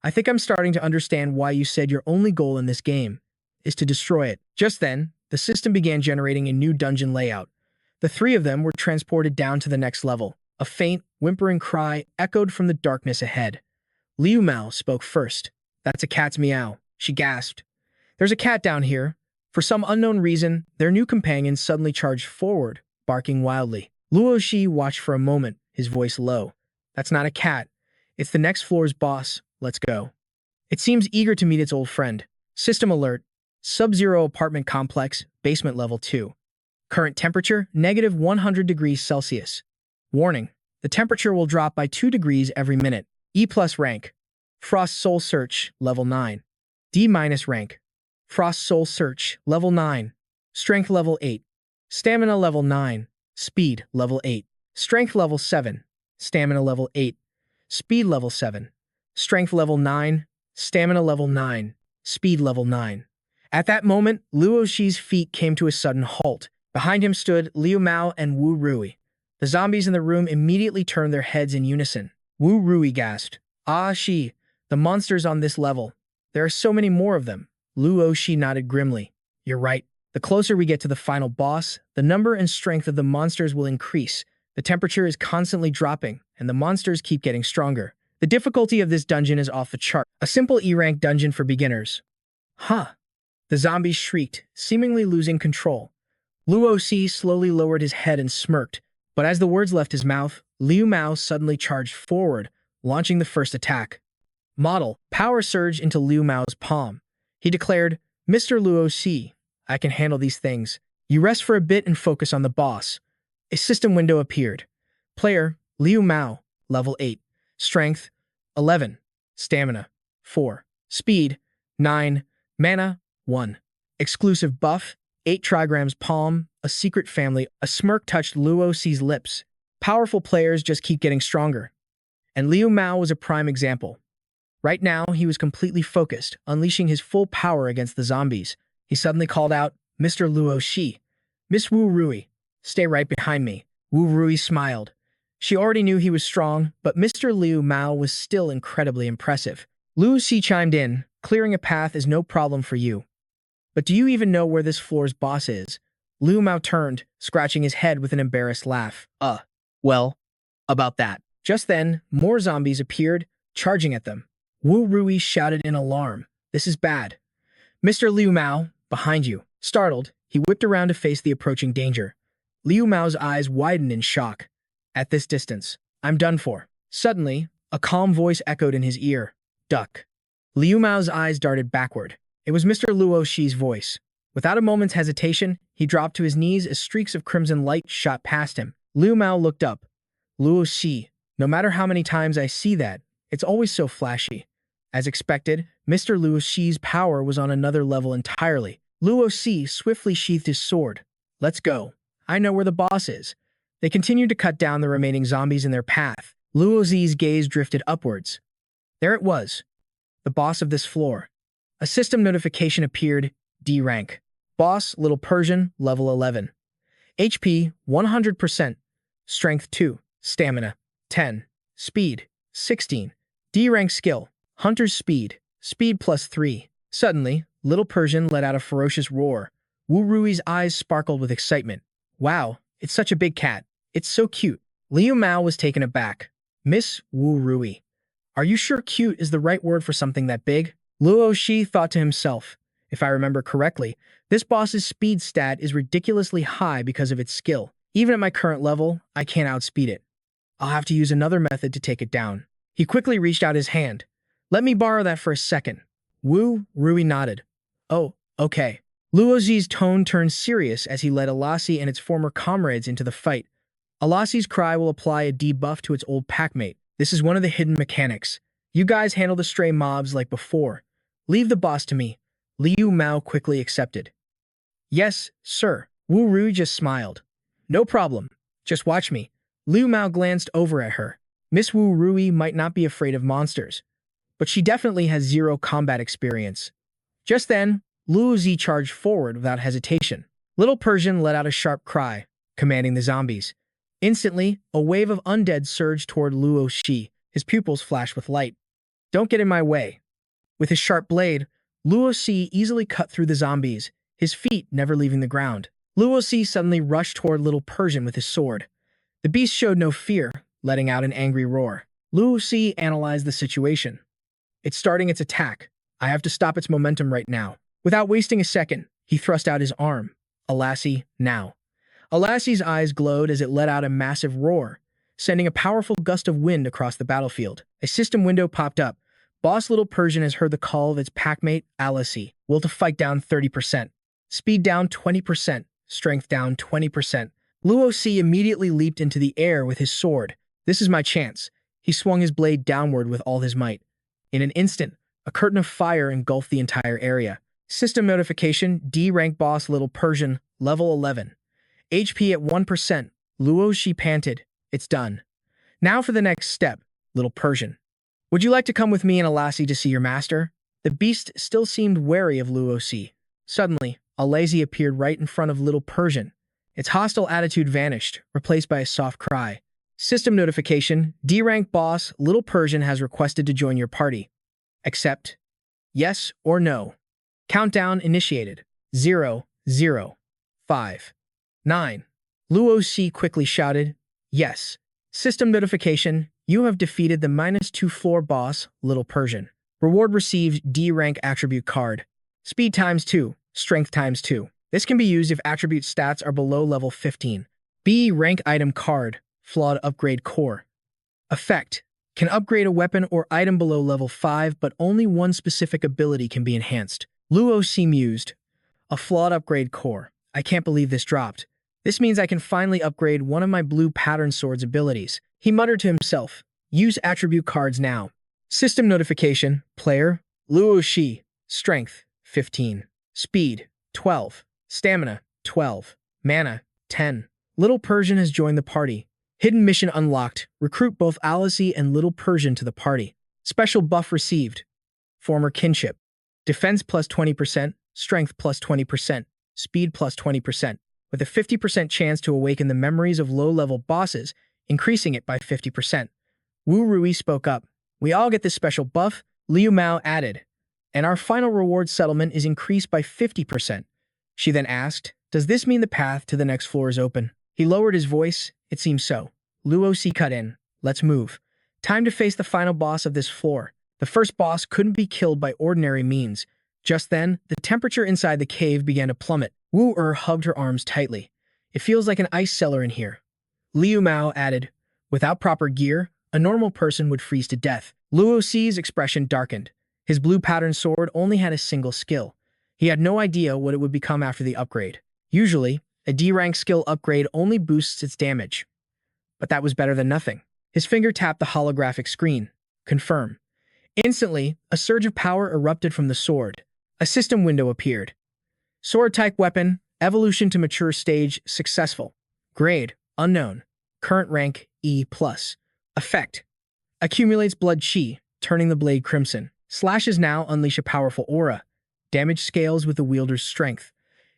I think I'm starting to understand why you said your only goal in this game is to destroy it. Just then, the system began generating a new dungeon layout. The three of them were transported down to the next level. A faint, whimpering cry echoed from the darkness ahead. Liu Mao spoke first. That's a cat's meow, she gasped. There's a cat down here. For some unknown reason, their new companion suddenly charged forward, barking wildly. Luo Shi watched for a moment, his voice low. That's not a cat. It's the next floor's boss. Let's go. It seems eager to meet its old friend. System alert. Sub-Zero apartment complex, basement level 2. Current temperature, negative 100 degrees Celsius. Warning, the temperature will drop by 2 degrees every minute. E+ rank. Frost Soul Search, level 9. D- rank. Frost Soul Search, level 9. Strength level 8. Stamina level 9. Speed level 8. Strength level 7. Stamina level 8. Speed level 7. Strength level 9. Stamina level 9. Speed level 9. At that moment, Luo Shi's feet came to a sudden halt. Behind him stood Liu Mao and Wu Rui. The zombies in the room immediately turned their heads in unison. Wu Rui gasped, "Ah, Shi, the monsters on this level. There are so many more of them." Luo Shi nodded grimly. "You're right. The closer we get to the final boss, the number and strength of the monsters will increase. The temperature is constantly dropping, and the monsters keep getting stronger. The difficulty of this dungeon is off the chart. A simple E-rank dungeon for beginners." Huh. The zombies shrieked, seemingly losing control. Luo Shi slowly lowered his head and smirked, but as the words left his mouth, Liu Mao suddenly charged forward, launching the first attack. Model, power surge into Liu Mao's palm. He declared, "Mr. Luo Shi, I can handle these things. You rest for a bit and focus on the boss." A system window appeared. Player, Liu Mao, level 8. Strength, 11. Stamina, 4. Speed, 9. Mana, 1. Exclusive buff, 8 trigrams palm, a secret family. A smirk touched Luo Shi's lips. Powerful players just keep getting stronger. And Liu Mao was a prime example. Right now, he was completely focused, unleashing his full power against the zombies. He suddenly called out, "Mr. Luo Shi, Miss Wu Rui, stay right behind me." Wu Rui smiled. She already knew he was strong, but Mr. Liu Mao was still incredibly impressive. Luo Shi chimed in, "Clearing a path is no problem for you. But do you even know where this floor's boss is?" Liu Mao turned, scratching his head with an embarrassed laugh. Well, about that." Just then, more zombies appeared, charging at them. Wu Rui shouted in alarm, "This is bad. Mr. Liu Mao, behind you." Startled, he whipped around to face the approaching danger. Liu Mao's eyes widened in shock. "At this distance, I'm done for." Suddenly, a calm voice echoed in his ear, "Duck." Liu Mao's eyes darted backward. It was Mr. Luo Shi's voice. Without a moment's hesitation, he dropped to his knees as streaks of crimson light shot past him. Liu Mao looked up. "Luo Shi, no matter how many times I see that, it's always so flashy." As expected, Mr. Luo Shi's power was on another level entirely. Luo Shi swiftly sheathed his sword. "Let's go. I know where the boss is." They continued to cut down the remaining zombies in their path. Luo Shi's gaze drifted upwards. There it was, the boss of this floor. A system notification appeared, D rank. Boss, Little Persian, level 11. HP, 100%. Strength 2. Stamina, 10. Speed, 16. D rank skill, Hunter's Speed. Speed plus 3. Suddenly, Little Persian let out a ferocious roar. Wu Rui's eyes sparkled with excitement. "Wow, it's such a big cat. It's so cute." Liu Mao was taken aback. "Miss Wu Rui, are you sure cute is the right word for something that big?" Luo Shi thought to himself, "If I remember correctly, this boss's speed stat is ridiculously high because of its skill. Even at my current level, I can't outspeed it. I'll have to use another method to take it down." He quickly reached out his hand. "Let me borrow that for a second." Wu Rui nodded. "Oh, okay." Luo Shi's tone turned serious as he led Alasi and its former comrades into the fight. Alasi's cry will apply a debuff to its old packmate. This is one of the hidden mechanics. You guys handle the stray mobs like before. Leave the boss to me. Liu Mao quickly accepted. "Yes, sir." Wu Rui just smiled. "No problem. Just watch me." Liu Mao glanced over at her. Miss Wu Rui might not be afraid of monsters, but she definitely has zero combat experience. Just then, Luo Shi charged forward without hesitation. Little Persian let out a sharp cry, commanding the zombies. Instantly, a wave of undead surged toward Luo Shi. His pupils flashed with light. "Don't get in my way." With his sharp blade, Luo Shi easily cut through the zombies, his feet never leaving the ground. Luo Shi suddenly rushed toward Little Persian with his sword. The beast showed no fear, letting out an angry roar. Luo Shi analyzed the situation. "It's starting its attack. I have to stop its momentum right now." Without wasting a second, he thrust out his arm. "Alasi, now." Alasi's eyes glowed as it let out a massive roar, sending a powerful gust of wind across the battlefield. A system window popped up. Boss Little Persian has heard the call of its packmate, Alasi. Will to fight down 30%. Speed down 20%. strength down 20%. Luo Si immediately leaped into the air with his sword. This is my chance. He swung his blade downward with all his might. In an instant, a curtain of fire engulfed the entire area. System notification, D rank boss Little Persian, level 11. HP at 1%. Luo Si panted. It's done. Now for the next step, Little Persian. Would you like to come with me and Alassi to see your master? The beast still seemed wary of Luo Si. Suddenly, Alassi appeared right in front of Little Persian. Its hostile attitude vanished, replaced by a soft cry. System notification, D-rank boss Little Persian has requested to join your party. Accept? Yes or no? Countdown initiated. 0, 0, 5, 9. Luo Si quickly shouted, yes. System notification, you have defeated the -2 floor boss, Little Persian. Reward received D-rank attribute card. Speed times 2, strength times 2. This can be used if attribute stats are below level 15. B rank item card, flawed upgrade core. Effect, can upgrade a weapon or item below level 5, but only one specific ability can be enhanced. Luo Si mused, a flawed upgrade core. I can't believe this dropped. This means I can finally upgrade one of my blue pattern sword's abilities. He muttered to himself, use attribute cards now. System notification, player, Luo Si, strength, 15, speed, 12, stamina, 12, mana, 10. Little Persian has joined the party. Hidden mission unlocked, recruit both Alassi and Little Persian to the party. Special buff received, former kinship, defense plus 20%, strength plus 20%, speed plus 20%. With a 50% chance to awaken the memories of low-level bosses, increasing it by 50%. Wu Rui spoke up. We all get this special buff, Liu Mao added. And our final reward settlement is increased by 50%. She then asked, does this mean the path to the next floor is open? He lowered his voice. It seems so. Luo Si cut in. Let's move. Time to face the final boss of this floor. The first boss couldn't be killed by ordinary means. Just then, the temperature inside the cave began to plummet. Wu hugged her arms tightly. It feels like an ice cellar in here. Liu Mao added, without proper gear, a normal person would freeze to death. Luo Si's expression darkened. His blue pattern sword only had a single skill. He had no idea what it would become after the upgrade. Usually, a D-rank skill upgrade only boosts its damage. But that was better than nothing. His finger tapped the holographic screen. Confirm. Instantly, a surge of power erupted from the sword. A system window appeared. Sword-type weapon, evolution to mature stage, successful. Grade, unknown. Current rank, E+. Effect, accumulates blood chi, turning the blade crimson. Slashes now unleash a powerful aura. Damage scales with the wielder's strength.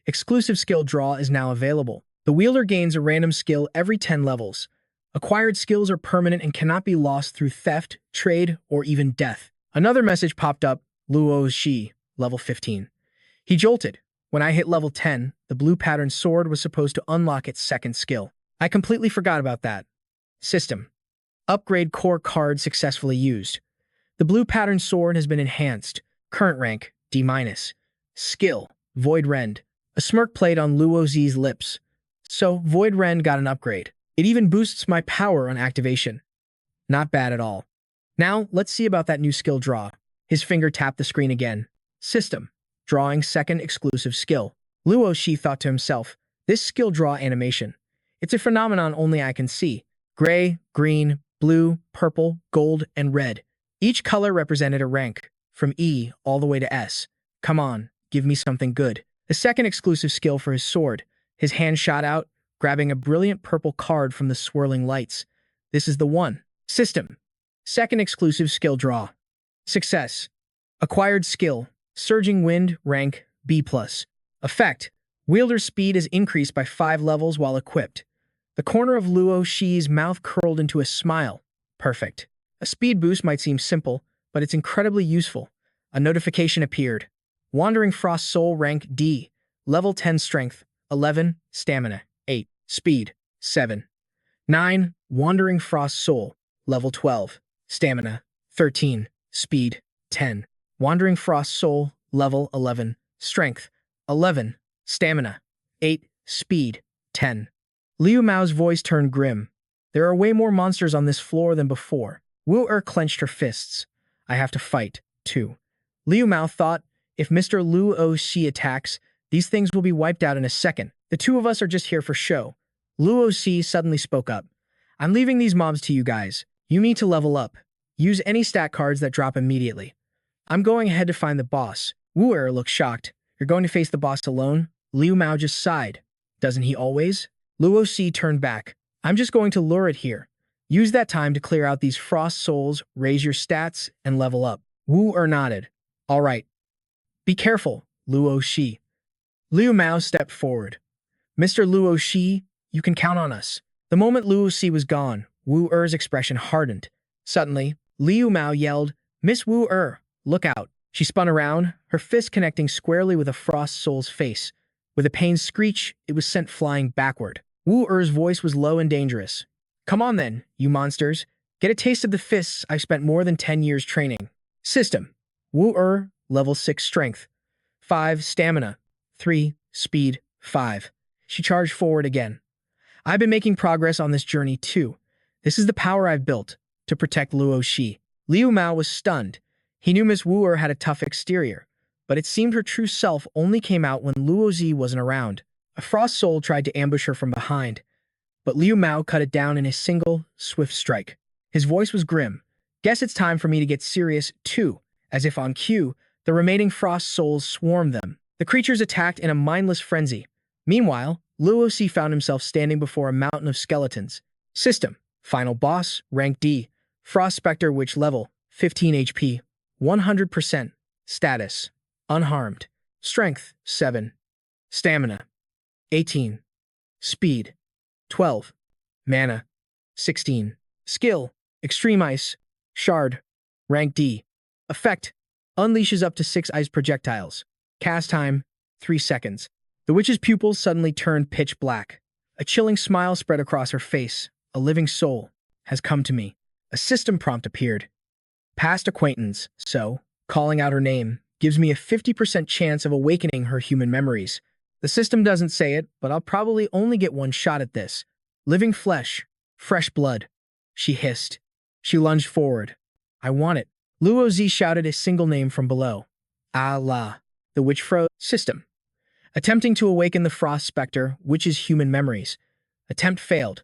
Exclusive skill draw is now available. The wielder gains a random skill every 10 levels. Acquired skills are permanent and cannot be lost through theft, trade, or even death. Another message popped up, Luo Si, level 15. He jolted. When I hit level 10, the blue pattern sword was supposed to unlock its second skill. I completely forgot about that. System. Upgrade core card successfully used. The blue pattern sword has been enhanced. Current rank, D-. Skill, Void Rend. A smirk played on Luo Si's lips. So, Void Rend got an upgrade. It even boosts my power on activation. Not bad at all. Now, let's see about that new skill draw. His finger tapped the screen again. System. Drawing second exclusive skill. Luo Si thought to himself, this skill draw animation. It's a phenomenon only I can see. Gray, green, blue, purple, gold, and red. Each color represented a rank, from E all the way to S. Come on, give me something good. The second exclusive skill for his sword. His hand shot out, grabbing a brilliant purple card from the swirling lights. This is the one. System. Second exclusive skill draw. Success. Acquired skill. Surging Wind, rank, B+. Effect. Wielder's speed is increased by 5 levels while equipped. The corner of Luo Si's mouth curled into a smile. Perfect. A speed boost might seem simple, but it's incredibly useful. A notification appeared. Wandering Frost Soul, rank D. Level 10 strength, 11, stamina, 8, speed, 7. 9. Wandering Frost Soul, level 12, stamina, 13, speed, 10. Wandering Frost Soul, level 11, strength, 11, stamina, 8, speed, 10. Liu Mao's voice turned grim. There are way more monsters on this floor than before. Wu clenched her fists. I have to fight, too. Liu Mao thought, if Mr. Luo Si attacks, these things will be wiped out in a second. The two of us are just here for show. Luo Si suddenly spoke up. I'm leaving these mobs to you guys. You need to level up. Use any stat cards that drop immediately. I'm going ahead to find the boss. Wu Er looked shocked. You're going to face the boss alone? Liu Mao just sighed. Doesn't he always? Luo Si turned back. I'm just going to lure it here. Use that time to clear out these frost souls, raise your stats, and level up. Wu Er nodded. All right. Be careful, Luo Shi. Liu Mao stepped forward. Mr. Luo Shi, you can count on us. The moment Luo Shi was gone, Wu Er's expression hardened. Suddenly, Liu Mao yelled, Miss Wu Er, look out. She spun around, her fist connecting squarely with a frost soul's face. With a pained screech, it was sent flying backward. Wu Er's voice was low and dangerous. Come on then, you monsters. Get a taste of the fists I've spent more than 10 years training. System. Wu Er, level 6 strength. 5 stamina. 3 speed. 5. She charged forward again. I've been making progress on this journey too. This is the power I've built to protect Luo Shi. Liu Mao was stunned. He knew Miss Wu Er had a tough exterior, but it seemed her true self only came out when Luo Zi wasn't around. A frost soul tried to ambush her from behind, but Liu Mao cut it down in a single, swift strike. His voice was grim. Guess it's time for me to get serious, too. As if on cue, the remaining frost souls swarmed them. The creatures attacked in a mindless frenzy. Meanwhile, Luo Si found himself standing before a mountain of skeletons. System. Final boss, rank D. Frost Spectre Witch level, 15 HP. 100%. Status. Unharmed. Strength, 7. Stamina. 18. Speed. 12. Mana. 16. Skill. Extreme Ice. Shard. Rank D. Effect. Unleashes up to 6 ice projectiles. Cast time. 3 seconds. The witch's pupils suddenly turned pitch black. A chilling smile spread across her face. A living soul has come to me. A system prompt appeared. Past acquaintance, so, calling out her name, gives me a 50% chance of awakening her human memories. The system doesn't say it, but I'll probably only get one shot at this. Living flesh. Fresh blood. She hissed. She lunged forward. I want it. Luo Zi shouted a single name from below. Allah. The witch froze. System. Attempting to awaken the frost spectre, witch's human memories. Attempt failed.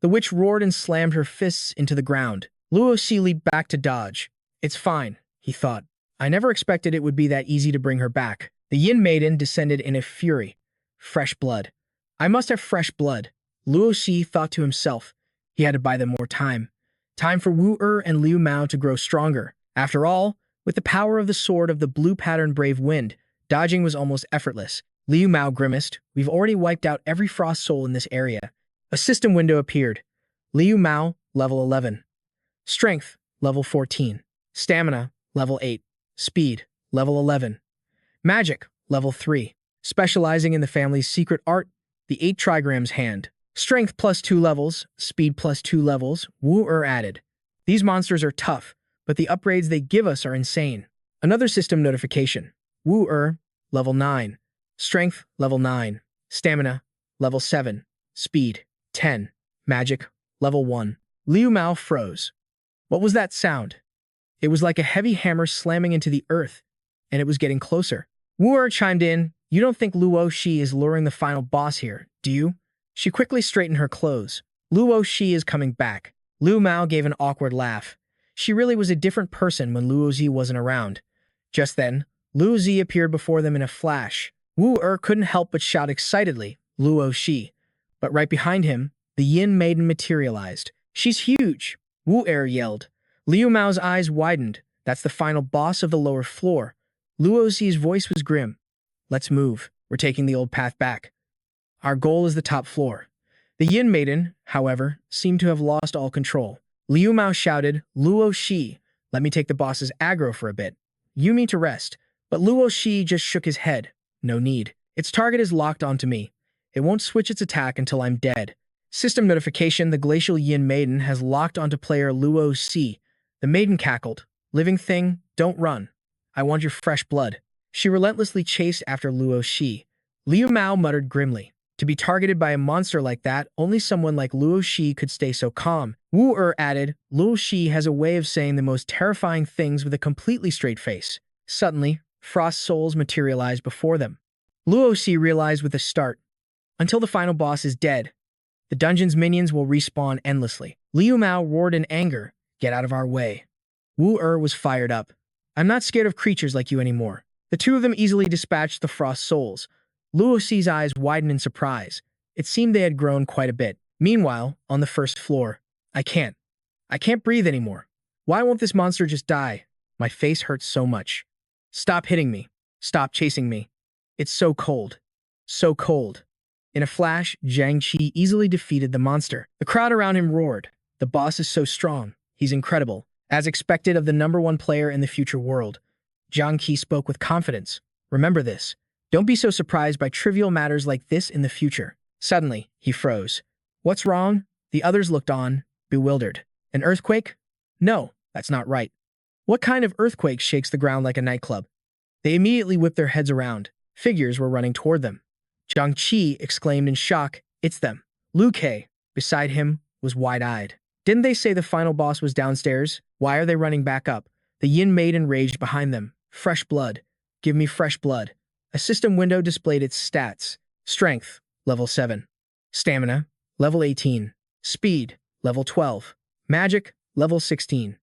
The witch roared and slammed her fists into the ground. Luo Xi leaped back to dodge. It's fine, he thought. I never expected it would be that easy to bring her back. The Yin Maiden descended in a fury. Fresh blood. I must have fresh blood. Luo Xi thought to himself. He had to buy them more time. Time for Wu Er and Liu Mao to grow stronger. After all, with the power of the sword of the blue-patterned brave wind, dodging was almost effortless. Liu Mao grimaced. We've already wiped out every frost soul in this area. A system window appeared. Liu Mao, level 11. Strength, level 14. Stamina, level 8. Speed, level 11. Magic, level 3. Specializing in the family's secret art, the 8 trigrams hand. Strength plus 2 levels, speed plus 2 levels, Wu Er added. These monsters are tough, but the upgrades they give us are insane. Another system notification. Wu Er, level 9. Strength, level 9. Stamina, level 7. Speed, 10. Magic, level 1. Liu Mao froze. What was that sound? It was like a heavy hammer slamming into the earth, and it was getting closer. Wu Er chimed in. You don't think Luo Shi is luring the final boss here, do you? She quickly straightened her clothes. Luo Shi is coming back. Liu Mao gave an awkward laugh. She really was a different person when Luo Zi wasn't around. Just then, Luo Zi appeared before them in a flash. Wu Er couldn't help but shout excitedly, Luo Shi. But right behind him, the Yin Maiden materialized. She's huge, Wu Er yelled. Liu Mao's eyes widened. That's the final boss of the lower floor. Luo Zi's voice was grim. Let's move. We're taking the old path back. Our goal is the top floor. The Yin Maiden, however, seemed to have lost all control. Liu Mao shouted, Luo Shi, let me take the boss's aggro for a bit. You need to rest. But Luo Shi just shook his head. No need. Its target is locked onto me. It won't switch its attack until I'm dead. System notification, the Glacial Yin Maiden has locked onto player Luo Si. The maiden cackled. Living thing, don't run. I want your fresh blood. She relentlessly chased after Luo Shi. Liu Mao muttered grimly. To be targeted by a monster like that, only someone like Luo Shi could stay so calm. Wu Er added, Luo Shi has a way of saying the most terrifying things with a completely straight face. Suddenly, frost souls materialized before them. Luo Shi realized with a start. Until the final boss is dead, the dungeon's minions will respawn endlessly. Liu Mao roared in anger, "Get out of our way." Wu was fired up. "I'm not scared of creatures like you anymore." The two of them easily dispatched the Frost Souls. Luo Xi's eyes widened in surprise. It seemed they had grown quite a bit. Meanwhile, on the first floor, I can't breathe anymore. Why won't this monster just die? My face hurts so much. Stop hitting me. Stop chasing me. It's so cold. So cold. In a flash, Zhang Qi easily defeated the monster. The crowd around him roared. The boss is so strong. He's incredible. As expected of the #1 player in the future world, Zhang Qi spoke with confidence. Remember this. Don't be so surprised by trivial matters like this in the future. Suddenly, he froze. What's wrong? The others looked on, bewildered. An earthquake? No, that's not right. What kind of earthquake shakes the ground like a nightclub? They immediately whipped their heads around. Figures were running toward them. Zhang Qi exclaimed in shock, "It's them." Lu Kei, beside him, was wide-eyed. Didn't they say the final boss was downstairs? Why are they running back up? The Yin maiden raged behind them. Fresh blood. Give me fresh blood. A system window displayed its stats. Strength, level 7. Stamina, level 18. Speed, level 12. Magic, level 16.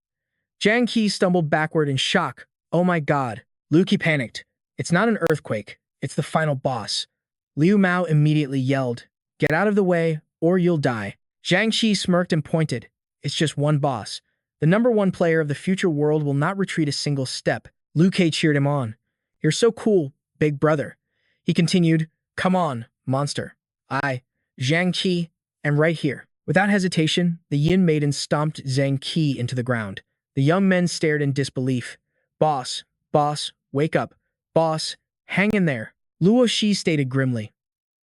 Zhang Qi stumbled backward in shock. Oh my god. Lu Qi panicked. It's not an earthquake. It's the final boss. Liu Mao immediately yelled, "Get out of the way, or you'll die." Zhang Qi smirked and pointed. It's just one boss. The #1 player of the future world will not retreat a single step. Lu Kei cheered him on. You're so cool, big brother. He continued, "Come on, monster. I, Zhang Qi, am right here." Without hesitation, the Yin maiden stomped Zhang Qi into the ground. The young men stared in disbelief. Boss, wake up. Boss, hang in there. Luo Shi stated grimly.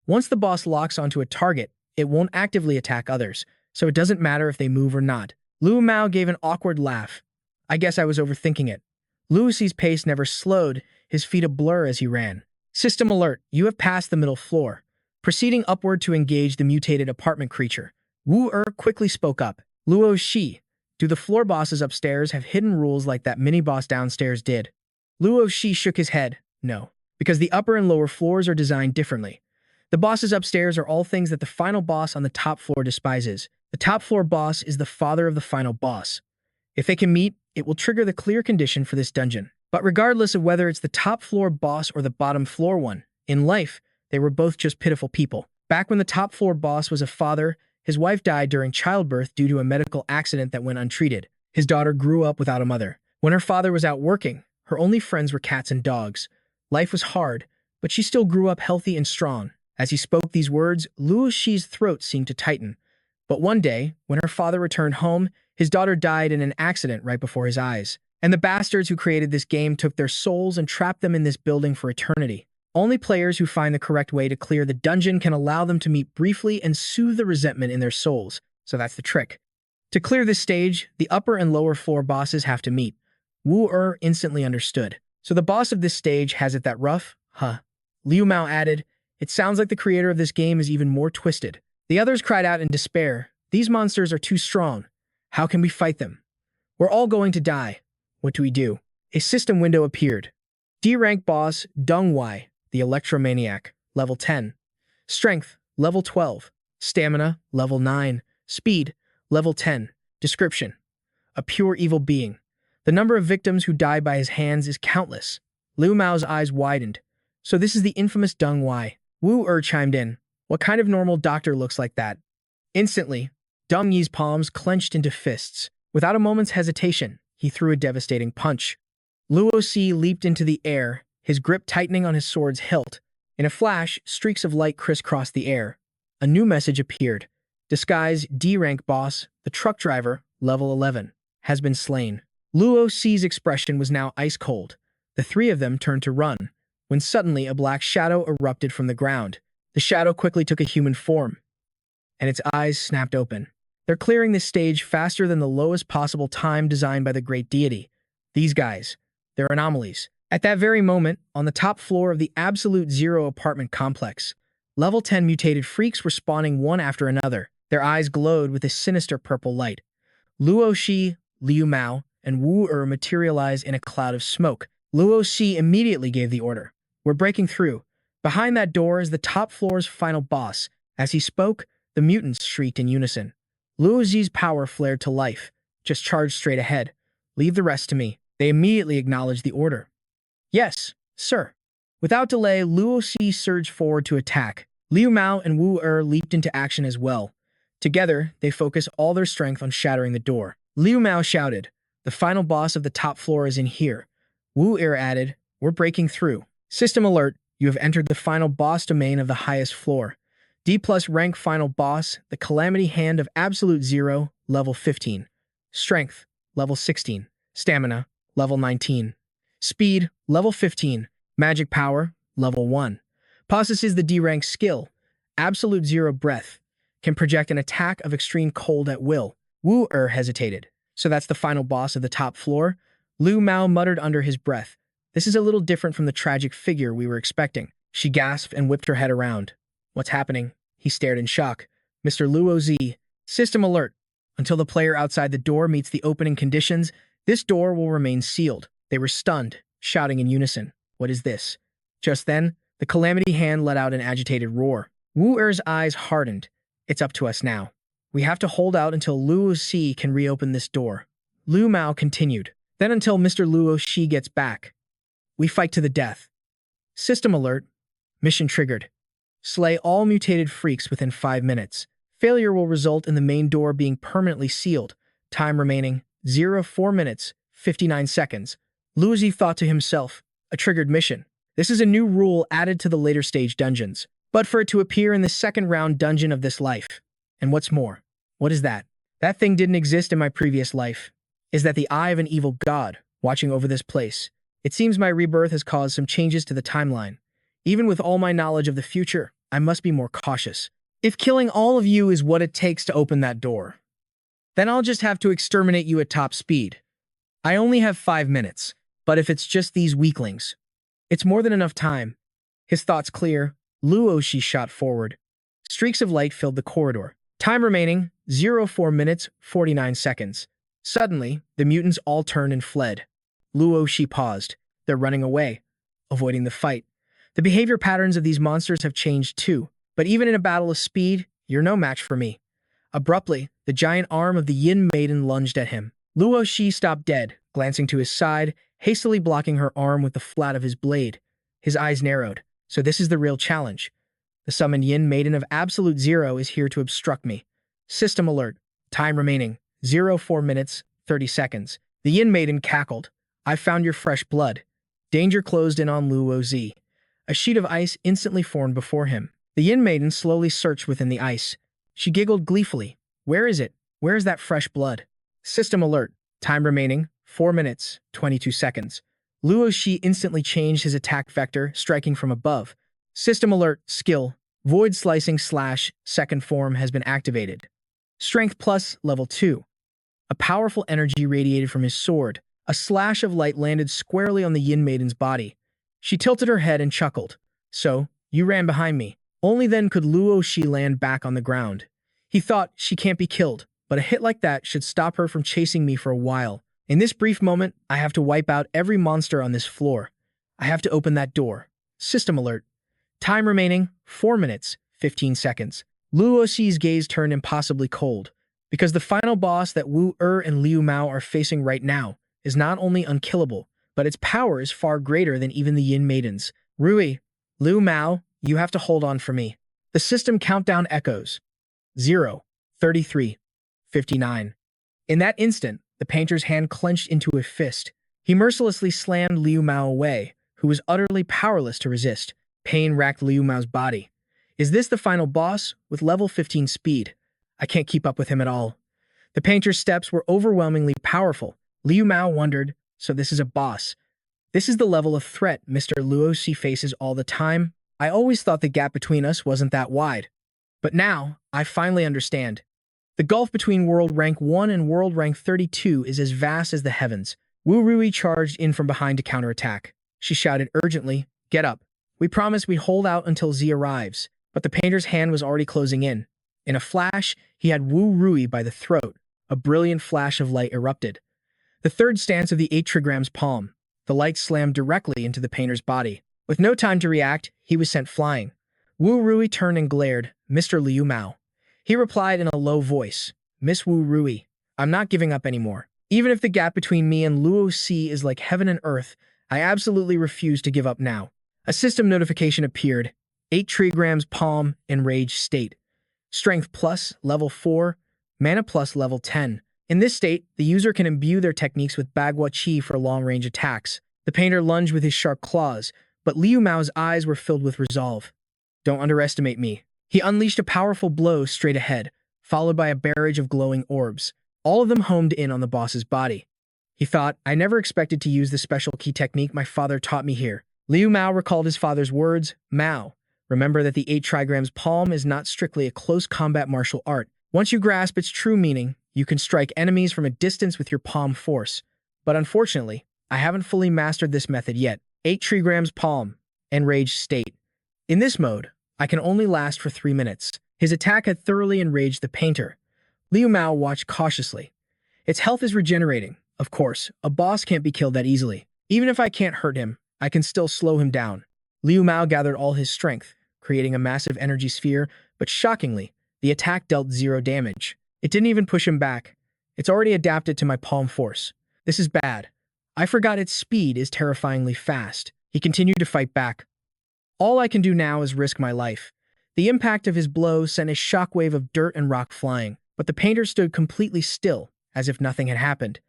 Once the boss locks onto a target, it won't actively attack others, so it doesn't matter if they move or not. Lu Mao gave an awkward laugh. I guess I was overthinking it. Luoxi's pace never slowed, his feet a blur as he ran. System alert, you have passed the middle floor. Proceeding upward to engage the mutated apartment creature. Wu quickly spoke up. Luo Shi, do the floor bosses upstairs have hidden rules like that mini-boss downstairs did? Luo Shi shook his head. No, because the upper and lower floors are designed differently. The bosses upstairs are all things that the final boss on the top floor despises. The top floor boss is the father of the final boss. If they can meet, it will trigger the clear condition for this dungeon. But regardless of whether it's the top floor boss or the bottom floor one, in life, they were both just pitiful people. Back when the top floor boss was a father, his wife died during childbirth due to a medical accident that went untreated. His daughter grew up without a mother. When her father was out working, her only friends were cats and dogs. Life was hard, but she still grew up healthy and strong. As he spoke these words, Luo Shi's throat seemed to tighten. But one day, when her father returned home, his daughter died in an accident right before his eyes. And the bastards who created this game took their souls and trapped them in this building for eternity. Only players who find the correct way to clear the dungeon can allow them to meet briefly and soothe the resentment in their souls. So that's the trick. To clear this stage, the upper and lower floor bosses have to meet. Wu instantly understood. So the boss of this stage has it that rough? Huh. Liu Mao added, it sounds like the creator of this game is even more twisted. The others cried out in despair. These monsters are too strong. How can we fight them? We're all going to die. What do we do? A system window appeared. D-rank boss Deng Wai, the Electromaniac, level 10. Strength, level 12. Stamina, level 9. Speed, level 10. Description: a pure evil being. The number of victims who die by his hands is countless. Liu Mao's eyes widened. So this is the infamous Deng Wai. Wu chimed in. What kind of normal doctor looks like that? Instantly, Deng Yi's palms clenched into fists. Without a moment's hesitation, he threw a devastating punch. Luo Xi leaped into the air, his grip tightening on his sword's hilt. In a flash, streaks of light crisscrossed the air. A new message appeared. Disguise D-rank boss, the truck driver, level 11, has been slain. Luo Xi's expression was now ice cold. The three of them turned to run, when suddenly a black shadow erupted from the ground. The shadow quickly took a human form, and its eyes snapped open. They're clearing this stage faster than the lowest possible time designed by the great deity. These guys, they're anomalies. At that very moment, on the top floor of the Absolute Zero apartment complex, level 10 mutated freaks were spawning one after another. Their eyes glowed with a sinister purple light. Luo Xi, Liu Mao, and Wu materialized in a cloud of smoke. Luo Xi immediately gave the order. We're breaking through. Behind that door is the top floor's final boss. As he spoke, the mutants shrieked in unison. Luo Zi's power flared to life. Just charge straight ahead. Leave the rest to me. They immediately acknowledged the order. Yes, sir. Without delay, Luo Zi surged forward to attack. Liu Mao and Wu leaped into action as well. Together, they focused all their strength on shattering the door. Liu Mao shouted, "The final boss of the top floor is in here." Wu added, "We're breaking through. System alert, you have entered the final boss domain of the highest floor. D+ rank final boss, the Calamity Hand of Absolute Zero, level 15. Strength, level 16. Stamina, level 19. Speed, level 15. Magic power, level 1. Possesses the D-rank skill, Absolute Zero Breath. Can project an attack of extreme cold at will." Wu hesitated. "So that's the final boss of the top floor?" Liu Mao muttered under his breath. "This is a little different from the tragic figure we were expecting." She gasped and whipped her head around. "What's happening?" He stared in shock. "Mr. Luo Zi, system alert. Until the player outside the door meets the opening conditions, this door will remain sealed." They were stunned, shouting in unison. "What is this?" Just then, the Calamity Hand let out an agitated roar. Wu Er's eyes hardened. "It's up to us now. We have to hold out until Luo Xi can reopen this door." Liu Mao continued. "Then until Mr. Luo Xi gets back. We fight to the death." System alert. Mission triggered. Slay all mutated freaks within 5 minutes. Failure will result in the main door being permanently sealed. Time remaining, 4 minutes, 59 seconds. Luo Xi thought to himself, a triggered mission. This is a new rule added to the later stage dungeons, but for it to appear in the second round dungeon of this life. And what's more, what is that? That thing didn't exist in my previous life. Is that the eye of an evil god watching over this place? It seems my rebirth has caused some changes to the timeline. Even with all my knowledge of the future, I must be more cautious. If killing all of you is what it takes to open that door, then I'll just have to exterminate you at top speed. I only have 5 minutes, but if it's just these weaklings, it's more than enough time. His thoughts clear, Luo Xi shot forward. Streaks of light filled the corridor. Time remaining, 4 minutes, 49 seconds. Suddenly, the mutants all turned and fled. Luo Xi paused. They're running away, avoiding the fight. The behavior patterns of these monsters have changed too, but even in a battle of speed, you're no match for me. Abruptly, the giant arm of the Yin Maiden lunged at him. Luo Xi stopped dead, glancing to his side, hastily blocking her arm with the flat of his blade. His eyes narrowed. So this is the real challenge. The summoned Yin Maiden of Absolute Zero is here to obstruct me. System alert. Time remaining. 4 minutes, 30 seconds. The Yin Maiden cackled. "I found your fresh blood." Danger closed in on Luo Xi. A sheet of ice instantly formed before him. The Yin Maiden slowly searched within the ice. She giggled gleefully. "Where is it? Where is that fresh blood?" System alert. Time remaining. 4 minutes, 22 seconds. Luo Xi instantly changed his attack vector, striking from above. System alert. Skill. Void Slicing / second form has been activated. Strength plus level 2. A powerful energy radiated from his sword. A slash of light landed squarely on the Yin Maiden's body. She tilted her head and chuckled. "So, you ran behind me." Only then could Luo Xi land back on the ground. He thought, she can't be killed, but a hit like that should stop her from chasing me for a while. In this brief moment, I have to wipe out every monster on this floor. I have to open that door. System alert. Time remaining, 4 minutes, 15 seconds. Luo Xi's gaze turned impossibly cold, because the final boss that Wu and Liu Mao are facing right now is not only unkillable, but its power is far greater than even the Yin Maidens. "Rui, Liu Mao, you have to hold on for me." The system countdown echoes. 0, 33, 59. In that instant, the painter's hand clenched into a fist. He mercilessly slammed Liu Mao away, who was utterly powerless to resist. Pain racked Liu Mao's body. Is this the final boss with level 15 speed? I can't keep up with him at all. The painter's steps were overwhelmingly powerful. Liu Mao wondered, so this is a boss. This is the level of threat Mr. Luo Xi faces all the time. I always thought the gap between us wasn't that wide. But now, I finally understand. The gulf between World Rank 1 and World Rank 32 is as vast as the heavens. Wu Rui charged in from behind to counterattack. She shouted urgently, "Get up. We promised we'd hold out until Z arrives." But the painter's hand was already closing in. In a flash, he had Wu Rui by the throat. A brilliant flash of light erupted. The third stance of the 8 trigram's palm. The light slammed directly into the painter's body. With no time to react, he was sent flying. Wu Rui turned and glared, "Mr. Liu Mao." He replied in a low voice, "Miss Wu Rui, I'm not giving up anymore. Even if the gap between me and Luo Xi is like heaven and earth, I absolutely refuse to give up now." A system notification appeared. 8 trigrams palm, enraged state. Strength plus, level 4. Mana plus, level 10. In this state, the user can imbue their techniques with Bagua Qi for long-range attacks. The painter lunged with his sharp claws, but Liu Mao's eyes were filled with resolve. "Don't underestimate me." He unleashed a powerful blow straight ahead, followed by a barrage of glowing orbs. All of them homed in on the boss's body. He thought, "I never expected to use the special key technique my father taught me here." Liu Mao recalled his father's words, "Mao, remember that the 8 trigrams palm is not strictly a close combat martial art. Once you grasp its true meaning, you can strike enemies from a distance with your palm force. But unfortunately, I haven't fully mastered this method yet." 8 trigrams palm, enraged state. In this mode, I can only last for 3 minutes. His attack had thoroughly enraged the painter. Liu Mao watched cautiously. Its health is regenerating. Of course, a boss can't be killed that easily. Even if I can't hurt him, I can still slow him down. Liu Mao gathered all his strength, creating a massive energy sphere, but shockingly, the attack dealt 0 damage. It didn't even push him back. It's already adapted to my palm force. This is bad. I forgot its speed is terrifyingly fast. He continued to fight back. All I can do now is risk my life. The impact of his blow sent a shockwave of dirt and rock flying, but the painter stood completely still, as if nothing had happened.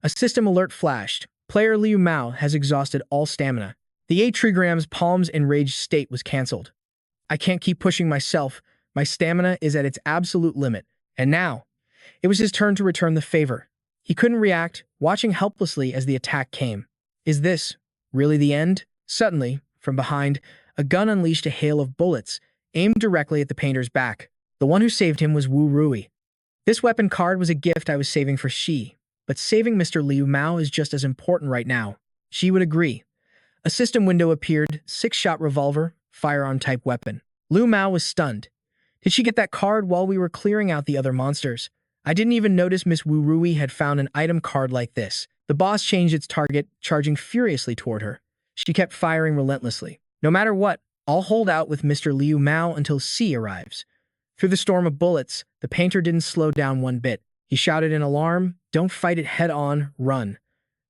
A system alert flashed. Player Liu Mao has exhausted all stamina. The 8 trigrams palm's enraged state was cancelled. I can't keep pushing myself. My stamina is at its absolute limit. And now, it was his turn to return the favor. He couldn't react, watching helplessly as the attack came. Is this really the end? Suddenly, from behind, a gun unleashed a hail of bullets, aimed directly at the painter's back. The one who saved him was Wu Rui. This weapon card was a gift I was saving for Xi, but saving Mr. Liu Mao is just as important right now. Xi would agree. A system window appeared, 6-shot revolver, firearm-type weapon. Liu Mao was stunned. Did she get that card while we were clearing out the other monsters? I didn't even notice Miss Wu Rui had found an item card like this. The boss changed its target, charging furiously toward her. She kept firing relentlessly. No matter what, I'll hold out with Mr. Liu Mao until C arrives. Through the storm of bullets, the painter didn't slow down one bit. He shouted in alarm, "Don't fight it head on, run."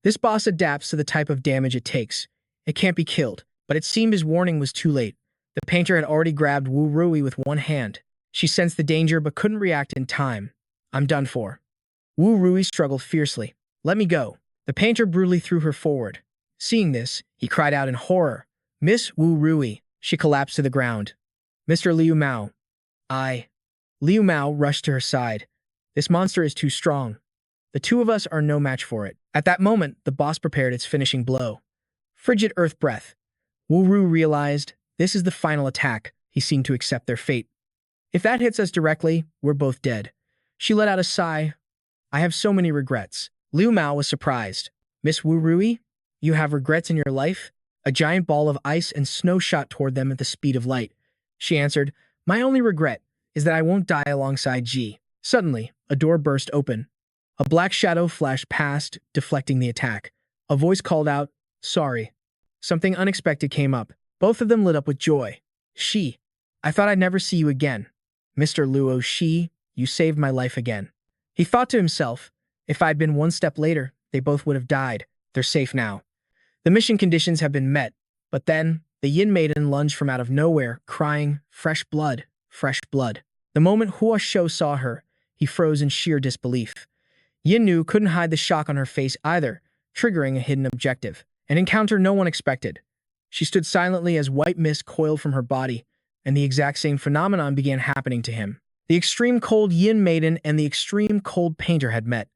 This boss adapts to the type of damage it takes. It can't be killed, but it seemed his warning was too late. The painter had already grabbed Wu Rui with one hand. She sensed the danger but couldn't react in time. "I'm done for." Wu Rui struggled fiercely. "Let me go." The painter brutally threw her forward. Seeing this, he cried out in horror. "Miss Wu Rui." She collapsed to the ground. "Mr. Liu Mao." Liu Mao rushed to her side. "This monster is too strong. The two of us are no match for it." At that moment, the boss prepared its finishing blow. Frigid earth breath. Wu Rui realized, this is the final attack. He seemed to accept their fate. "If that hits us directly, we're both dead." She let out a sigh. "I have so many regrets." Liu Mao was surprised. "Miss Wu Rui, you have regrets in your life?" A giant ball of ice and snow shot toward them at the speed of light. She answered, "My only regret is that I won't die alongside G." Suddenly, a door burst open. A black shadow flashed past, deflecting the attack. A voice called out, "Sorry." Something unexpected came up. Both of them lit up with joy. "Xi, I thought I'd never see you again. Mr. Luo Xi, you saved my life again." He thought to himself, if I'd been one step later, they both would have died. They're safe now. The mission conditions have been met, but then, the Yin Maiden lunged from out of nowhere, crying, "Fresh blood, fresh blood." The moment Hua Shou saw her, he froze in sheer disbelief. Yin Nu couldn't hide the shock on her face either, triggering a hidden objective. An encounter no one expected. She stood silently as white mist coiled from her body, and the exact same phenomenon began happening to him. The extreme cold Yin Maiden and the extreme cold painter had met.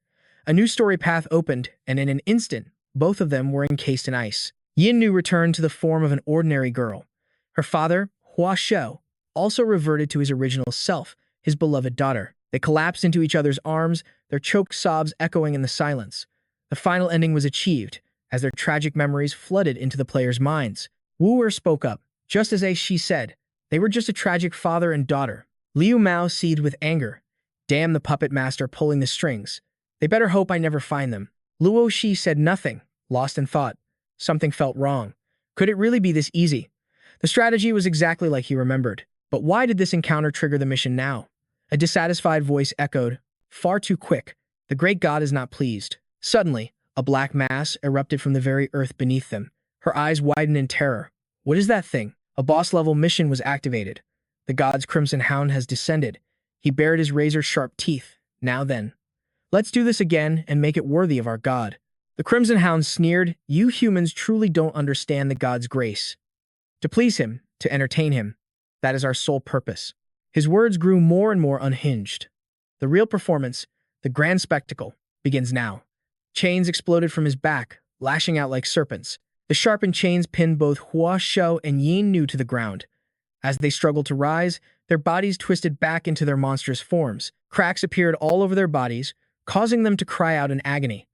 A new story path opened, and in an instant, both of them were encased in ice. Yin Nu returned to the form of an ordinary girl. Her father, Hua Shou, also reverted to his original self, his beloved daughter. They collapsed into each other's arms, their choked sobs echoing in the silence. The final ending was achieved, as their tragic memories flooded into the players' minds. Wu Er spoke up, just as she said. They were just a tragic father and daughter. Liu Mao seethed with anger. Damn the puppet master pulling the strings. They better hope I never find them. Luo Xi said nothing, lost in thought. Something felt wrong. Could it really be this easy? The strategy was exactly like he remembered. But why did this encounter trigger the mission now? A dissatisfied voice echoed, "Far too quick. The great god is not pleased." Suddenly, a black mass erupted from the very earth beneath them. Her eyes widened in terror. What is that thing? A boss-level mission was activated. The god's crimson hound has descended. He bared his razor-sharp teeth. Now then, let's do this again and make it worthy of our god. The crimson hound sneered, "You humans truly don't understand the god's grace. To please him, to entertain him, that is our sole purpose." His words grew more and more unhinged. The real performance, the grand spectacle, begins now. Chains exploded from his back, lashing out like serpents. The sharpened chains pinned both Hua Shou and Yin Nu to the ground. As they struggled to rise, their bodies twisted back into their monstrous forms. Cracks appeared all over their bodies, causing them to cry out in agony.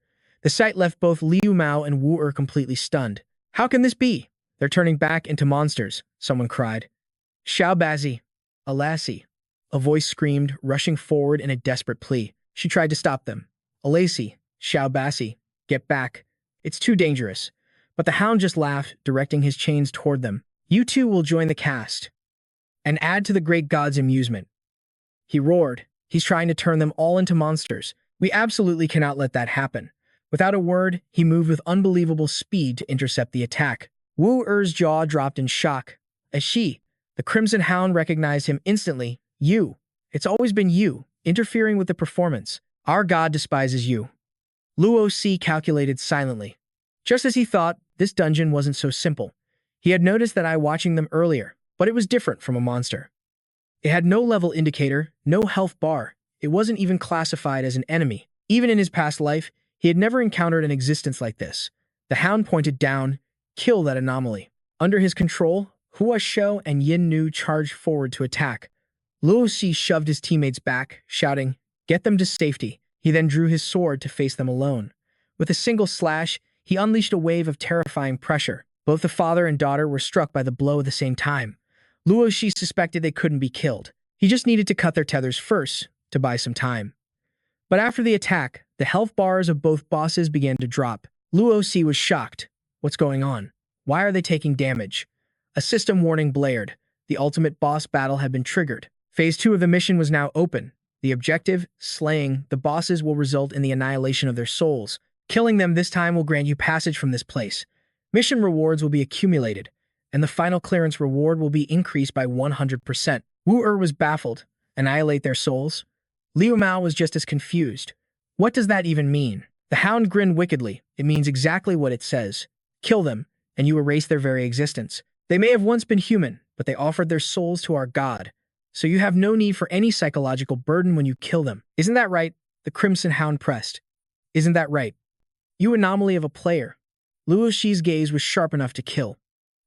The sight left both Liu Mao and Wu Er completely stunned. "How can this be? They're turning back into monsters," someone cried. "Xiao Bazi, a lassie," a voice screamed, rushing forward in a desperate plea. She tried to stop them. "Alacy, Xiao Bazi, get back. It's too dangerous." But the hound just laughed, directing his chains toward them. "You two will join the cast and add to the great god's amusement." He roared. "He's trying to turn them all into monsters. We absolutely cannot let that happen." Without a word, he moved with unbelievable speed to intercept the attack. Wu Er's jaw dropped in shock. As she, the Crimson Hound, recognized him instantly. "You. It's always been you, interfering with the performance. Our god despises you." Luo Si calculated silently. Just as he thought, this dungeon wasn't so simple. He had noticed that eye watching them earlier, but it was different from a monster. It had no level indicator, no health bar. It wasn't even classified as an enemy. Even in his past life, he had never encountered an existence like this. The hound pointed down, "Kill that anomaly." Under his control, Hua Shou and Yin Nu charged forward to attack. Luo Si shoved his teammates back, shouting, "Get them to safety." He then drew his sword to face them alone. With a single slash, he unleashed a wave of terrifying pressure. Both the father and daughter were struck by the blow at the same time. Luo Shi suspected they couldn't be killed. He just needed to cut their tethers first, to buy some time. But after the attack, the health bars of both bosses began to drop. Luo Si was shocked. What's going on? Why are they taking damage? A system warning blared. The ultimate boss battle had been triggered. Phase 2 of the mission was now open. The objective, slaying the bosses, will result in the annihilation of their souls. Killing them this time will grant you passage from this place. Mission rewards will be accumulated, and the final clearance reward will be increased by 100%. Wu Er was baffled. Annihilate their souls? Liu Mao was just as confused. What does that even mean? The hound grinned wickedly. It means exactly what it says. Kill them, and you erase their very existence. They may have once been human, but they offered their souls to our god. So you have no need for any psychological burden when you kill them. Isn't that right? The Crimson Hound pressed. Isn't that right? You anomaly of a player. Luo Shi's gaze was sharp enough to kill.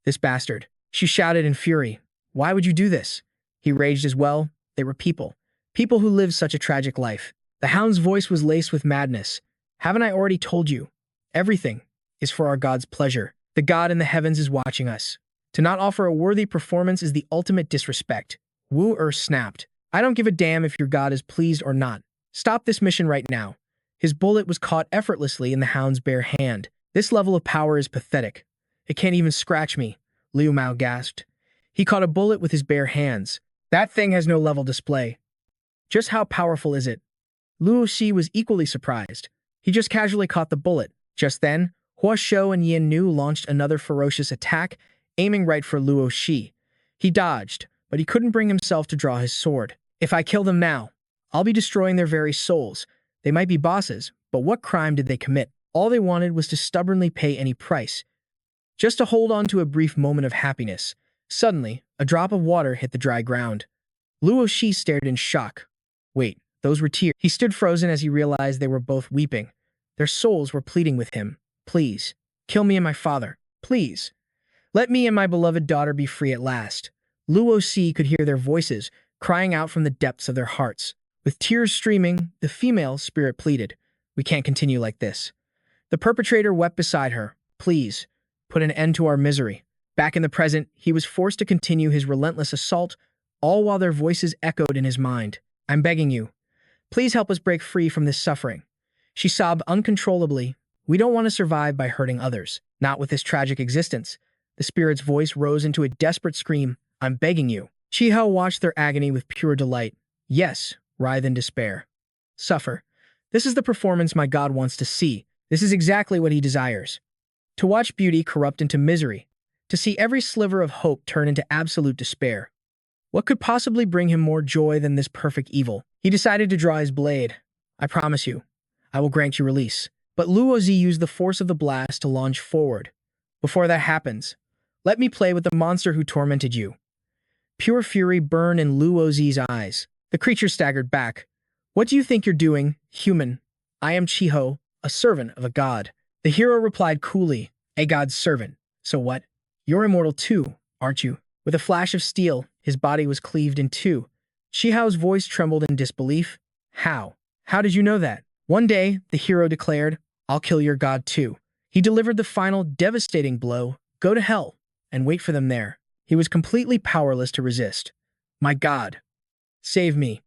This bastard. She shouted in fury. Why would you do this? He raged as well. They were people. People who lived such a tragic life. The hound's voice was laced with madness. Haven't I already told you? Everything is for our god's pleasure. The god in the heavens is watching us. To not offer a worthy performance is the ultimate disrespect. Wu Er snapped. I don't give a damn if your god is pleased or not. Stop this mission right now. His bullet was caught effortlessly in the hound's bare hand. This level of power is pathetic. It can't even scratch me, Liu Mao gasped. He caught a bullet with his bare hands. That thing has no level display. Just how powerful is it? Luo Xi was equally surprised. He just casually caught the bullet. Just then, Hua Shou and Yin Nu launched another ferocious attack, aiming right for Luo Xi. He dodged, but he couldn't bring himself to draw his sword. If I kill them now, I'll be destroying their very souls. They might be bosses, but what crime did they commit? All they wanted was to stubbornly pay any price, just to hold on to a brief moment of happiness. Suddenly, a drop of water hit the dry ground. Luo Xi stared in shock. Wait, those were tears. He stood frozen as he realized they were both weeping. Their souls were pleading with him. Please, kill me and my father. Please. Let me and my beloved daughter be free at last. Luo Xi could hear their voices, crying out from the depths of their hearts. With tears streaming, the female spirit pleaded, We can't continue like this. The perpetrator wept beside her. Please, put an end to our misery. Back in the present, he was forced to continue his relentless assault, all while their voices echoed in his mind. I'm begging you. Please help us break free from this suffering. She sobbed uncontrollably. We don't want to survive by hurting others. Not with this tragic existence. The spirit's voice rose into a desperate scream. I'm begging you. Chihao watched their agony with pure delight. Yes, writhe in despair. Suffer. This is the performance my God wants to see. This is exactly what he desires. To watch beauty corrupt into misery. To see every sliver of hope turn into absolute despair. What could possibly bring him more joy than this perfect evil? He decided to draw his blade. I promise you, I will grant you release. But Luozi used the force of the blast to launch forward. Before that happens, let me play with the monster who tormented you. Pure fury burned in Luozi's eyes. The creature staggered back. What do you think you're doing, human? I am Chiho, a servant of a god. The hero replied coolly, a god's servant. So what? You're immortal too, aren't you? With a flash of steel, his body was cleaved in two. Chihao's voice trembled in disbelief. How? How did you know that? One day, the hero declared, I'll kill your god too. He delivered the final devastating blow. Go to hell and wait for them there. He was completely powerless to resist. My God, save me.